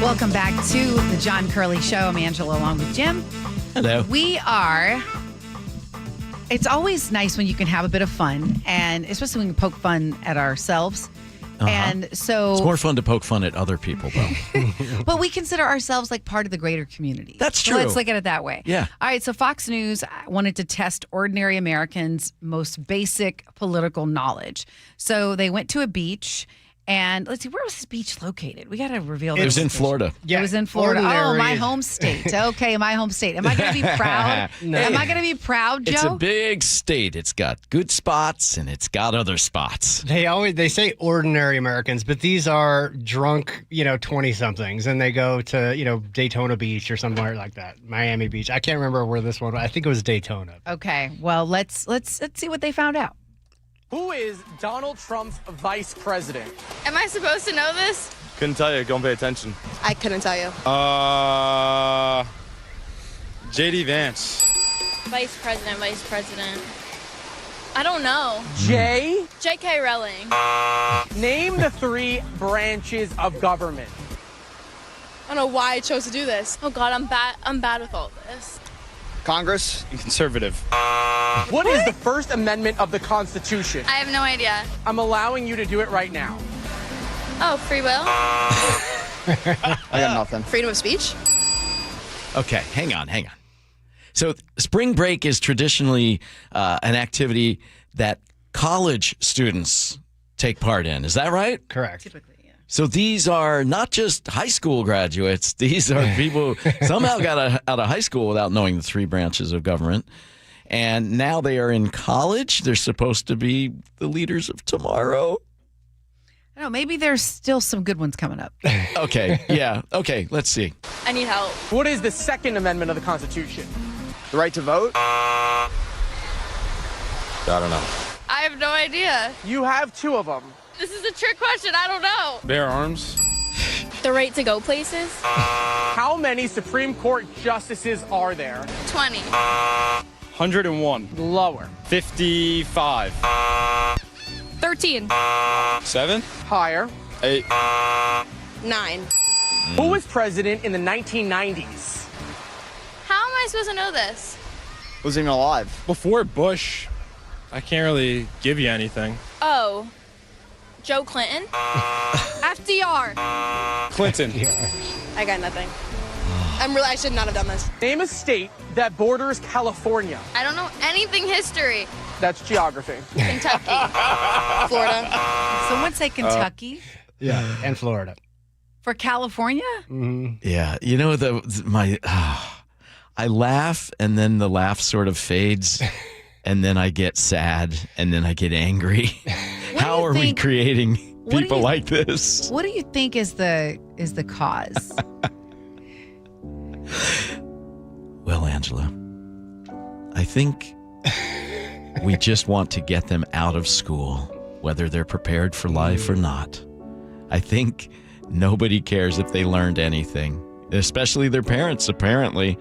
Welcome back to the John Curley Show. I'm Angela along with Jim.
Hello.
It's always nice when you can have a bit of fun, and especially when you poke fun at ourselves. And so
it's more fun to poke fun at other people, though.
But we consider ourselves like part of the greater community.
That's
so
true.
Let's look at it that way.
Yeah.
All right. So Fox News wanted to test ordinary Americans' most basic political knowledge. So they went to a beach. And let's see, where was this beach located? We got to reveal this.
It was in Florida.
Yeah, it was in Florida. Oh, my home state. Okay, my home state. Am I going to be proud?
No.
Am I going to be proud, Joe?
It's a big state. It's got good spots and it's got other spots.
They say ordinary Americans, but these are drunk, 20-somethings, and they go to, Daytona Beach or somewhere like that. Miami Beach. I can't remember where this one was. I think it was Daytona.
Okay, well, let's see what they found out.
Who is Donald Trump's vice president?
Am I supposed to know this?
Couldn't tell you. Don't pay attention.
I couldn't tell you.
J.D. Vance.
Vice president. I don't know. J.K. Rowling.
Name the 3 branches of government.
I don't know why I chose to do this. Oh God, I'm bad with all this.
Congress and conservative.
What is the First Amendment of the Constitution?
I have no idea.
I'm allowing you to do it right now.
Oh, free will?
I got nothing.
Freedom of speech?
Okay, hang on. So spring break is traditionally an activity that college students take part in. Is that right?
Correct.
Typically, yeah.
So these are not just high school graduates. These are people who somehow got out of high school without knowing the 3 branches of government. And now they are in college. They're supposed to be the leaders of tomorrow.
I don't know. Maybe there's still some good ones coming up.
Okay. Yeah. Okay. Let's see.
I need help.
What is the Second Amendment of the Constitution?
The right to vote? I don't know.
I have no idea.
You have 2 of them.
This is a trick question. I don't know.
Bear arms.
The right to go places?
How many Supreme Court justices are there?
20.
101.
Lower.
55.
13.
7.
Higher.
8.
9.
Who was president in the 1990s?
How am I supposed to know this?
Wasn't even alive. Before Bush, I can't really give you anything.
Oh. Joe Clinton? FDR.
Clinton.
I got nothing. I should not have done this.
Name a state that borders California.
I don't know anything history.
That's geography.
Kentucky. Florida.
Someone say Kentucky
Yeah, and Florida.
for California?
Yeah. You know, I laugh and then the laugh sort of fades and then I get sad and then I get angry. How are we creating people like this?
What do you think is the cause?
Well, Angela, I think we just want to get them out of school, whether they're prepared for life or not. I think nobody cares if they learned anything, especially their parents, apparently.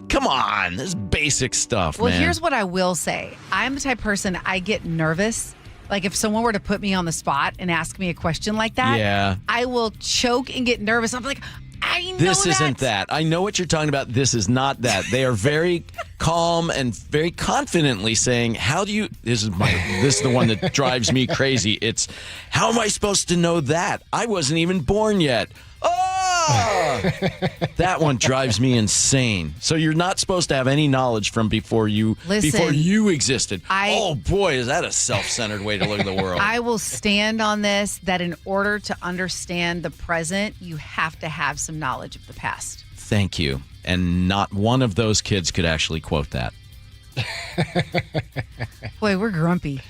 Come on, this is basic stuff,
Well,
man.
here's what I will say. I'm the type of person, I get nervous. Like if someone were to put me on the spot and ask me a question like that,
Yeah.
I will choke and get nervous. I'm like, I know
This isn't that. I know what you're talking about. This is not that. They are very calm and very confidently saying, this is the one that drives me crazy. It's, how am I supposed to know that? I wasn't even born yet. That one drives me insane. So you're not supposed to have any knowledge from before you existed. Oh boy, is that a self-centered way to look at the world.
I will stand on this that in order to understand the present, you have to have some knowledge of the past.
Thank you. And not one of those kids could actually quote that.
Boy, we're grumpy.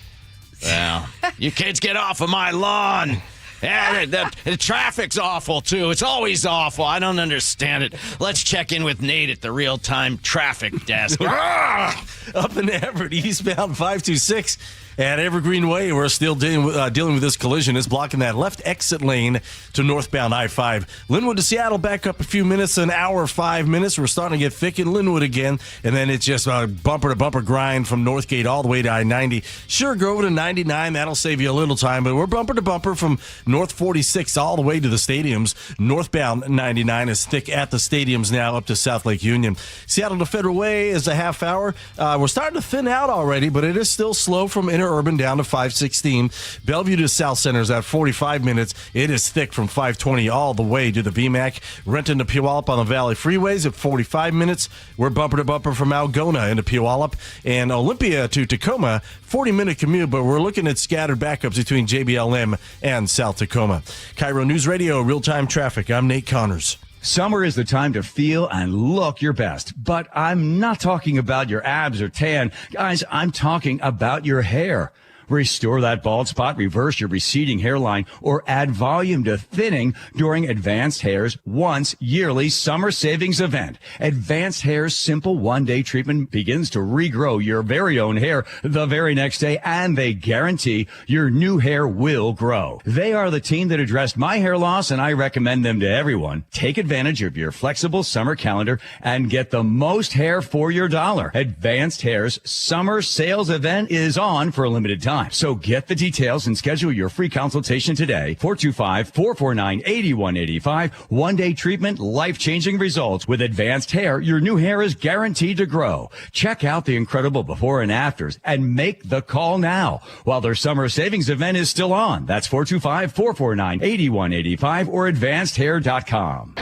Well, you kids get off of my lawn. Yeah, the traffic's awful, too. It's always awful. I don't understand it. Let's check in with Nate at the real-time traffic desk.
Up in Everett, eastbound 526 at Evergreen Way. We're still dealing with this collision. It's blocking that left exit lane to northbound I-5. Linwood to Seattle, back up a few minutes, an hour, 5 minutes. We're starting to get thick in Linwood again, and then it's just a bumper-to-bumper grind from Northgate all the way to I-90. Sure, go over to 99. That'll save you a little time, but we're bumper-to-bumper from North 46 all the way to the stadiums. Northbound 99 is thick at the stadiums now up to South Lake Union. Seattle to Federal Way is a half hour. We're starting to thin out already, but it is still slow from Interurban down to 516. Bellevue to South Center is at 45 minutes. It is thick from 520 all the way to the VMAC. Renton to Puyallup on the Valley Freeways at 45 minutes. We're bumper to bumper from Algona into Puyallup. And Olympia to Tacoma, 40-minute commute, but we're looking at scattered backups between JBLM and South Tacoma. KIRO News Radio, real-time traffic. I'm Nate Connors.
Summer is the time to feel and look your best, but I'm not talking about your abs or tan. Guys, I'm talking about your hair. Restore that bald spot, reverse your receding hairline, or add volume to thinning during Advanced Hair's once yearly summer savings event. Advanced Hair's simple one-day treatment begins to regrow your very own hair the very next day, and they guarantee your new hair will grow. They are the team that addressed my hair loss, and I recommend them to everyone. Take advantage of your flexible summer calendar and get the most hair for your dollar. Advanced Hair's summer sales event is on for a limited time. So get the details and schedule your free consultation today. 425-449-8185. One-day treatment, life-changing results. With Advanced Hair, your new hair is guaranteed to grow. Check out the incredible before and afters and make the call now while their summer savings event is still on. That's 425-449-8185 or advancedhair.com.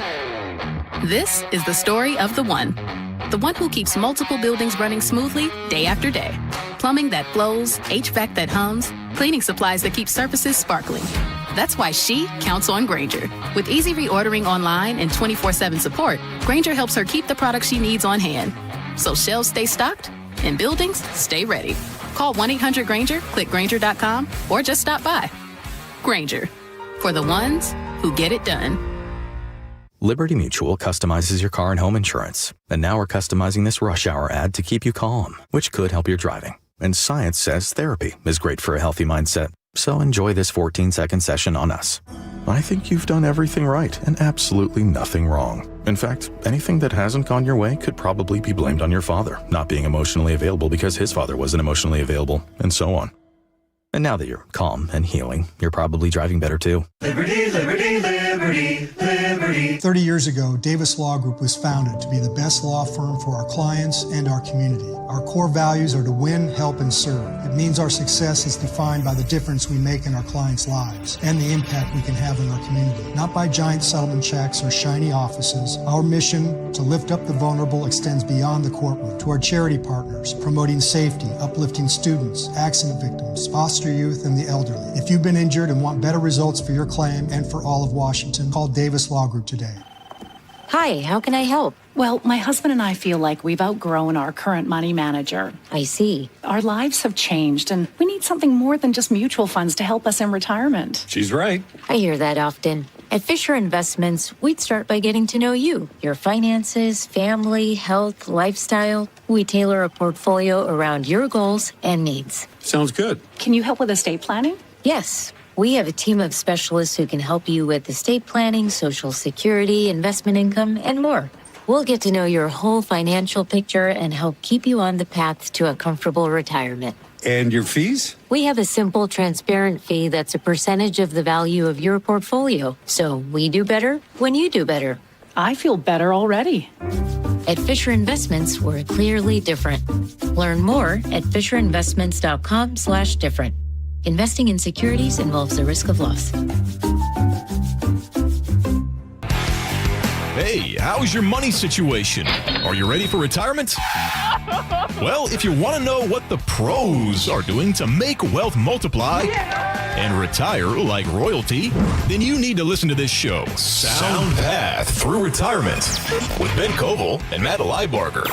This is the story of the one who keeps multiple buildings running smoothly day after day. Plumbing that flows, HVAC that hums, cleaning supplies that keep surfaces sparkling. That's why she counts on Grainger. With easy reordering online and 24/7 support, Grainger helps her keep the products she needs on hand. So shelves stay stocked and buildings stay ready. Call 1-800-GRAINGER, click Grainger.com, or just stop by. Grainger, for the ones who get it done.
Liberty Mutual customizes your car and home insurance. And now we're customizing this rush hour ad to keep you calm, which could help your driving. And science says therapy is great for a healthy mindset. So enjoy this 14-second session on us. I think you've done everything right and absolutely nothing wrong. In fact, anything that hasn't gone your way could probably be blamed on your father not being emotionally available because his father wasn't emotionally available, and so on. And now that you're calm and healing, you're probably driving better too.
Liberty, liberty, liberty, liberty. 30 years ago, Davis Law Group was founded to be the best law firm for our clients and our community. Our core values are to win, help, and serve. It means our success is defined by the difference we make in our clients' lives and the impact we can have in our community. Not by giant settlement checks or shiny offices. Our mission to lift up the vulnerable extends beyond the courtroom to our charity partners, promoting safety, uplifting students, accident victims, foster youth, and the elderly. If you've been injured and want better results for your claim and for all of Washington, call Davis Law Group today.
Hi, how can I help?
Well, my husband and I feel like we've outgrown our current money manager.
I see.
Our lives have changed, and we need something more than just mutual funds to help us in retirement.
She's right.
I hear that often. At Fisher Investments, we'd start by getting to know you, your finances, family, health, lifestyle. We tailor a portfolio around your goals and needs.
Sounds good.
Can you help with estate planning?
Yes. We have a team of specialists who can help you with estate planning, Social Security, investment income, and more. We'll get to know your whole financial picture and help keep you on the path to a comfortable retirement.
And your fees?
We have a simple, transparent fee that's a percentage of the value of your portfolio. So we do better when you do better.
I feel better already.
At Fisher Investments, we're clearly different. Learn more at FisherInvestments.com/different. Investing in securities involves the risk of loss.
Hey, how's your money situation? Are you ready for retirement? Well, if you want to know what the pros are doing to make wealth multiply and retire like royalty, then you need to listen to this show, Sound Path Through Retirement, with Ben Koval and Matt Leibarger.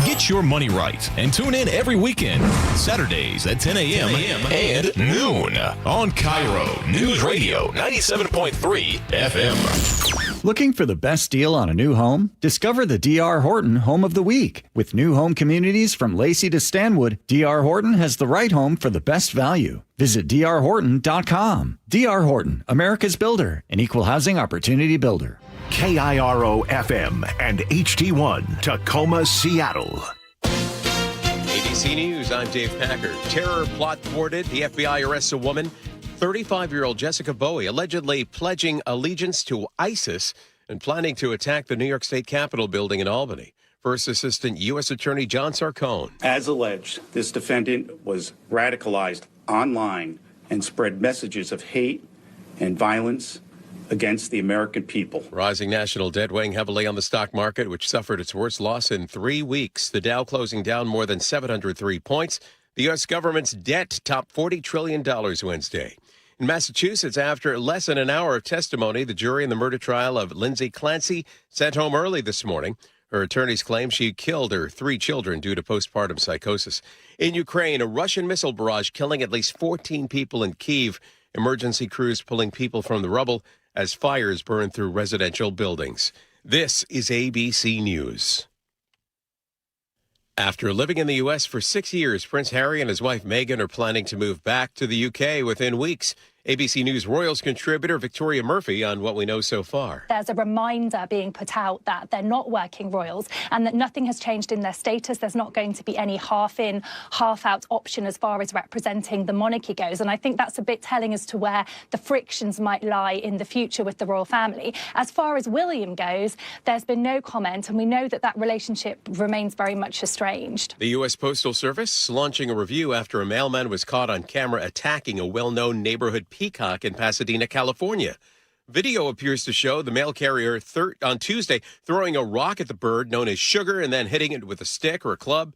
Get your money right and tune in every weekend, Saturdays at 10 a.m. and noon on KIRO Newsradio 97.3 FM.
Looking for the best deal on a new home? Discover the D.R. Horton Home of the Week. With new home communities from Lacey to Stanwood, D.R. Horton has the right home for the best value. Visit drhorton.com. D.R. Horton, America's builder, an equal housing opportunity builder.
KIRO FM and HD1, Tacoma, Seattle.
ABC News, I'm Dave Packard. Terror plot thwarted. The FBI arrests a woman, 35-year-old Jessica Bowie, allegedly pledging allegiance to ISIS and planning to attack the New York State Capitol building in Albany. First Assistant U.S. Attorney John Sarcone.
As alleged, this defendant was radicalized online and spread messages of hate and violence against the American people.
Rising national debt weighing heavily on the stock market, which suffered its worst loss in 3 weeks. The Dow closing down more than 703 points. The U.S. government's debt topped $40 trillion Wednesday. In Massachusetts, after less than an hour of testimony, the jury in the murder trial of Lindsay Clancy sent home early this morning. Her attorneys claim she killed her 3 children due to postpartum psychosis. In Ukraine, a Russian missile barrage killing at least 14 people in Kyiv. Emergency crews pulling people from the rubble as fires burn through residential buildings. This is ABC News. After living in the U.S. for 6 years, Prince Harry and his wife Meghan are planning to move back to the U.K. within weeks. ABC News Royals contributor Victoria Murphy on what we know so far.
There's a reminder being put out that they're not working royals and that nothing has changed in their status. There's not going to be any half-in, half-out option as far as representing the monarchy goes. And I think that's a bit telling as to where the frictions might lie in the future with the royal family. As far as William goes, there's been no comment, and we know that that relationship remains very much estranged.
The U.S. Postal Service launching a review after a mailman was caught on camera attacking a well-known neighborhood peacock in Pasadena, California. Video appears to show the mail carrier on Tuesday throwing a rock at the bird known as Sugar and then hitting it with a stick or a club.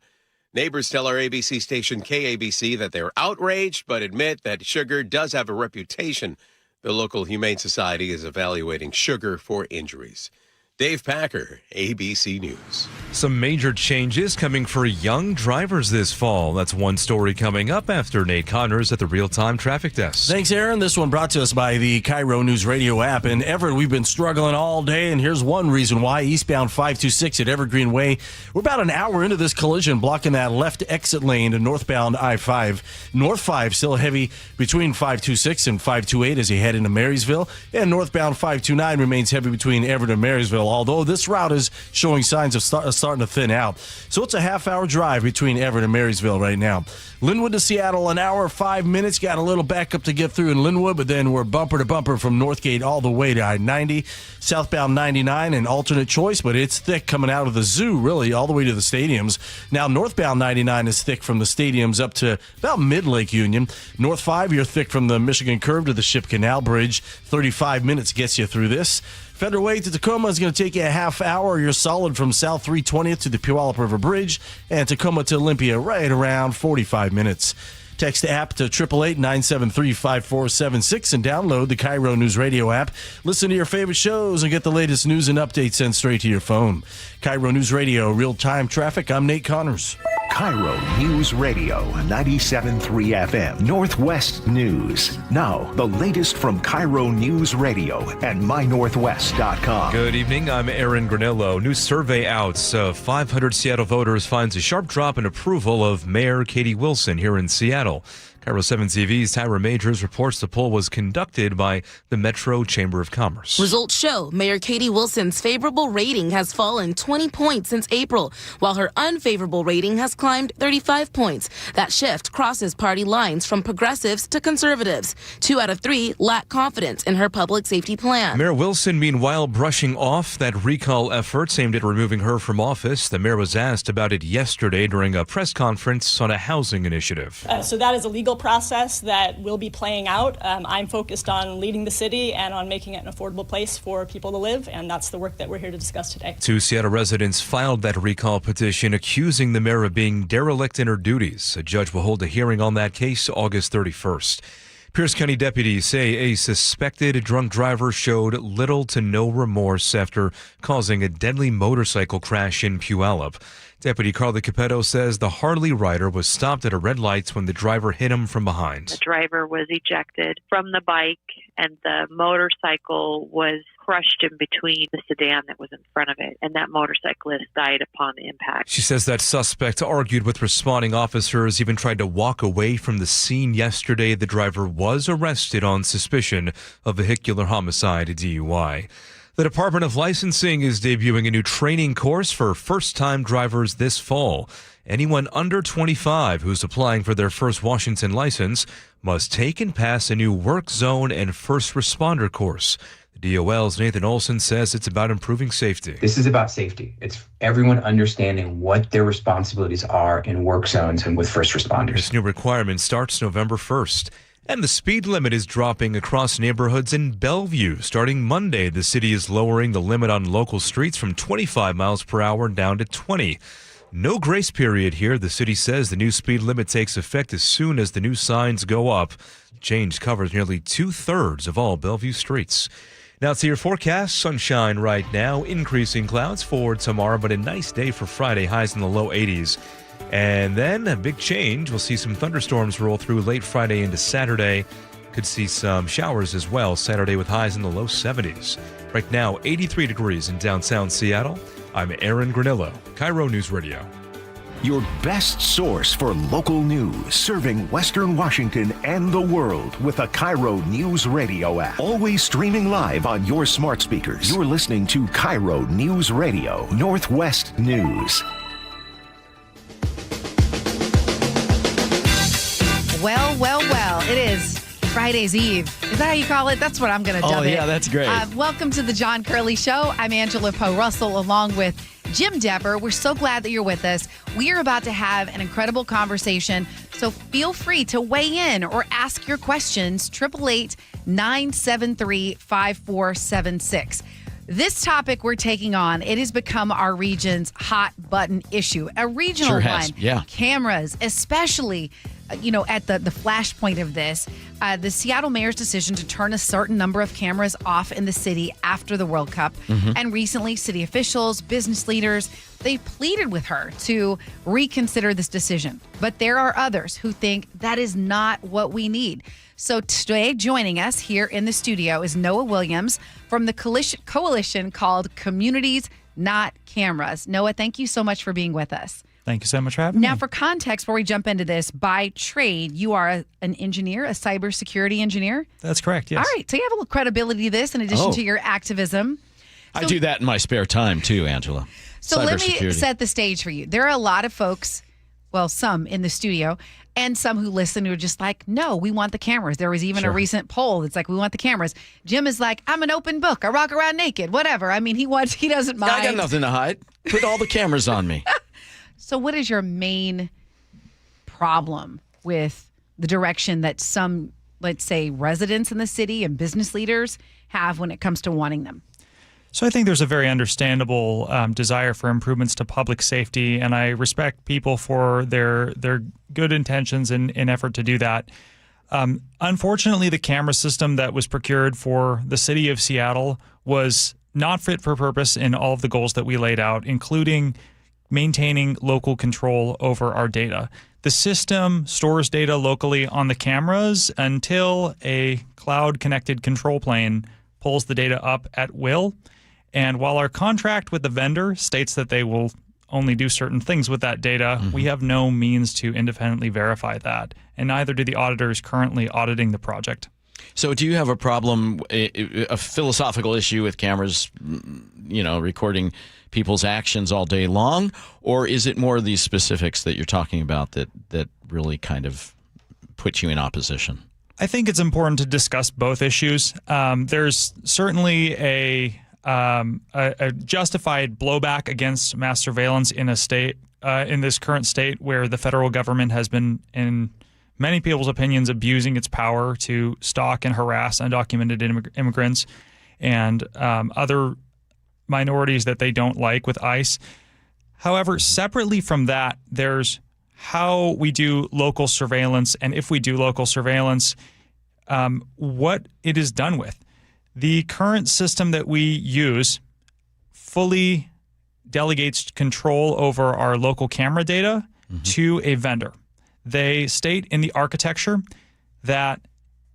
Neighbors tell our ABC station KABC that they're outraged but admit that Sugar does have a reputation. The local Humane Society is evaluating Sugar for injuries. Dave Packer, ABC News.
Some major changes coming for young drivers this fall. That's one story coming up after Nate Connors at the Real-Time Traffic Desk.
Thanks, Aaron. This one brought to us by the KIRO Newsradio App. In Everett, we've been struggling all day, and here's one reason why. Eastbound 526 at Evergreen Way. We're about an hour into this collision, blocking that left exit lane to northbound I-5. North 5 still heavy between 526 and 528 as you head into Marysville, and northbound 529 remains heavy between Everett and Marysville, although this route is showing signs of starting to thin out. So it's a half-hour drive between Everett and Marysville right now. Linwood to Seattle, an hour, 5 minutes. Got a little backup to get through in Linwood, but then we're bumper to bumper from Northgate all the way to I-90. Southbound 99, an alternate choice, but it's thick coming out of the zoo, really, all the way to the stadiums. Now, northbound 99 is thick from the stadiums up to about mid-Lake Union. North 5, you're thick from the Michigan Curve to the Ship Canal Bridge. 35 minutes gets you through this. Federal Way to Tacoma is going to take you a half hour. You're solid from South 320th to the Puyallup River Bridge, and Tacoma to Olympia right around 45 minutes. Text the app to 888-973-5476 and download the KIRO Newsradio app. Listen to your favorite shows and get the latest news and updates sent straight to your phone. KIRO News Radio, real-time traffic. I'm Nate Connors.
KIRO News Radio, 97.3 FM, Northwest News. Now, the latest from KIRO News Radio and mynorthwest.com.
Good evening, I'm Aaron Granillo. New survey out. 500 Seattle voters finds a sharp drop in approval of Mayor Katie Wilson here in Seattle. KIRO 7 TV's Tyra Majors reports the poll was conducted by the Metro Chamber of Commerce.
Results show Mayor Katie Wilson's favorable rating has fallen 20 points since April, while her unfavorable rating has climbed 35 points. That shift crosses party lines from progressives to conservatives. 2 out of 3 lack confidence in her public safety plan.
Mayor Wilson, meanwhile, brushing off that recall efforts aimed at removing her from office. The mayor was asked about it yesterday during a press conference on a housing initiative.
So that is a legal process that will be playing out. I'm focused on leading the city and on making it an affordable place for people to live, and that's the work that we're here to discuss today.
2 Seattle residents filed that recall petition accusing the mayor of being derelict in her duties. A judge will hold a hearing on that case August 31st. Pierce County deputies say a suspected drunk driver showed little to no remorse after causing a deadly motorcycle crash in Puyallup. Deputy Carly Capetto says the Harley rider was stopped at a red light when the driver hit him from behind.
The driver was ejected from the bike, and the motorcycle was crushed in between the sedan that was in front of it, and that motorcyclist died upon the impact.
She says that suspect argued with responding officers, even tried to walk away from the scene yesterday. The driver was arrested on suspicion of vehicular homicide DUI. The Department of Licensing is debuting a new training course for first-time drivers this fall. Anyone under 25 who's applying for their first Washington license must take and pass a new work zone and first responder course. The DOL's Nathan Olson says it's about improving safety.
This is about safety. It's everyone understanding what their responsibilities are in work zones and with first responders.
This new requirement starts November 1st. And the speed limit is dropping across neighborhoods in Bellevue. Starting Monday, the city is lowering the limit on local streets from 25 miles per hour down to 20. No grace period here. The city says the new speed limit takes effect as soon as the new signs go up. The change covers nearly 2/3 of all Bellevue streets. Now to your forecast. Sunshine right now, increasing clouds for tomorrow, but a nice day for Friday, highs in the low 80s. And then a big change. We'll see some thunderstorms roll through late Friday into Saturday. Could see some showers as well Saturday with highs in the low 70s. Right now, 83 degrees in downtown Seattle. I'm Aaron Granillo, KIRO News Radio.
Your best source for local news, serving Western Washington and the world with a KIRO News Radio app. Always streaming live on your smart speakers. You're listening to KIRO News Radio, Northwest News.
Well, it is Friday's Eve. Is that how you call it? That's what I'm going to dub it.
Oh, yeah, that's great.
Welcome to the John Curley Show. I'm Angela Poe Russell along with Jim Dever. We're so glad that you're with us. We are about to have an incredible conversation, so feel free to weigh in or ask your questions. 888-973-5476. This topic we're taking on, it has become our region's hot button issue. A regional
Sure has.
one.
Yeah.
Cameras, especially at the flashpoint of this, the Seattle mayor's decision to turn a certain number of cameras off in the city after the World Cup. And recently, city officials, business leaders, they pleaded with her to reconsider this decision. But there are others who think that is not what we need. So today, joining us here in the studio is Noah Williams from the coalition called Communities, Not Cameras. Noah, thank you so much for being with us.
Thank you so much for having me.
Now, for context, before we jump into this, by trade, you are an engineer, a cybersecurity engineer?
That's correct, yes.
All right, so you have a little credibility to this in addition to your activism.
I do that in my spare time, too, Angela.
So let me set the stage for you. There are a lot of folks, well, some in the studio, and some who listen who are just like, no, we want the cameras. There was even a recent poll that's like, we want the cameras. Jim is like, I'm an open book. I rock around naked, whatever. I mean, he doesn't mind.
I got nothing to hide. Put all the cameras on me.
So what is your main problem with the direction that some, let's say, residents in the city and business leaders have when it comes to wanting them?
So I think there's a very understandable desire for improvements to public safety, and I respect people for their good intentions in effort to do that. Unfortunately, the camera system that was procured for the city of Seattle was not fit for purpose in all of the goals that we laid out, including maintaining local control over our data. The system stores data locally on the cameras until a cloud-connected control plane pulls the data up at will. And while our contract with the vendor states that they will only do certain things with that data, we have no means to independently verify that. And neither do the auditors currently auditing the project.
So do you have a problem, a philosophical issue with cameras, recording people's actions all day long? Or is it more of these specifics that you're talking about that really kind of put you in opposition?
I think it's important to discuss both issues. There's certainly a justified blowback against mass surveillance in a state, in this current state where the federal government has been, in many people's opinions, abusing its power to stalk and harass undocumented immigrants and other minorities that they don't like with ICE. However, separately from that, there's how we do local surveillance, and if we do local surveillance, what it is done with. The current system that we use fully delegates control over our local camera data to a vendor. They state in the architecture that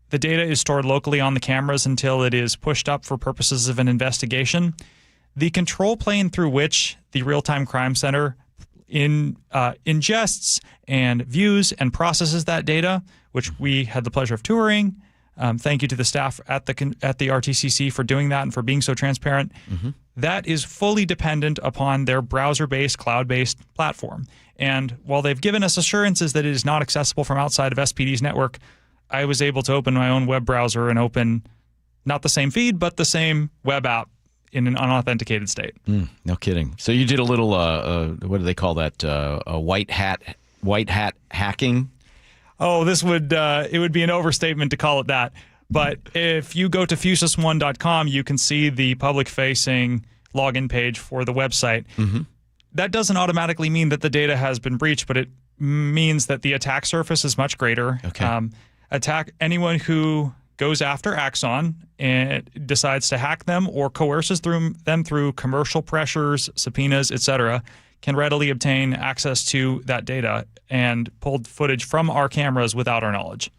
the data is stored locally on the cameras until it is pushed up for purposes of an investigation. The control plane through which the Real-Time Crime Center ingests and views and processes that data, which we had the pleasure of touring. Thank you to the staff at the RTCC for doing that and for being so transparent. That is fully dependent upon their browser-based, cloud-based platform. And while they've given us assurances that it is not accessible from outside of SPD's network, I was able to open my own web browser and open not the same feed, but the same web app in an unauthenticated state.
No kidding. So you did a little, what do they call that? A white hat hacking?
Oh, it would be an overstatement to call it that. But if you go to fusus1.com, you can see the public-facing login page for the website. That doesn't automatically mean that the data has been breached, but it means that the attack surface is much greater. Anyone who goes after Axon and decides to hack them or coerces them through commercial pressures, subpoenas, etc., can readily obtain access to that data and pulled footage from our cameras without our knowledge.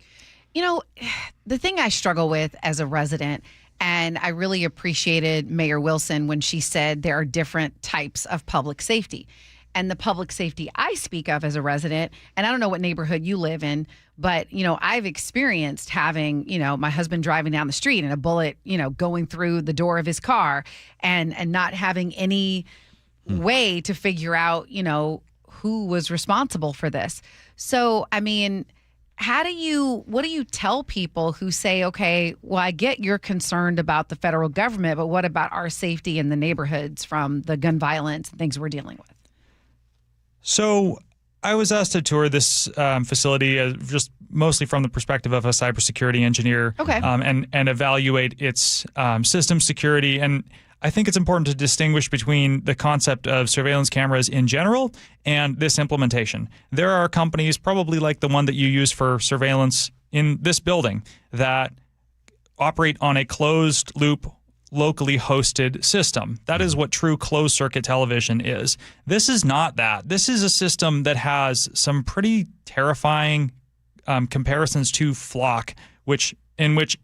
The thing I struggle with as a resident, and I really appreciated Mayor Wilson when she said there are different types of public safety. And the public safety I speak of as a resident, and I don't know what neighborhood you live in, but, I've experienced having, my husband driving down the street and a bullet, going through the door of his car and not having any way to figure out, who was responsible for this. So, I mean, what do you tell people who say, okay, well, I get you're concerned about the federal government, but what about our safety in the neighborhoods from the gun violence and things we're dealing with?
So I was asked to tour this facility just mostly from the perspective of a cybersecurity engineer, and evaluate its system security. And I think it's important to distinguish between the concept of surveillance cameras in general and this implementation. There are companies, probably like the one that you use for surveillance in this building, that operate on a closed loop, locally hosted system. That is what true closed circuit television is. This is not that. This is a system that has some pretty terrifying comparisons to Flock, in which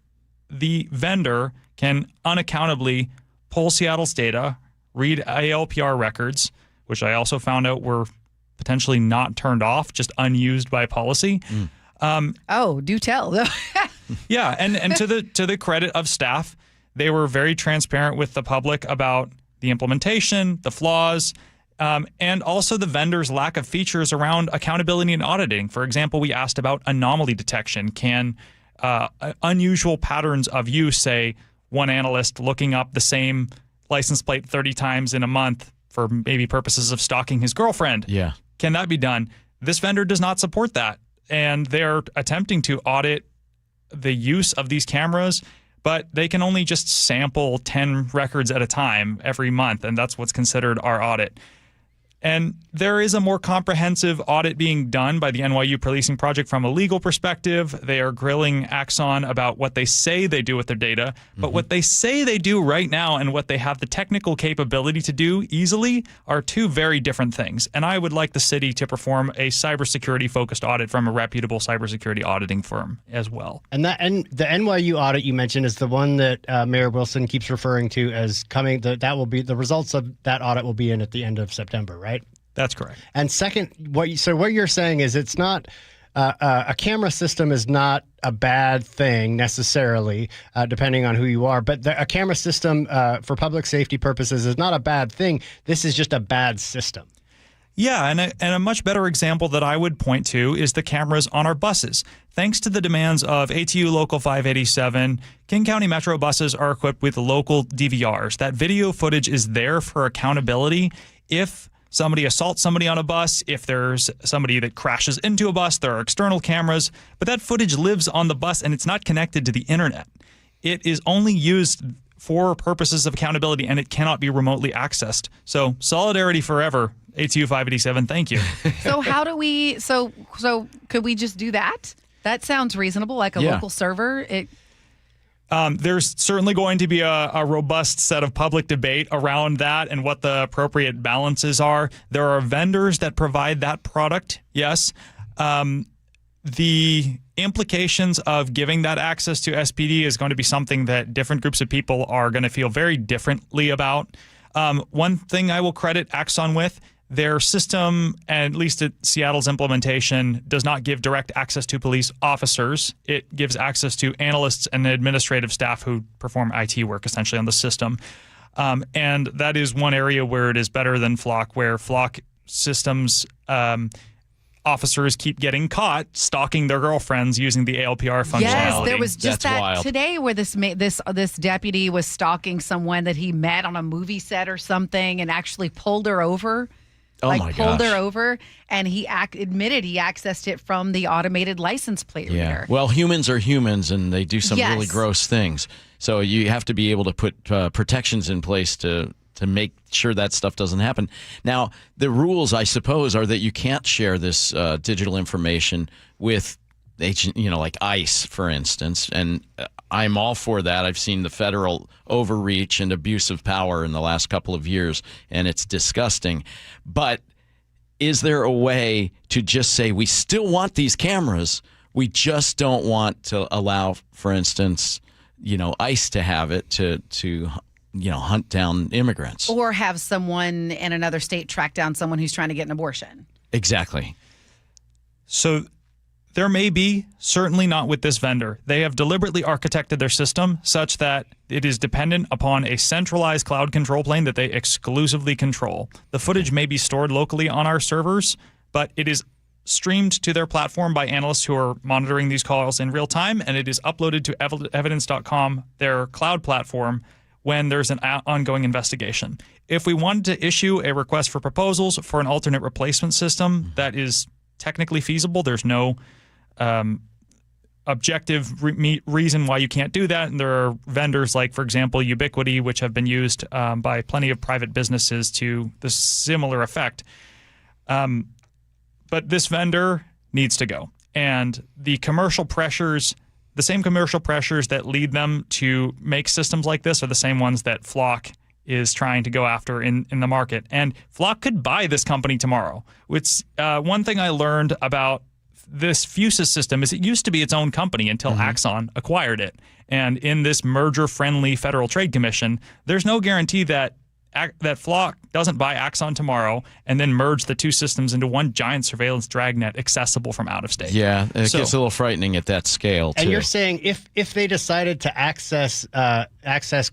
the vendor can unaccountably pull Seattle's data, read ALPR records, which I also found out were potentially not turned off, just unused by policy.
Do tell.
Yeah, and to the credit of staff, they were very transparent with the public about the implementation, the flaws, and also the vendor's lack of features around accountability and auditing. For example, we asked about anomaly detection. Can unusual patterns of use, say one analyst looking up the same license plate 30 times in a month for maybe purposes of stalking his girlfriend?
Yeah.
Can that be done? This vendor does not support that. And they're attempting to audit the use of these cameras, but they can only just sample 10 records at a time every month, and that's what's considered our audit. And there is a more comprehensive audit being done by the NYU Policing Project from a legal perspective. They are grilling Axon about what they say they do with their data, but what they say they do right now and what they have the technical capability to do easily are two very different things. And I would like the city to perform a cybersecurity-focused audit from a reputable cybersecurity auditing firm as well.
And the NYU audit you mentioned is the one that Mayor Wilson keeps referring to as coming. That will be the results of that audit will be in at the end of September, right?
That's correct. And
second, what you're saying is it's not a camera system is not a bad thing necessarily, depending on who you are. But a camera system for public safety purposes is not a bad thing. This is just a bad system.
Yeah, and a much better example that I would point to is the cameras on our buses. Thanks to the demands of ATU Local 587, King County Metro buses are equipped with local DVRs. That video footage is there for accountability. If somebody assaults somebody on a bus, if there's somebody that crashes into a bus, there are external cameras, but that footage lives on the bus and it's not connected to the internet. It is only used for purposes of accountability and it cannot be remotely accessed. So solidarity forever, ATU 587, thank you.
So how do we, so could we just do that? That sounds reasonable, like a local server.
There's certainly going to be a robust set of public debate around that and what the appropriate balances are. There are vendors that provide that product, yes. The implications of giving that access to SPD is going to be something that different groups of people are going to feel very differently about. One thing I will credit Axon with, their system, at least at Seattle's implementation, does not give direct access to police officers. It gives access to analysts and administrative staff who perform IT work essentially on the system. And that is one area where it is better than Flock, where Flock systems officers keep getting caught stalking their girlfriends using the ALPR functionality.
Yes, there was just
That's
that
wild.
today where this deputy was stalking someone that he met on a movie set or something and actually pulled her over. Pulled her over, and he admitted he accessed it from the automated license plate reader.
Well, humans are humans, and they do some
Yes.
really gross things. So you have to be able to put protections in place to make sure that stuff doesn't happen. Now, the rules, I suppose, are that you can't share this digital information with like ICE, for instance, and I'm all for that. I've seen the federal overreach and abuse of power in the last couple of years, and it's disgusting. But is there a way to just say we still want these cameras, we just don't want to allow, for instance, ICE to have it to hunt down immigrants?
Or have someone in another state track down someone who's trying to get an abortion.
Exactly.
So there may be, certainly not with this vendor. They have deliberately architected their system such that it is dependent upon a centralized cloud control plane that they exclusively control. The footage may be stored locally on our servers, but it is streamed to their platform by analysts who are monitoring these calls in real time, and it is uploaded to evidence.com, their cloud platform, when there's an ongoing investigation. If we wanted to issue a request for proposals for an alternate replacement system that is technically feasible, there's no objective reason why you can't do that. And there are vendors like, for example, Ubiquity, which have been used by plenty of private businesses to the similar effect. But this vendor needs to go. And the commercial pressures, the same commercial pressures that lead them to make systems like this are the same ones that Flock is trying to go after in the market. And Flock could buy this company tomorrow. It's one thing I learned about this Fusus system is it used to be its own company until Axon acquired it. And in this merger-friendly Federal Trade Commission, there's no guarantee that Flock doesn't buy Axon tomorrow and then merge the two systems into one giant surveillance dragnet accessible from out of state.
Yeah, it gets a little frightening at that scale, too.
And you're saying if they decided to access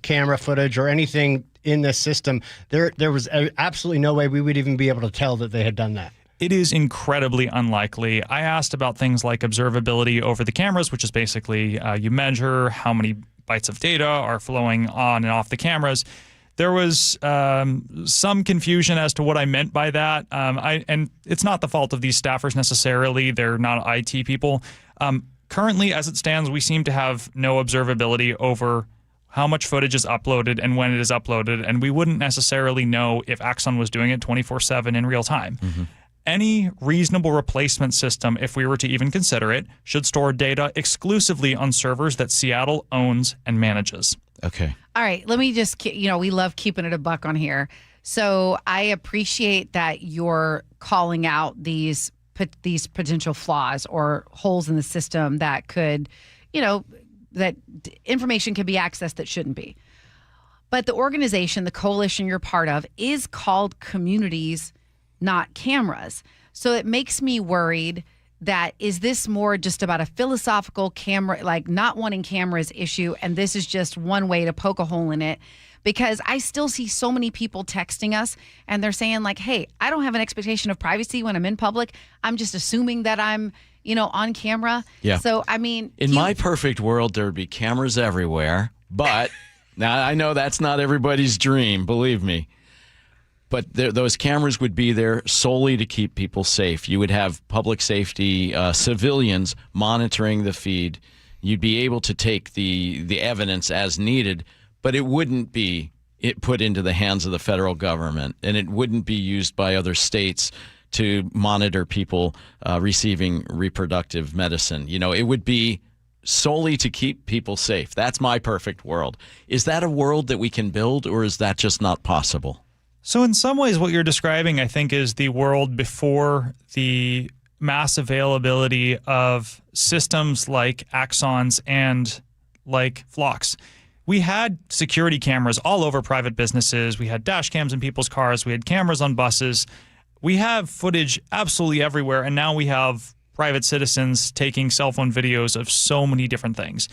camera footage or anything in this system, there was absolutely no way we would even be able to tell that they had done that.
It is incredibly unlikely. I asked about things like observability over the cameras, which is basically you measure how many bytes of data are flowing on and off the cameras. There was some confusion as to what I meant by that. And it's not the fault of these staffers necessarily. They're not IT people. Currently, as it stands, we seem to have no observability over how much footage is uploaded and when it is uploaded. And we wouldn't necessarily know if Axon was doing it 24/7 in real time. Any reasonable replacement system, if we were to even consider it, should store data exclusively on servers that Seattle owns and manages.
Okay.
All right, let me just, we love keeping it a buck on here. So I appreciate that you're calling out these potential flaws or holes in the system that could, that information could be accessed that shouldn't be. But the organization, the coalition you're part of, is called Communities, not Cameras. So it makes me worried that is this more just about a philosophical camera, like not wanting cameras issue, and this is just one way to poke a hole in it? Because I still see so many people texting us and they're saying like, hey, I don't have an expectation of privacy when I'm in public. I'm just assuming that I'm, on camera.
Yeah.
So, I mean.
In my perfect world, there would be cameras everywhere. But now I know that's not everybody's dream, believe me. But those cameras would be there solely to keep people safe. You would have public safety civilians monitoring the feed. You'd be able to take the evidence as needed, but it wouldn't be put into the hands of the federal government, and it wouldn't be used by other states to monitor people receiving reproductive medicine. It would be solely to keep people safe. That's my perfect world. Is that a world that we can build, or is that just not possible?
So in some ways, what you're describing, I think, is the world before the mass availability of systems like Axons and like Flocks. We had security cameras all over private businesses. We had dash cams in people's cars. We had cameras on buses. We have footage absolutely everywhere. And now we have private citizens taking cell phone videos of so many different things.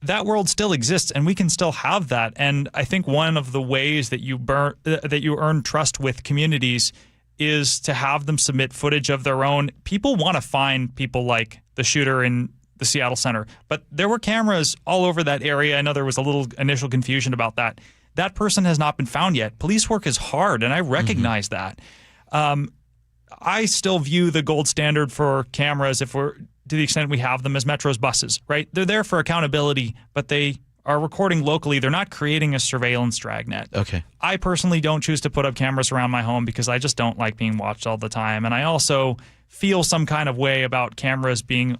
That world still exists, and we can still have that. And I think one of the ways that you earn trust with communities is to have them submit footage of their own. People want to find people like the shooter in the Seattle Center, but there were cameras all over that area. I know there was a little initial confusion about that. That person has not been found yet. Police work is hard, and I recognize that. I still view the gold standard for cameras, to the extent we have them, as Metro's buses, right? They're there for accountability, but they are recording locally. They're not creating a surveillance dragnet.
Okay.
I personally don't choose to put up cameras around my home because I just don't like being watched all the time. And I also feel some kind of way about cameras being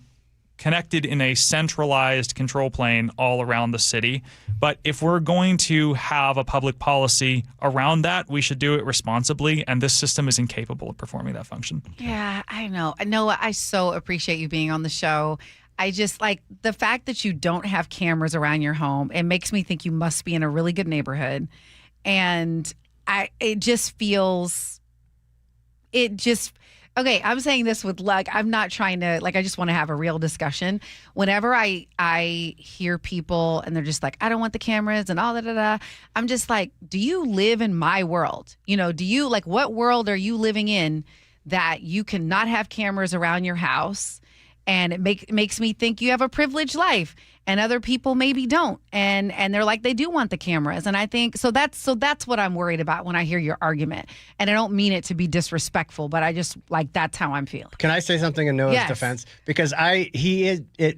connected in a centralized control plane all around the city. But if we're going to have a public policy around that, we should do it responsibly, and this system is incapable of performing that function.
Yeah, I know. Noah, I so appreciate you being on the show. I just like the fact that you don't have cameras around your home. It makes me think you must be in a really good neighborhood. And it just feels, okay, I'm saying this with luck. I'm not trying to, I just want to have a real discussion. Whenever I hear people and they're just like, I don't want the cameras and all that, I'm just like, do you live in my world? Do you, what world are you living in that you cannot have cameras around your house? And it makes me think you have a privileged life. and other people maybe don't, and they're like they do want the cameras. And I think so that's what I'm worried about when I hear your argument. And I don't mean it to be disrespectful, but I just like that's how I'm feeling.
Can I say something in Noah's defense? Because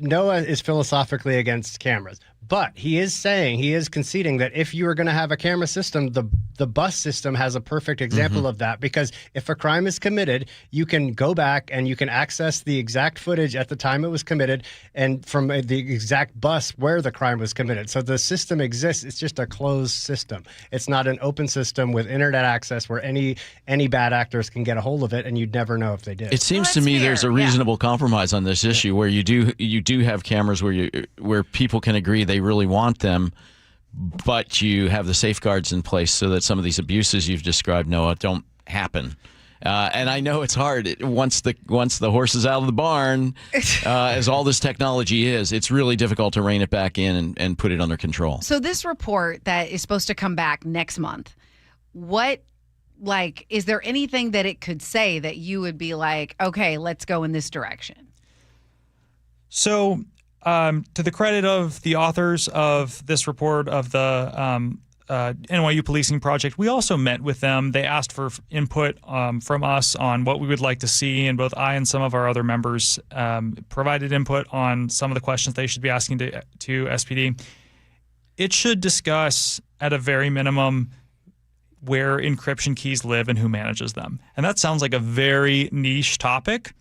Noah is philosophically against cameras. But he is conceding that if you are going to have a camera system, the bus system has a perfect example of that, because if a crime is committed, you can go back and you can access the exact footage at the time it was committed and from the exact bus where the crime was committed. So the system exists. It's just a closed system. It's not an open system with internet access where any bad actors can get a hold of it, and you'd never know if they did.
It seems to me there's a reasonable compromise on this issue where you do have cameras where people can agree they really want them, but you have the safeguards in place so that some of these abuses you've described, Noah, don't happen. And I know it's hard once the horse is out of the barn, as all this technology is. It's really difficult to rein it back in and put it under control.
So this report that is supposed to come back next month, is there anything that it could say that you would be like, okay, let's go in this direction?
So, to the credit of the authors of this report of the NYU Policing Project, we also met with them. They asked for input from us on what we would like to see, and both I and some of our other members provided input on some of the questions they should be asking to SPD. It should discuss, at a very minimum, where encryption keys live and who manages them. And that sounds like a very niche topic,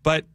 but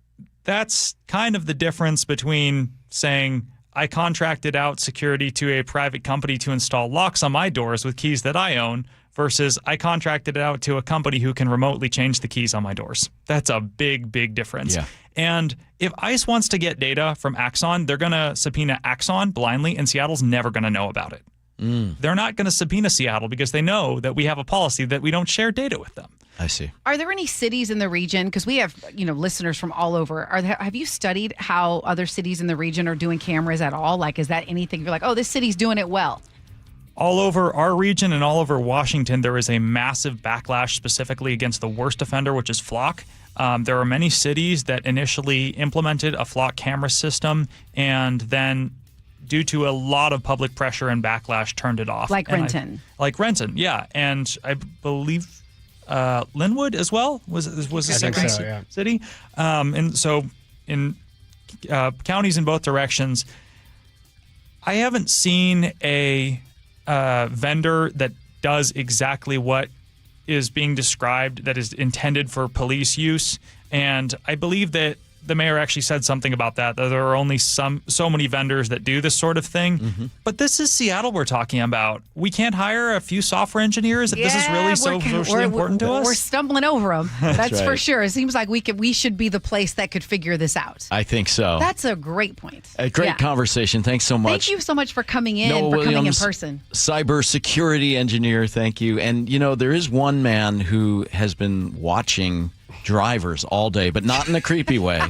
that's kind of the difference between saying I contracted out security to a private company to install locks on my doors with keys that I own versus I contracted it out to a company who can remotely change the keys on my doors. That's a big, big difference. Yeah. And if ICE wants to get data from Axon, they're going to subpoena Axon blindly, and Seattle's never going to know about it. They're not going to subpoena Seattle because they know that we have a policy that we don't share data with them.
I see.
Are there any cities in the region, because we have listeners from all over, have you studied how other cities in the region are doing cameras at all? Like, is that anything you're like, oh, this city's doing it well?
All over our region and all over Washington, there is a massive backlash specifically against the worst offender, which is Flock. There are many cities that initially implemented a Flock camera system and then, due to a lot of public pressure and backlash, turned it off.
Like Renton.
Like Renton, yeah. And I believe Linwood as well was the second city. And so in counties in both directions, I haven't seen a vendor that does exactly what is being described that is intended for police use. And I believe that the mayor actually said something about that there are only so many vendors that do this sort of thing. But this is Seattle we're talking about. We can't hire a few software engineers if this is really so socially important to us.
We're stumbling over them. That's right. For sure. It seems like we should be the place that could figure this out.
I think so.
That's a great point.
A great conversation. Thanks so much.
Thank you so much for coming in,
Noah
Williams, coming in person.
Cybersecurity engineer, thank you. And, there is one man who has been watching drivers all day, but not in a creepy way.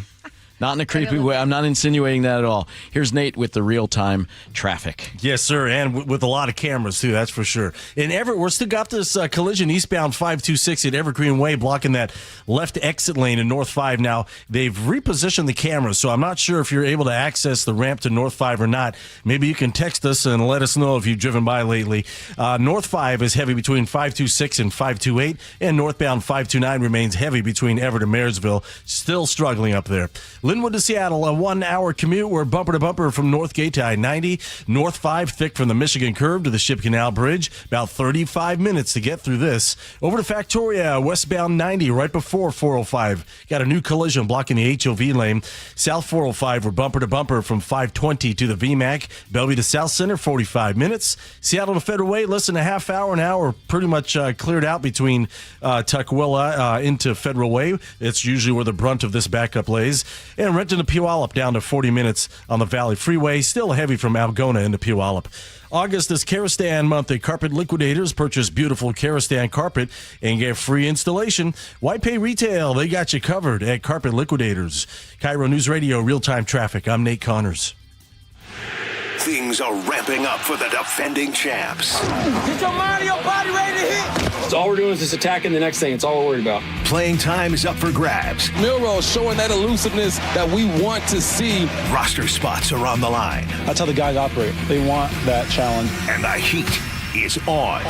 Not in a creepy way. I'm not insinuating that at all. Here's Nate with the real-time traffic.
Yes, sir, and with a lot of cameras, too, that's for sure. In Everett, we're still got this collision eastbound 526 at Evergreen Way, blocking that left exit lane in North 5. Now, they've repositioned the cameras, so I'm not sure if you're able to access the ramp to North 5 or not. Maybe you can text us and let us know if you've driven by lately. North 5 is heavy between 526 and 528, and northbound 529 remains heavy between Everett and Marysville. Still struggling up there. Linwood to Seattle, a 1-hour commute. We're bumper to bumper from Northgate to I-90. North 5 thick from the Michigan Curve to the Ship Canal Bridge. About 35 minutes to get through this. Over to Factoria, westbound 90 right before 405. Got a new collision blocking the HOV lane. South 405, we're bumper to bumper from 520 to the VMAC. Bellevue to South Center, 45 minutes. Seattle to Federal Way, less than a half hour now. We're pretty much cleared out between Tukwila into Federal Way. It's usually where the brunt of this backup lays. And Renton to Puyallup down to 40 minutes on the Valley Freeway. Still heavy from Algona into Puyallup. August is Karastan month at Carpet Liquidators. Purchase beautiful Karastan carpet and get free installation. Why pay retail? They got you covered at Carpet Liquidators. KIRO News Radio, real-time traffic. I'm Nate Connors.
Things are ramping up for the defending champs.
Get your mind and your body ready to hit.
So all we're doing is just attacking the next thing. It's all we're worried about.
Playing time is up for grabs.
Milrose showing that elusiveness that we want to see.
Roster spots are on the line.
That's how the guys operate. They want that challenge.
And the heat is on.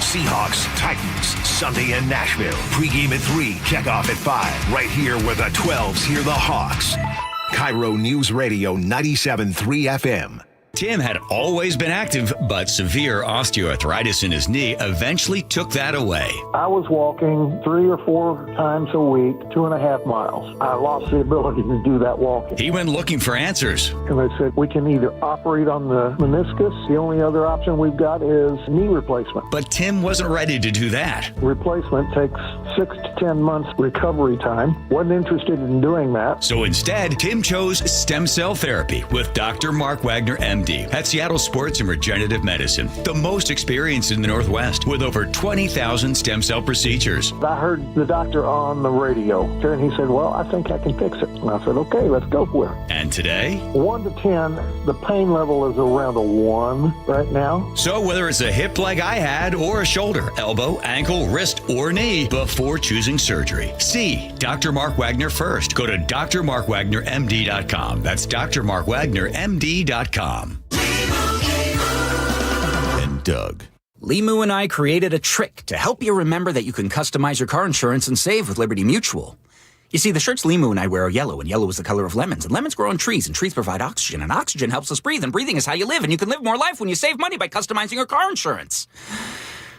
Seahawks, Titans, Sunday in Nashville. Pre-game at 3, kickoff at 5. Right here where the 12s hear the Hawks. KIRO Newsradio 97.3 FM.
Tim had always been active, but severe osteoarthritis in his knee eventually took that away.
I was walking 3 or 4 times a week, 2.5 miles. I lost the ability to do that walking.
He went looking for answers.
And they said, we can either operate on the meniscus. The only other option we've got is knee replacement.
But Tim wasn't ready to do that.
Replacement takes 6 to 10 months recovery time. Wasn't interested in doing that.
So instead, Tim chose stem cell therapy with Dr. Mark Wagner, MD, at Seattle Sports and Regenerative Medicine, the most experienced in the Northwest, with over 20,000 stem cell procedures.
I heard the doctor on the radio, and he said, well, I think I can fix it. And I said, okay, let's go for it.
And today?
1 to 10, the pain level is around a 1 right now.
So whether it's a hip like I had, or a shoulder, elbow, ankle, wrist, or knee, before choosing surgery, see Dr. Mark Wagner first. Go to drmarkwagnermd.com. That's drmarkwagnermd.com.
And Doug. Limu and I created a trick to help you remember that you can customize your car insurance and save with Liberty Mutual. You see, the shirts Limu and I wear are yellow, and yellow is the color of lemons, and lemons grow on trees, and trees provide oxygen, and oxygen helps us breathe, and breathing is how you live, and you can live more life when you save money by customizing your car insurance.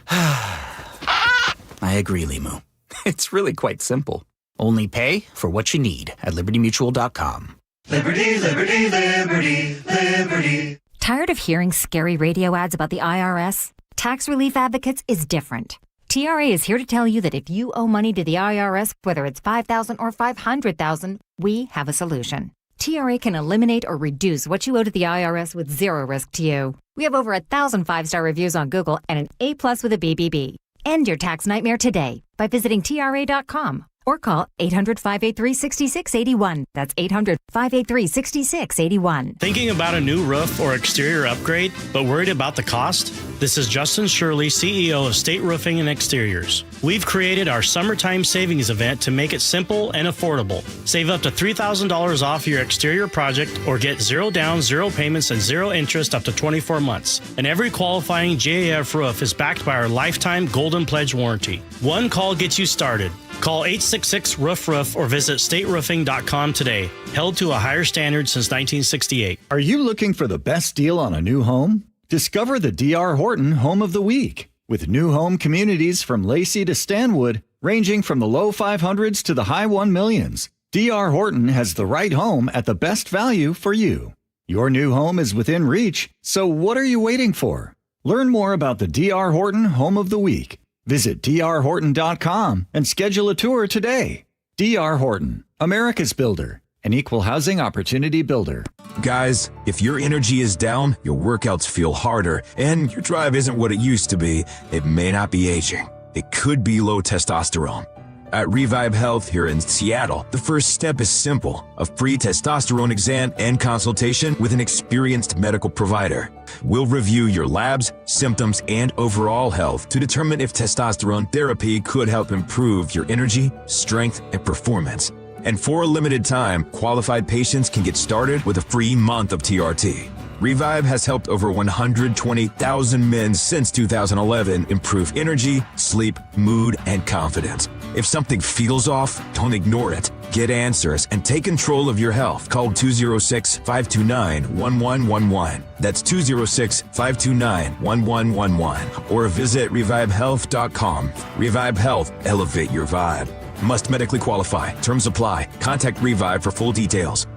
I agree, Limu. It's really quite simple. Only pay for what you need at libertymutual.com.
Liberty, liberty, liberty, liberty.
Tired of hearing scary radio ads about the IRS? Tax Relief Advocates is different. TRA is here to tell you that if you owe money to the IRS, whether it's $5,000 or $500,000, we have a solution. TRA can eliminate or reduce what you owe to the IRS with zero risk to you. We have over 1,000 5-star reviews on Google and an A+ with a BBB. End your tax nightmare today by visiting TRA.com or call 800-583-6681. That's 800-583-6681.
Thinking about a new roof or exterior upgrade, but worried about the cost? This is Justin Shirley, CEO of State Roofing and Exteriors. We've created our summertime savings event to make it simple and affordable. Save up to $3,000 off your exterior project or get 0 down, 0 payments, and 0 interest up to 24 months. And every qualifying GAF roof is backed by our lifetime Golden Pledge warranty. One call gets you started. Call 866-ROOF-ROOF or visit stateroofing.com today. Held to a higher standard since 1968.
Are you looking for the best deal on a new home? Discover the D.R. Horton Home of the Week. With new home communities from Lacey to Stanwood, ranging from the low 500s to the high 1 millions, D.R. Horton has the right home at the best value for you. Your new home is within reach, so what are you waiting for? Learn more about the D.R. Horton Home of the Week. Visit drhorton.com and schedule a tour today. D.R. Horton, America's builder, an equal housing opportunity builder.
Guys, if your energy is down, your workouts feel harder, and your drive isn't what it used to be, it may not be aging. It could be low testosterone. At Revive Health here in Seattle, the first step is simple: a free testosterone exam and consultation with an experienced medical provider. We'll review your labs, symptoms, and overall health to determine if testosterone therapy could help improve your energy, strength, and performance. And for a limited time, qualified patients can get started with a free month of TRT. Revive has helped over 120,000 men since 2011 improve energy, sleep, mood, and confidence. If something feels off, don't ignore it. Get answers and take control of your health. Call 206-529-1111. That's 206-529-1111. Or visit revivehealth.com. Revive Health. Elevate your vibe. Must medically qualify. Terms apply. Contact Revive for full details.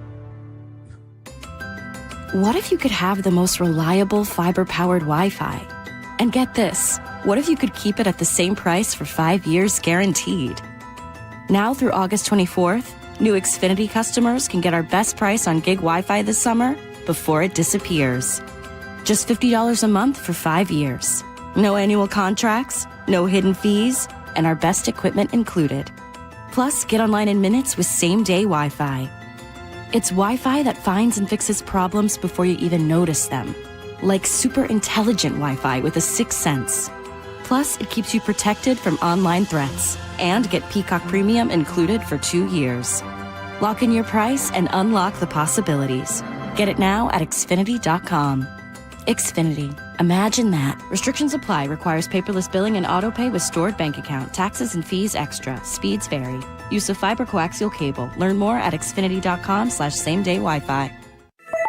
What if you could have the most reliable fiber-powered Wi-Fi? And get this, what if you could keep it at the same price for 5 years guaranteed? Now through August 24th, new Xfinity customers can get our best price on gig Wi-Fi this summer before it disappears. Just $50 a month for 5 years. No annual contracts, no hidden fees, and our best equipment included. Plus, get online in minutes with same-day Wi-Fi. It's Wi-Fi that finds and fixes problems before you even notice them. Like super intelligent Wi-Fi with a sixth sense. Plus, it keeps you protected from online threats. And get Peacock Premium included for 2 years. Lock in your price and unlock the possibilities. Get it now at Xfinity.com. Xfinity. Imagine that. Restrictions apply. Requires paperless billing and auto pay with stored bank account. Taxes and fees extra. Speeds vary. Use of fiber coaxial cable. Learn more at Xfinity.com/same-day Wi-Fi.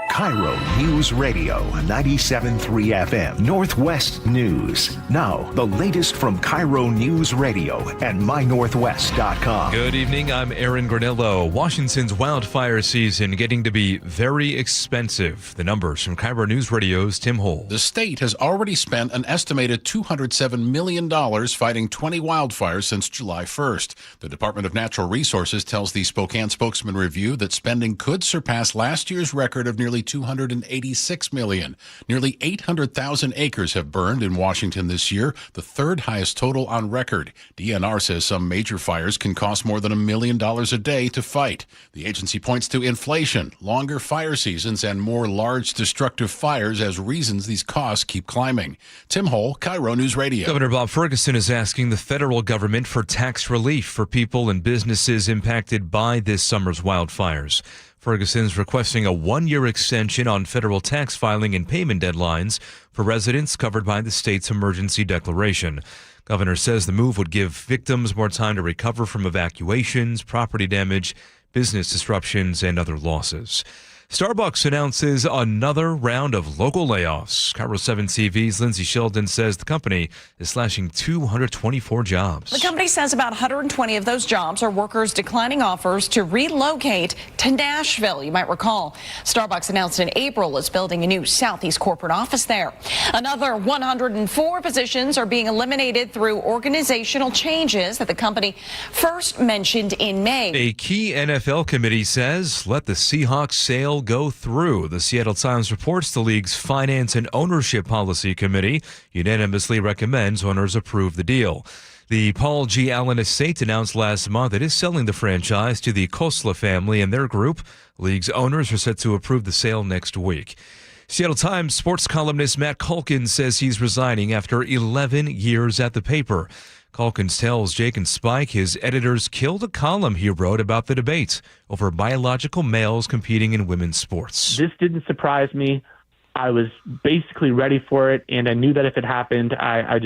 KIRO News Radio 97.3 FM Northwest News. Now, the latest from KIRO News Radio and mynorthwest.com.
Good evening, I'm Aaron Granillo. Washington's wildfire season getting to be very expensive. The numbers from KIRO News Radio's Tim Hole.
The state has already spent an estimated $207 million fighting 20 wildfires since July 1st. The Department of Natural Resources tells the Spokane Spokesman Review that spending could surpass last year's record of nearly $286 million. Nearly 800,000 acres have burned in Washington this year, the third highest total on record. DNR says some major fires can cost more than $1 million a day to fight. The agency points to inflation, longer fire seasons, and more large destructive fires as reasons these costs keep climbing. Tim Hole, KIRO News Radio.
Governor Bob Ferguson is asking the federal government for tax relief for people and businesses impacted by this summer's wildfires. Ferguson's requesting a 1-year extension on federal tax filing and payment deadlines for residents covered by the state's emergency declaration. Governor says the move would give victims more time to recover from evacuations, property damage, business disruptions, and other losses. Starbucks announces another round of local layoffs. KIRO 7 TV's Lindsay Sheldon says the company is slashing 224 jobs.
The company says about 120 of those jobs are workers declining offers to relocate to Nashville. You might recall Starbucks announced in April it's building a new Southeast corporate office there. Another 104 positions are being eliminated through organizational changes that the company first mentioned in May.
A key NFL committee says let the Seahawks sale go through. The Seattle Times reports the league's Finance and Ownership Policy Committee unanimously recommends owners approve the deal. The Paul G. Allen estate announced last month it is selling the franchise to the Kosla family and their group. League's owners are set to approve the sale next week. Seattle Times sports columnist Matt Culkin says he's resigning after 11 years at the paper. Calkins tells Jake and Spike his editors killed a column he wrote about the debate over biological males competing in women's sports.
This didn't surprise me. I was basically ready for it, and I knew that if it happened, I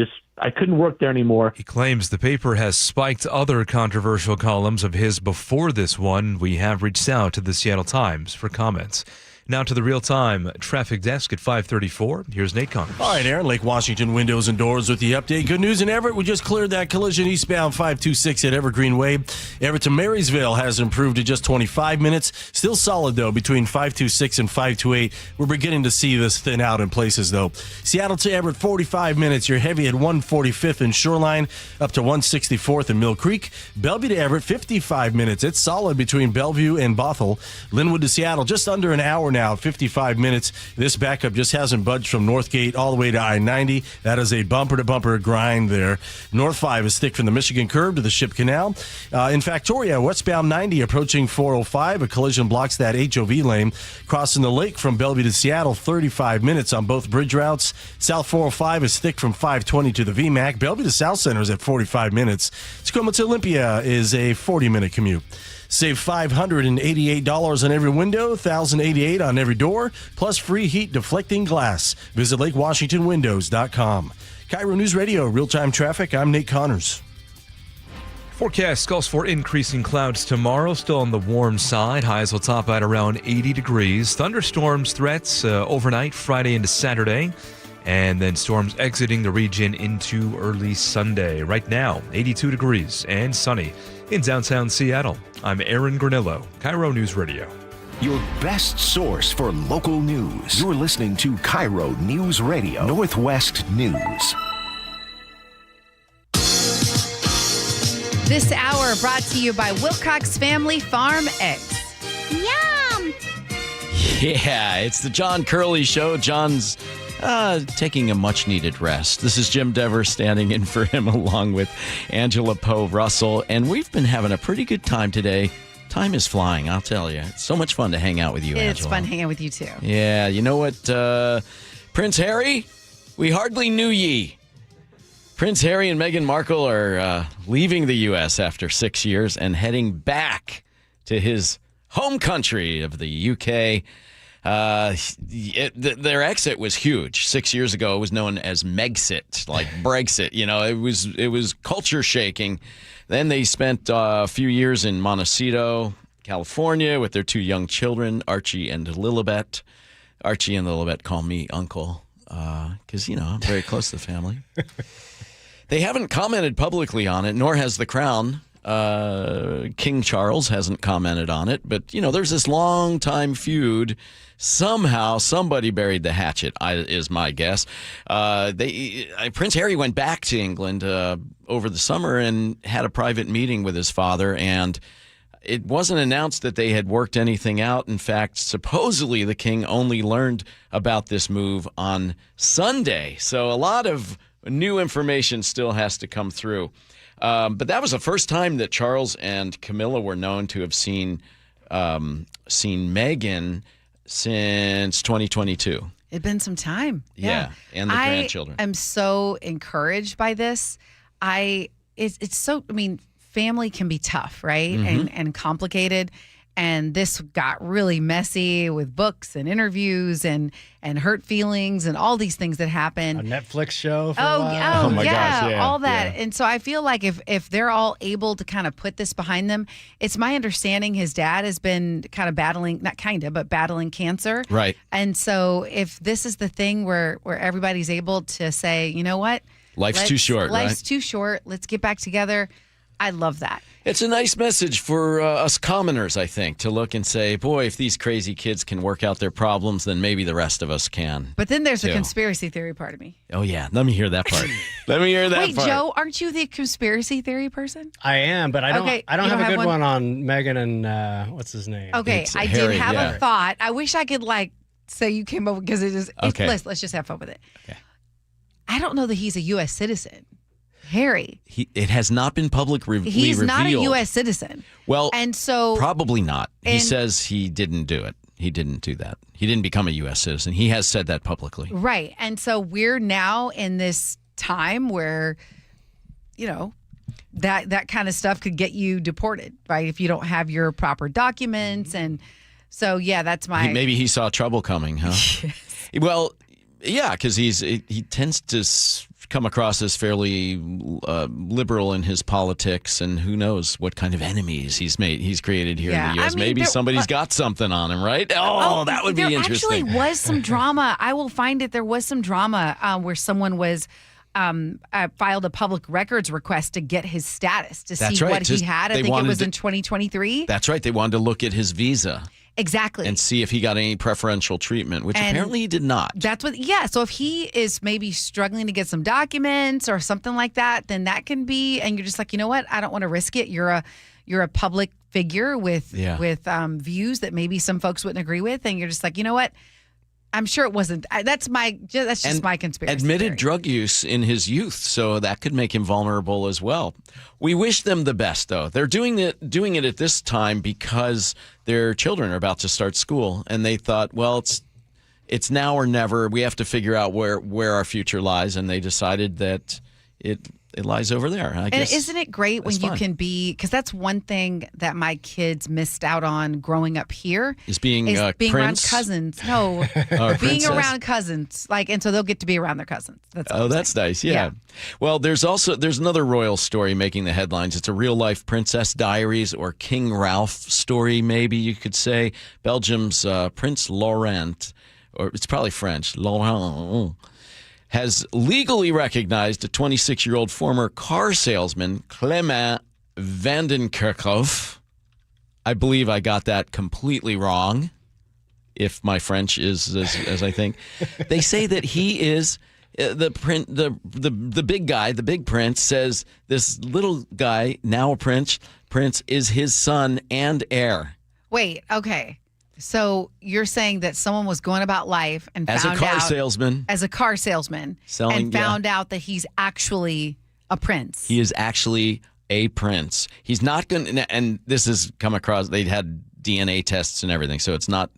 couldn't work there anymore.
He claims the paper has spiked other controversial columns of his before this one. We have reached out to the Seattle Times for comments. Now to the real-time traffic desk at 5:34. Here's Nate Connors.
All right, Aaron, Lake Washington Windows and Doors with the update. Good news in Everett. We just cleared that collision eastbound 526 at Evergreen Way. Everett to Marysville has improved to just 25 minutes. Still solid, though, between 526 and 528. We're beginning to see this thin out in places, though. Seattle to Everett, 45 minutes. You're heavy at 145th and Shoreline, up to 164th and Mill Creek. Bellevue to Everett, 55 minutes. It's solid between Bellevue and Bothell. Linwood to Seattle, just under an hour now, 55 minutes. This backup just hasn't budged from Northgate all the way to I-90. That is a bumper-to-bumper grind there. North 5 is thick from the Michigan curve to the Ship Canal. In Factoria, westbound 90 approaching 405. A collision blocks that HOV lane. Crossing the lake from Bellevue to Seattle, 35 minutes on both bridge routes. South 405 is thick from 520 to the VMAC. Bellevue to South Center is at 45 minutes. Tacoma to Olympia is a 40-minute commute. Save $588 on every window, $1,088 on every door, plus free heat deflecting glass. Visit LakeWashingtonWindows.com. KIRO News Radio, real-time traffic. I'm Nate Connors.
Forecast calls for increasing clouds tomorrow, still on the warm side. Highs will top out around 80 degrees. Thunderstorms threats overnight, Friday into Saturday. And then storms exiting the region into early Sunday. Right now, 82 degrees and sunny in downtown Seattle. I'm Aaron Granillo, KIRO News Radio.
Your best source for local news. You're listening to KIRO News Radio, Northwest News.
This hour brought to you by Wilcox Family Farm Eggs. Yum!
Yeah, it's the John Curley Show. John's taking a much-needed rest. This is Jim Dever standing in for him along with Angela Poe Russell, and we've been having a pretty good time today Time is flying, I'll tell you. It's so much fun to hang out with you, Angela.
It's fun hanging out with you, too.
Yeah, you know what, Prince Harry? We hardly knew ye. Prince Harry and Meghan Markle are leaving the U.S. after 6 years and heading back to his home country of the U.K. Their exit was huge. 6 years ago, it was known as Megxit, like Brexit. You know, it was culture shaking. Then they spent a few years in Montecito, California, with their 2 young children, Archie and Lilibet. Archie and Lilibet call me uncle because, I'm very close to the family. They haven't commented publicly on it, nor has the Crown. King Charles hasn't commented on it, but there's this long time feud. Somehow somebody buried the hatchet, is my guess. Prince Harry went back to England over the summer and had a private meeting with his father, and it wasn't announced that they had worked anything out. In fact, supposedly the king only learned about this move on Sunday, so a lot of new information still has to come through. But that was the first time that Charles and Camilla were known to have seen Meghan since 2022.
It'd been some time.
Yeah, and the grandchildren.
I'm so encouraged by this. It's so. I mean, family can be tough, right?
Mm-hmm.
And complicated. And this got really messy with books and interviews and hurt feelings and all these things that happen.
A Netflix show for a while.
Oh my gosh, yeah,
all that.
yeah.
And so I feel like if they're all able to kind of put this behind them, it's my understanding his dad has been kind of battling cancer.
Right.
And so if this is the thing where everybody's able to say, you know what?
Life's too short, right?
Life's too short. Let's get back together. I love that.
It's a nice message for us commoners, I think, to look and say, boy, if these crazy kids can work out their problems, then maybe the rest of us can.
But then there's
too.
a conspiracy theory part of me.
Oh, yeah. Let me hear that part.
Wait, Joe, aren't you the conspiracy theory person?
I am, but I don't have a good one on Meghan and what's his name?
Okay,
It's
I
Harry,
did have
yeah.
a thought. I wish I could say you came up because it is.
Okay.
Let's just have fun with it.
Okay.
I don't know that he's a U.S. citizen. Harry.
It has not been publicly revealed.
He's not a U.S. citizen.
Well,
and so
probably not. He says he didn't do it. He didn't do that. He didn't become a U.S. citizen. He has said that publicly.
Right. And so we're now in this time where, that kind of stuff could get you deported, right? If you don't have your proper documents. And so, yeah, that's my...
Maybe he saw trouble coming, huh? Yes. Well, yeah, because he tends to come across as fairly liberal in his politics, and who knows what kind of enemies he's created here in the U.S. Maybe somebody's got something on him, right? Oh, that would be interesting.
There actually was some drama. I will find it. There was some drama where someone was filed a public records request to get his status to see what he had. I think it was in 2023.
That's right. They wanted to look at his visa.
Exactly.
And see if he got any preferential treatment, which apparently he did not.
That's what, so if he is maybe struggling to get some documents or something like that, then that can be, and you're just like, you know what, I don't want to risk it. You're a public figure with views that maybe some folks wouldn't agree with, and you're just like, you know what, I'm sure it wasn't. That's just my conspiracy
admitted
theory.
Drug use in his youth, so that could make him vulnerable as well. We wish them the best, though. They're doing it at this time because their children are about to start school, and they thought, well, it's now or never. We have to figure out where our future lies, and they decided that it lies over there. I guess.
And isn't it great when you can be, because that's one thing that my kids missed out on growing up here
is being
around cousins. No, being
princess.
around cousins, and so they'll get to be around their cousins.
That's nice. Yeah. Well, there's another royal story making the headlines. It's a real life Princess Diaries or King Ralph story, maybe you could say. Belgium's Prince Laurent, or it's probably French, Laurent, has legally recognized a 26-year-old former car salesman, Clément Vandenkerkhoff. I believe I got that completely wrong, if my French is as I think. They say that he is the big guy, the big prince, says this little guy, now a prince, is his son and heir.
Wait, okay. So you're saying that someone was going about life and
as a car salesman,
found out that he's actually a prince.
He is actually a prince. He's not going to, and this has come across, they'd had DNA tests and everything, so it's not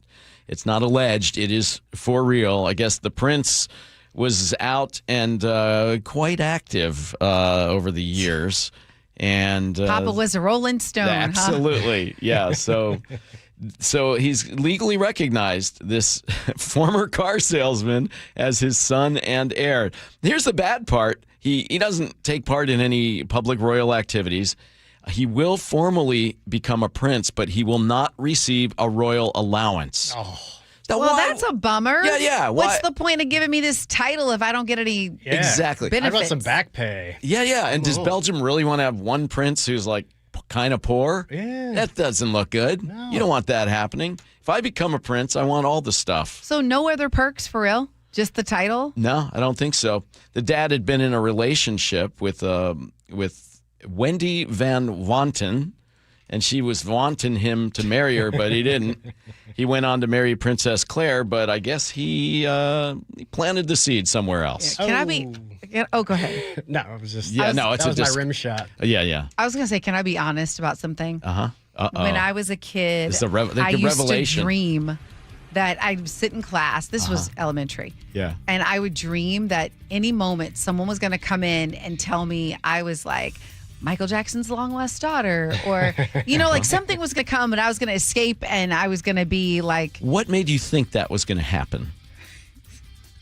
alleged. It is for real. I guess the prince was out and quite active over the years. And
Papa was a Rolling Stone.
Absolutely.
Huh?
Yeah. So he's legally recognized, this former car salesman, as his son and heir. Here's the bad part. He doesn't take part in any public royal activities. He will formally become a prince, but he will not receive a royal allowance.
Oh. Well, that's a bummer.
Yeah.
What's the point of giving me this title if I don't get any
Exactly.
benefits?
How about some back pay?
Yeah. And does Belgium really want to have one prince who's like kind of poor?
Yeah.
That doesn't look good. No. You don't want that happening. If I become a prince, I want all the stuff.
So no other perks for real? Just the title?
No, I don't think so. The dad had been in a relationship with Wendy Van Wanten, and she was wanting him to marry her, but he didn't. He went on to marry Princess Claire, but I guess he planted the seed somewhere else.
Can I be? Oh, go ahead.
No, it was just
it's
that was my rim shot.
Yeah.
I was gonna say, can I be honest about something?
Uh-huh.
When I was a kid,
I
used to dream that I'd sit in class. This was elementary.
Yeah.
And I would dream that any moment someone was going to come in and tell me I was like Michael Jackson's long lost daughter, or, like something was going to come and I was going to escape and I was going to be like.
What made you think that was going to happen?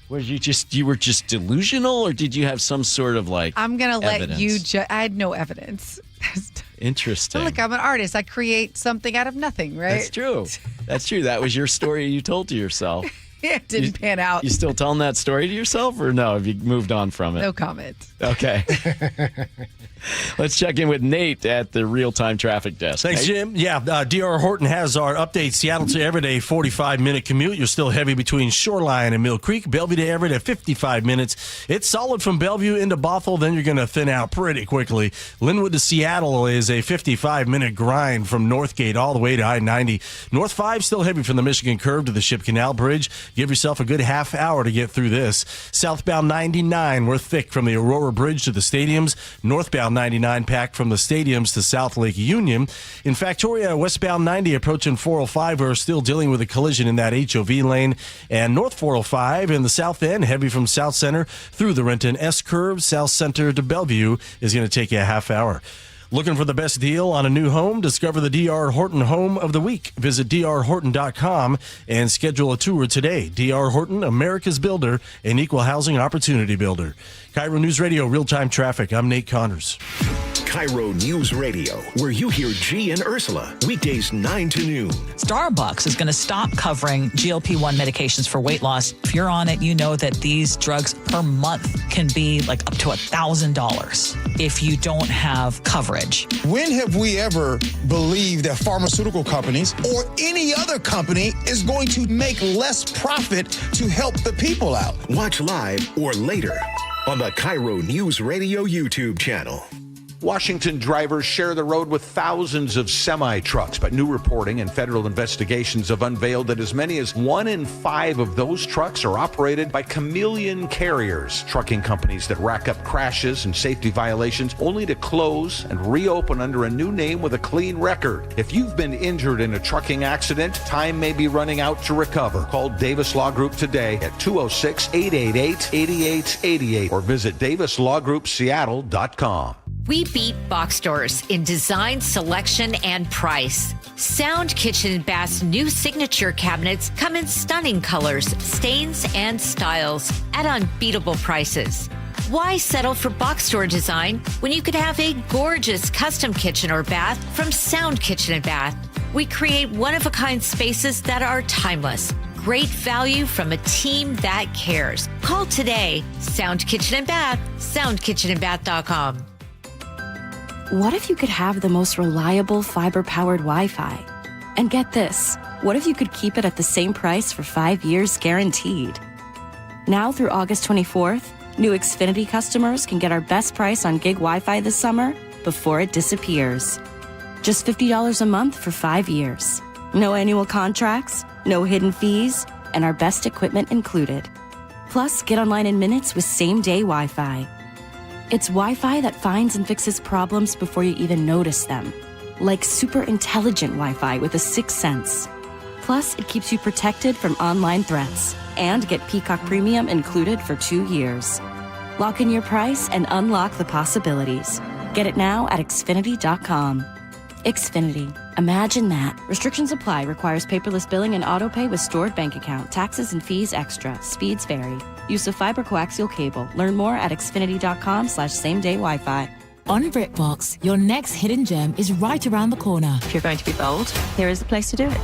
Was you were just delusional, or did you have some sort of like
I'm going to let you I had no evidence.
Interesting.
Look, I'm an artist. I create something out of nothing, right?
That's true. That was your story you told to yourself.
It didn't pan out.
You still telling that story to yourself, or no? Have you moved on from it?
No comment.
Okay. Let's check in with Nate at the real-time traffic desk.
Thanks,
Nate?
Jim. Yeah, DR Horton has our update. Seattle to Everett, a 45-minute commute. You're still heavy between Shoreline and Mill Creek. Bellevue to Everett at 55 minutes. It's solid from Bellevue into Bothell. Then you're going to thin out pretty quickly. Linwood to Seattle is a 55-minute grind from Northgate all the way to I-90. North 5 still heavy from the Michigan Curve to the Ship Canal Bridge. Give yourself a good half hour to get through this. Southbound 99, we're thick from the Aurora Bridge to the stadiums. Northbound 99 packed from the stadiums to South Lake Union. In Factoria, westbound 90 approaching 405, we're still dealing with a collision in that HOV lane. And North 405 in the south end, heavy from South Center through the Renton S-curve. South Center to Bellevue is going to take you a half hour. Looking for the best deal on a new home? Discover the DR Horton Home of the Week. Visit drhorton.com and schedule a tour today. DR Horton, America's builder and equal housing opportunity builder. KIRO News Radio, real-time traffic. I'm Nate Connors.
KIRO News Radio, where you hear G and Ursula, weekdays 9 to noon.
Starbucks is going to stop covering GLP-1 medications for weight loss. If you're on it, you know that these drugs per month can be like up to $1,000 if you don't have coverage.
When have we ever believed that pharmaceutical companies or any other company is going to make less profit to help the people out?
Watch live or later on the KIRO News Radio YouTube channel.
Washington drivers share the road with thousands of semi-trucks, but new reporting and federal investigations have unveiled that as many as 1 in 5 of those trucks are operated by chameleon carriers, trucking companies that rack up crashes and safety violations only to close and reopen under a new name with a clean record. If you've been injured in a trucking accident, time may be running out to recover. Call Davis Law Group today at 206-888-8888 or visit davislawgroupseattle.com.
We beat box stores in design, selection, and price. Sound Kitchen & Bath's new signature cabinets come in stunning colors, stains, and styles at unbeatable prices. Why settle for box store design when you could have a gorgeous custom kitchen or bath from Sound Kitchen & Bath? We create one-of-a-kind spaces that are timeless. Great value from a team that cares. Call today. Sound Kitchen & Bath, soundkitchenandbath.com.
What if you could have the most reliable fiber-powered Wi-Fi? And get this, what if you could keep it at the same price for 5 years guaranteed? Now through August 24th, new Xfinity customers can get our best price on gig Wi-Fi this summer before it disappears. Just $50 a month for 5 years. No annual contracts, no hidden fees, and our best equipment included. Plus, get online in minutes with same-day Wi-Fi. It's Wi-Fi that finds and fixes problems before you even notice them. Like super intelligent Wi-Fi with a sixth sense. Plus, it keeps you protected from online threats. And get Peacock Premium included for 2 years. Lock in your price and unlock the possibilities. Get it now at Xfinity.com. Xfinity. Imagine that. Restrictions apply. Requires paperless billing and autopay with stored bank account. Taxes and fees extra. Speeds vary. Use of fiber coaxial cable. Learn more at Xfinity.com/same-day Wi-Fi.
On BritBox, your next hidden gem is right around the corner.
If you're going to be bold, here is the place to do it.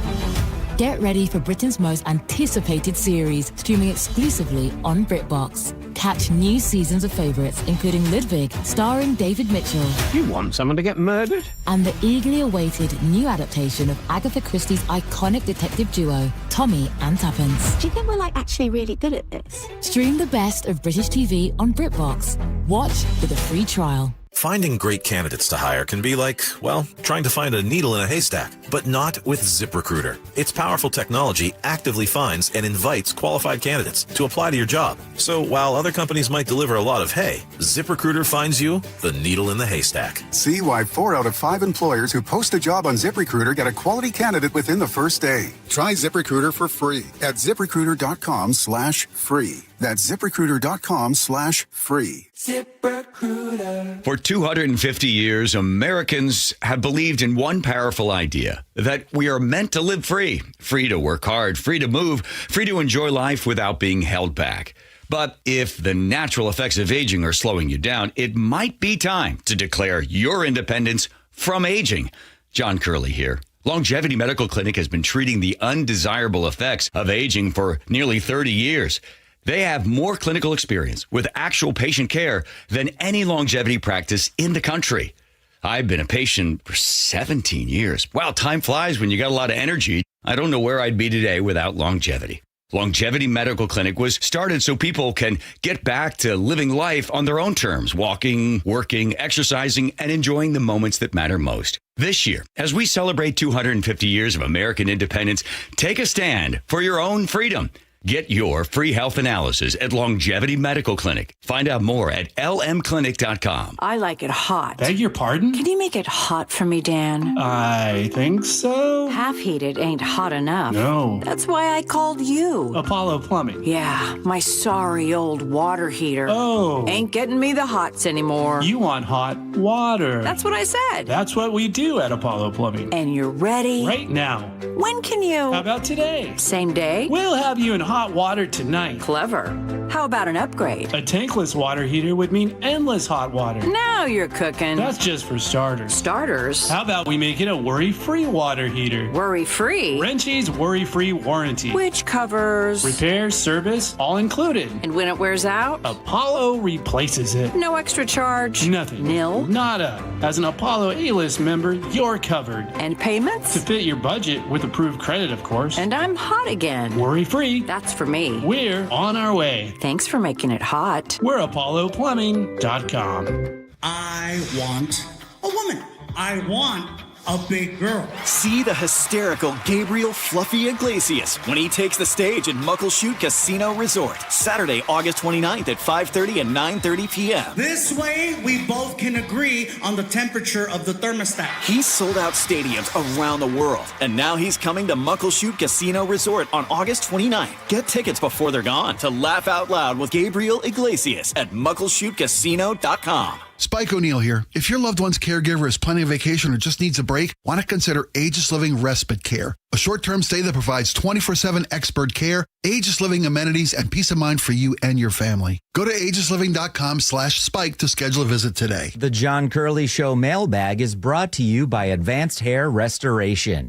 Get ready for Britain's most anticipated series, streaming exclusively on BritBox. Catch new seasons of favourites, including Ludwig, starring David Mitchell.
You want someone to get murdered?
And the eagerly awaited new adaptation of Agatha Christie's iconic detective duo, Tommy and Tuppence.
Do you think we're actually really good at this?
Stream the best of British TV on BritBox. Watch with a free trial.
Finding great candidates to hire can be like, well, trying to find a needle in a haystack, but not with ZipRecruiter. Its powerful technology actively finds and invites qualified candidates to apply to your job. So while other companies might deliver a lot of hay, ZipRecruiter finds you the needle in the haystack.
See why 4 out of 5 employers who post a job on ZipRecruiter get a quality candidate within the first day. Try ZipRecruiter for free at ZipRecruiter.com/free. That's ZipRecruiter.com/free.
ZipRecruiter. For 250 years, Americans have believed in one powerful idea, that we are meant to live free. Free to work hard, free to move, free to enjoy life without being held back. But if the natural effects of aging are slowing you down, it might be time to declare your independence from aging. John Curley here. Longevity Medical Clinic has been treating the undesirable effects of aging for nearly 30 years. They have more clinical experience with actual patient care than any longevity practice in the country. I've been a patient for 17 years. Wow, time flies when you got a lot of energy. I don't know where I'd be today without longevity. Longevity Medical Clinic was started so people can get back to living life on their own terms, walking, working, exercising, and enjoying the moments that matter most. This year, as we celebrate 250 years of American independence, take a stand for your own freedom. Get your free health analysis at Longevity Medical Clinic. Find out more at lmclinic.com.
I like it hot.
Beg your pardon?
Can you make it hot for me, Dan?
I think so.
Half heated ain't hot enough.
No.
That's why I called you.
Apollo Plumbing.
Yeah, my sorry old water heater.
Oh.
Ain't getting me the hots anymore.
You want hot water.
That's what I said.
That's what we do at Apollo Plumbing.
And you're ready?
Right now.
When can you?
How about today?
Same day?
We'll have you in hot water tonight.
Clever. How about an upgrade?
A tankless water heater would mean endless hot water.
Now you're cooking.
That's just for starters.
Starters?
How about we make it a worry-free water heater?
Worry-free?
Wrenchie's worry-free warranty.
Which covers?
Repair, service, all included.
And when it wears out?
Apollo replaces it.
No extra charge?
Nothing.
Nil?
Nada. As an Apollo A-list member, you're covered.
And payments?
To fit your budget with approved credit, of course.
And I'm hot again.
Worry-free.
That's for me.
We're on our way.
Thanks for making it hot.
We're ApolloPlumbing.com.
I want a woman. I want a big girl.
See the hysterical Gabriel Fluffy Iglesias when he takes the stage at Muckleshoot Casino Resort. Saturday, August 29th at 5:30 and 9:30 p.m.
This way, we both can agree on the temperature of the thermostat.
He's sold out stadiums around the world, and now he's coming to Muckleshoot Casino Resort on August 29th. Get tickets before they're gone to laugh out loud with Gabriel Iglesias at muckleshootcasino.com.
Spike O'Neill here. If your loved one's caregiver is planning a vacation or just needs a break, why not consider Aegis Living Respite Care? A short-term stay that provides 24/7 expert care, Aegis Living amenities, and peace of mind for you and your family. Go to aegisliving.com/spike to schedule a visit today.
The John Curley Show mailbag is brought to you by Advanced Hair Restoration.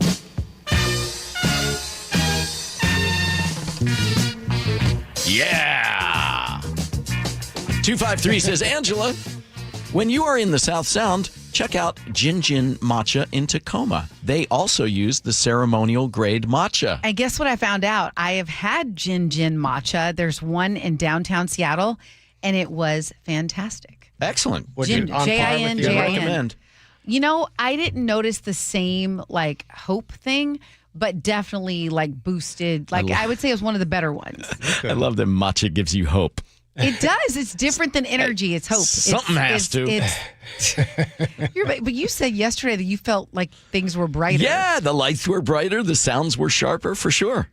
Yeah! 253 says, Angela, when you are in the South Sound, check out Jin Jin Matcha in Tacoma. They also use the ceremonial grade matcha.
And guess what I found out? I have had Jin Jin Matcha. There's one in downtown Seattle, and it was fantastic.
Excellent.
Jin, J-I-N, J-I-N.
Recommend.
You know, I didn't notice the same, hope thing, but definitely, boosted. I would say it was one of the better ones.
I love that matcha gives you hope.
It does. It's different than energy. It's hope.
Something has to.
But you said yesterday that you felt like things were brighter.
Yeah, the lights were brighter. The sounds were sharper for sure.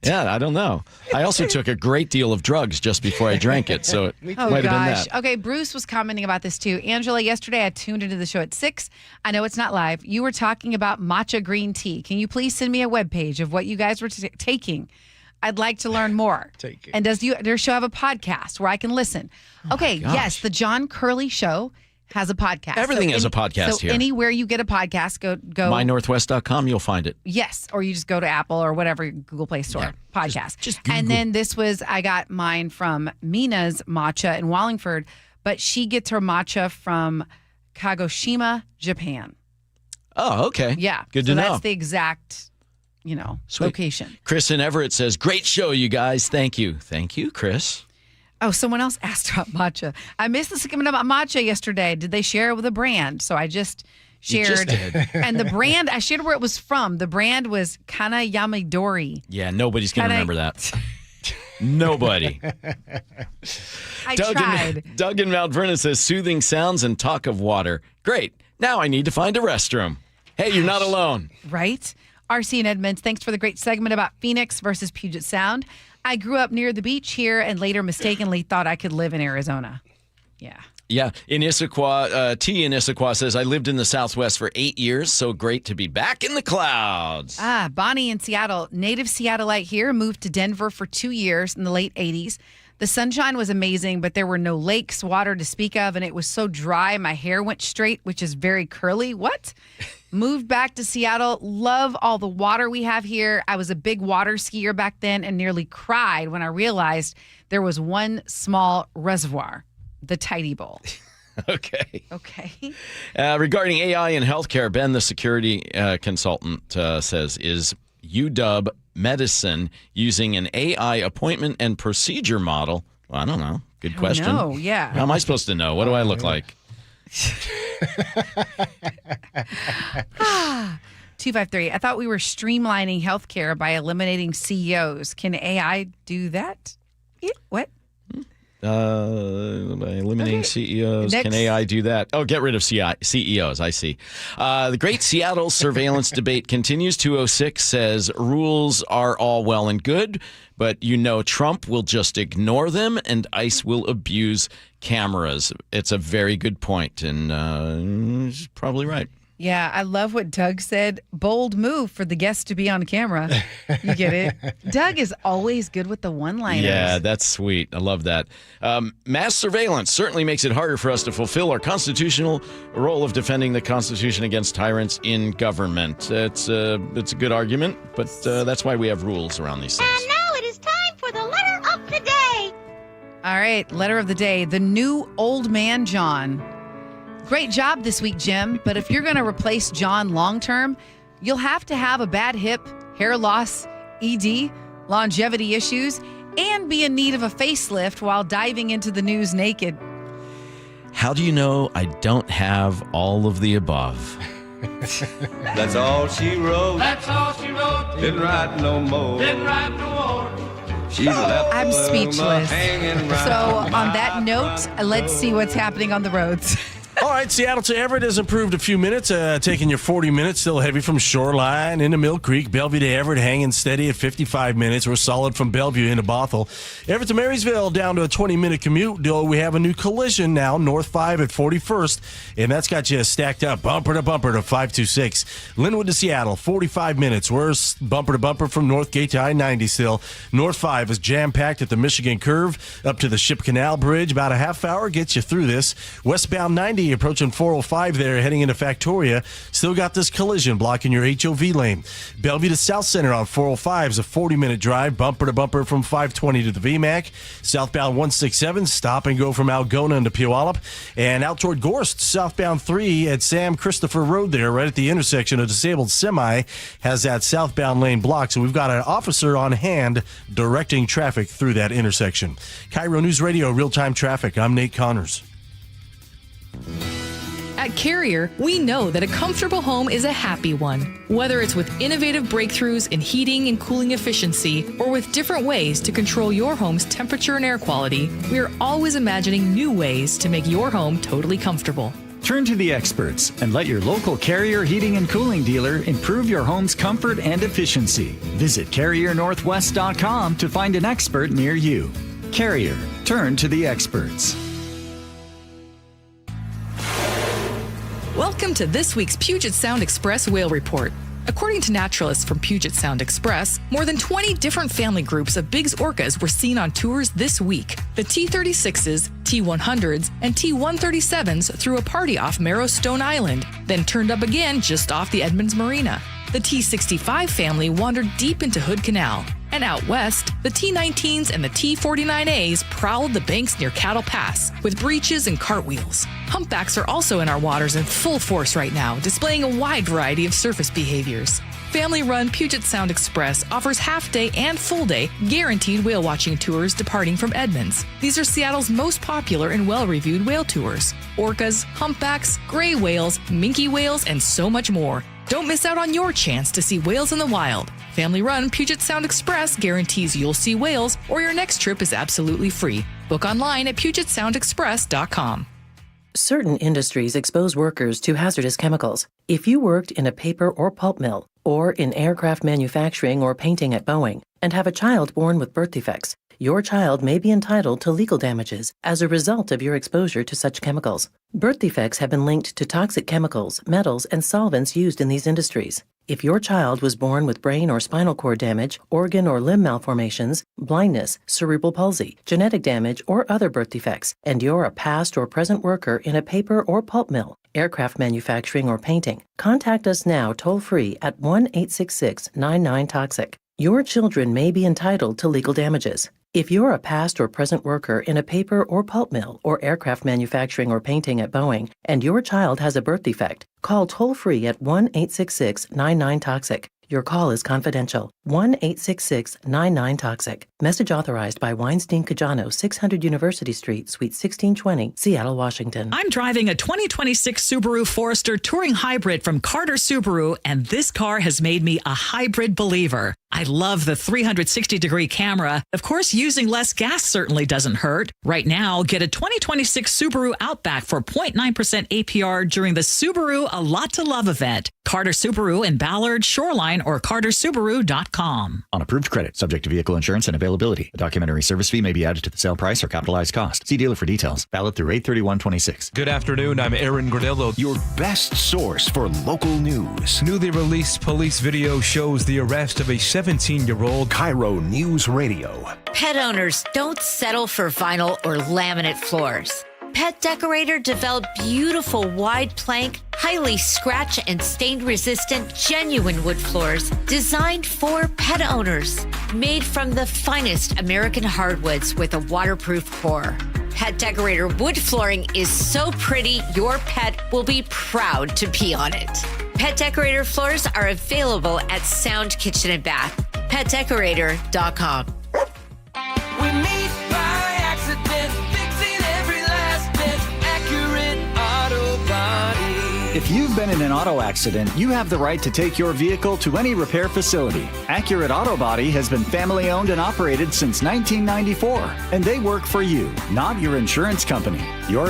Yeah, I don't know. I also took a great deal of drugs just before I drank it, so it might have been that.
Okay, Bruce was commenting about this too. Angela, yesterday I tuned into the show at 6. I know it's not live. You were talking about matcha green tea. Can you please send me a webpage of what you guys were taking? I'd like to learn more. And does your show have a podcast where I can listen? Okay, yes, the John Curley Show has a podcast.
Everything has a podcast here.
So anywhere you get a podcast, go
mynorthwest.com, you'll find it.
Yes, or you just go to Apple or whatever, Google Play Store, podcast.
Just Google.
And then I got mine from Mina's Matcha in Wallingford, but she gets her matcha from Kagoshima, Japan.
Oh, okay.
Yeah.
Good to know.
So that's the exact, location.
Chris in Everett says, great show, you guys. Thank you. Thank you, Chris.
Oh, someone else asked about matcha. I missed the segment about matcha yesterday. Did they share it with a brand? So I just shared.
You just did.
And the brand, I shared where it was from. The brand was Kana Yamadori.
Yeah, nobody's going to remember that. Nobody.
I tried.
Doug in Mount Vernon says, soothing sounds and talk of water. Great. Now I need to find a restroom. Hey, you're not alone.
Right? RC and Edmonds, thanks for the great segment about Phoenix versus Puget Sound. I grew up near the beach here and later mistakenly thought I could live in Arizona. Yeah.
Yeah. In Issaquah, T in Issaquah says, I lived in the Southwest for 8 years. So great to be back in the clouds.
Bonnie in Seattle, native Seattleite here, moved to Denver for 2 years in the late 80s. The sunshine was amazing, but there were no lakes, water to speak of, and it was so dry my hair went straight, which is very curly. What? Moved back to Seattle. Love all the water we have here. I was a big water skier back then and nearly cried when I realized there was one small reservoir, the Tidy Bowl.
Okay.
Regarding
AI in healthcare, Ben, the security consultant, says, is UW medicine using an AI appointment and procedure model? Well, I don't know. Good question.
Oh, yeah.
How am I supposed to know? What do I look like?
253. I thought we were streamlining healthcare by eliminating CEOs. Can AI do that? What?
By eliminating CEOs.
Next.
Can AI do that? Oh, get rid of CEOs. I see. The great Seattle surveillance debate continues. 206 says rules are all well and good, but Trump will just ignore them and ICE will abuse cameras. It's a very good point, and he's probably right.
Yeah, I love what Doug said. Bold move for the guest to be on camera. You get it? Doug is always good with the one-liners.
Yeah, that's sweet. I love that. Mass surveillance certainly makes it harder for us to fulfill our constitutional role of defending the Constitution against tyrants in government. It's a good argument, but that's why we have rules around these things.
And now it is time for the letter of the day.
All right, letter of the day. The new old man John. Great job this week, Jim. But if you're going to replace John long-term, you'll have to have a bad hip, hair loss, ED, longevity issues, and be in need of a facelift while diving into the news naked.
How do you know I don't have all of the above?
That's all she wrote.
That's all she wrote.
Didn't write no more.
Didn't write no more.
She left
I'm speechless.
hanging right
So on that note, let's see what's happening on the roads.
All right, Seattle to Everett has improved a few minutes, taking you 40 minutes. Still heavy from Shoreline into Mill Creek. Bellevue to Everett hanging steady at 55 minutes. We're solid from Bellevue into Bothell. Everett to Marysville down to a 20-minute commute. We have a new collision now, North 5 at 41st, and that's got you stacked up bumper to 526. Linwood to Seattle, 45 minutes. We're bumper to bumper from Northgate to I-90 still. North 5 is jam-packed at the Michigan Curve up to the Ship Canal Bridge. About a half hour gets you through this. Westbound 90 approaching 405 there, heading into Factoria. Still got this collision blocking your HOV lane. Bellevue to South Center on 405 is a 40-minute drive, bumper to bumper from 520 to the VMAC. Southbound 167, stop and go from Algona into Puyallup. And out toward Gorst, southbound 3 at Sam Christopher Road there, right at the intersection. A disabled semi has that southbound lane blocked, so we've got an officer on hand directing traffic through that intersection. KIRO News Radio, real-time traffic. I'm Nate Connors.
At Carrier, we know that a comfortable home is a happy one. Whether it's with innovative breakthroughs in heating and cooling efficiency, or with different ways to control your home's temperature and air quality, we are always imagining new ways to make your home totally comfortable.
Turn to the experts and let your local Carrier heating and cooling dealer improve your home's comfort and efficiency. Visit CarrierNorthwest.com to find an expert near you. Carrier, turn to the experts.
Welcome to this week's Puget Sound Express Whale Report. According to naturalists from Puget Sound Express, more than 20 different family groups of Big's orcas were seen on tours this week. The T-36s, T-100s, and T-137s threw a party off Marrowstone Island, then turned up again just off the Edmonds Marina. The T-65 family wandered deep into Hood Canal. And out west, the T-19s and the T-49As prowled the banks near Cattle Pass with breaches and cartwheels. Humpbacks are also in our waters in full force right now, displaying a wide variety of surface behaviors. Family-run Puget Sound Express offers half-day and full-day guaranteed whale-watching tours departing from Edmonds. These are Seattle's most popular and well-reviewed whale tours. Orcas, humpbacks, gray whales, minke whales, and so much more. Don't miss out on your chance to see whales in the wild. Family-run Puget Sound Express guarantees you'll see whales or your next trip is absolutely free. Book online at PugetSoundExpress.com.
Certain industries expose workers to hazardous chemicals. If you worked in a paper or pulp mill, or in aircraft manufacturing or painting at Boeing, and have a child born with birth defects, your child may be entitled to legal damages as a result of your exposure to such chemicals. Birth defects have been linked to toxic chemicals, metals, and solvents used in these industries. If your child was born with brain or spinal cord damage, organ or limb malformations, blindness, cerebral palsy, genetic damage, or other birth defects, and you're a past or present worker in a paper or pulp mill, aircraft manufacturing, or painting, contact us now toll-free at 1-866-99-TOXIC. Your children may be entitled to legal damages. If you're a past or present worker in a paper or pulp mill or aircraft manufacturing or painting at Boeing, and your child has a birth defect, call toll-free at 1-866-99-TOXIC. Your call is confidential. 1-866-99-TOXIC. Message authorized by Weinstein Cajano, 600 University Street, Suite 1620, Seattle, Washington.
I'm driving a 2026 Subaru Forester Touring Hybrid from Carter Subaru, and this car has made me a hybrid believer. I love the 360-degree camera. Of course, using less gas certainly doesn't hurt. Right now, get a 2026 Subaru Outback for 0.9% APR during the Subaru A Lot to Love event. Carter Subaru in Ballard, Shoreline, or cartersubaru.com.
On approved credit, subject to vehicle insurance and availability. A documentary service fee may be added to the sale price or capitalized cost. See dealer for details. Valid through 8/31/26.
Good afternoon. I'm Aaron Granillo.
Your best source for local news.
Newly released police video shows the arrest of a 17-year-old.
KIRO Newsradio.
Pet owners, don't settle for vinyl or laminate floors. Pet Decorator developed beautiful wide plank, highly scratch and stain resistant, genuine wood floors designed for pet owners. Made from the finest American hardwoods with a waterproof core. Pet Decorator wood flooring is so pretty, your pet will be proud to pee on it. Pet Decorator floors are available at Sound Kitchen and Bath. PetDecorator.com.
We meet by accident, fixing every last dent, Accurate Auto Body.
If you've been in an auto accident, you have the right to take your vehicle to any repair facility. Accurate Auto Body has been family owned and operated since 1994, and they work for you, not your insurance company. Your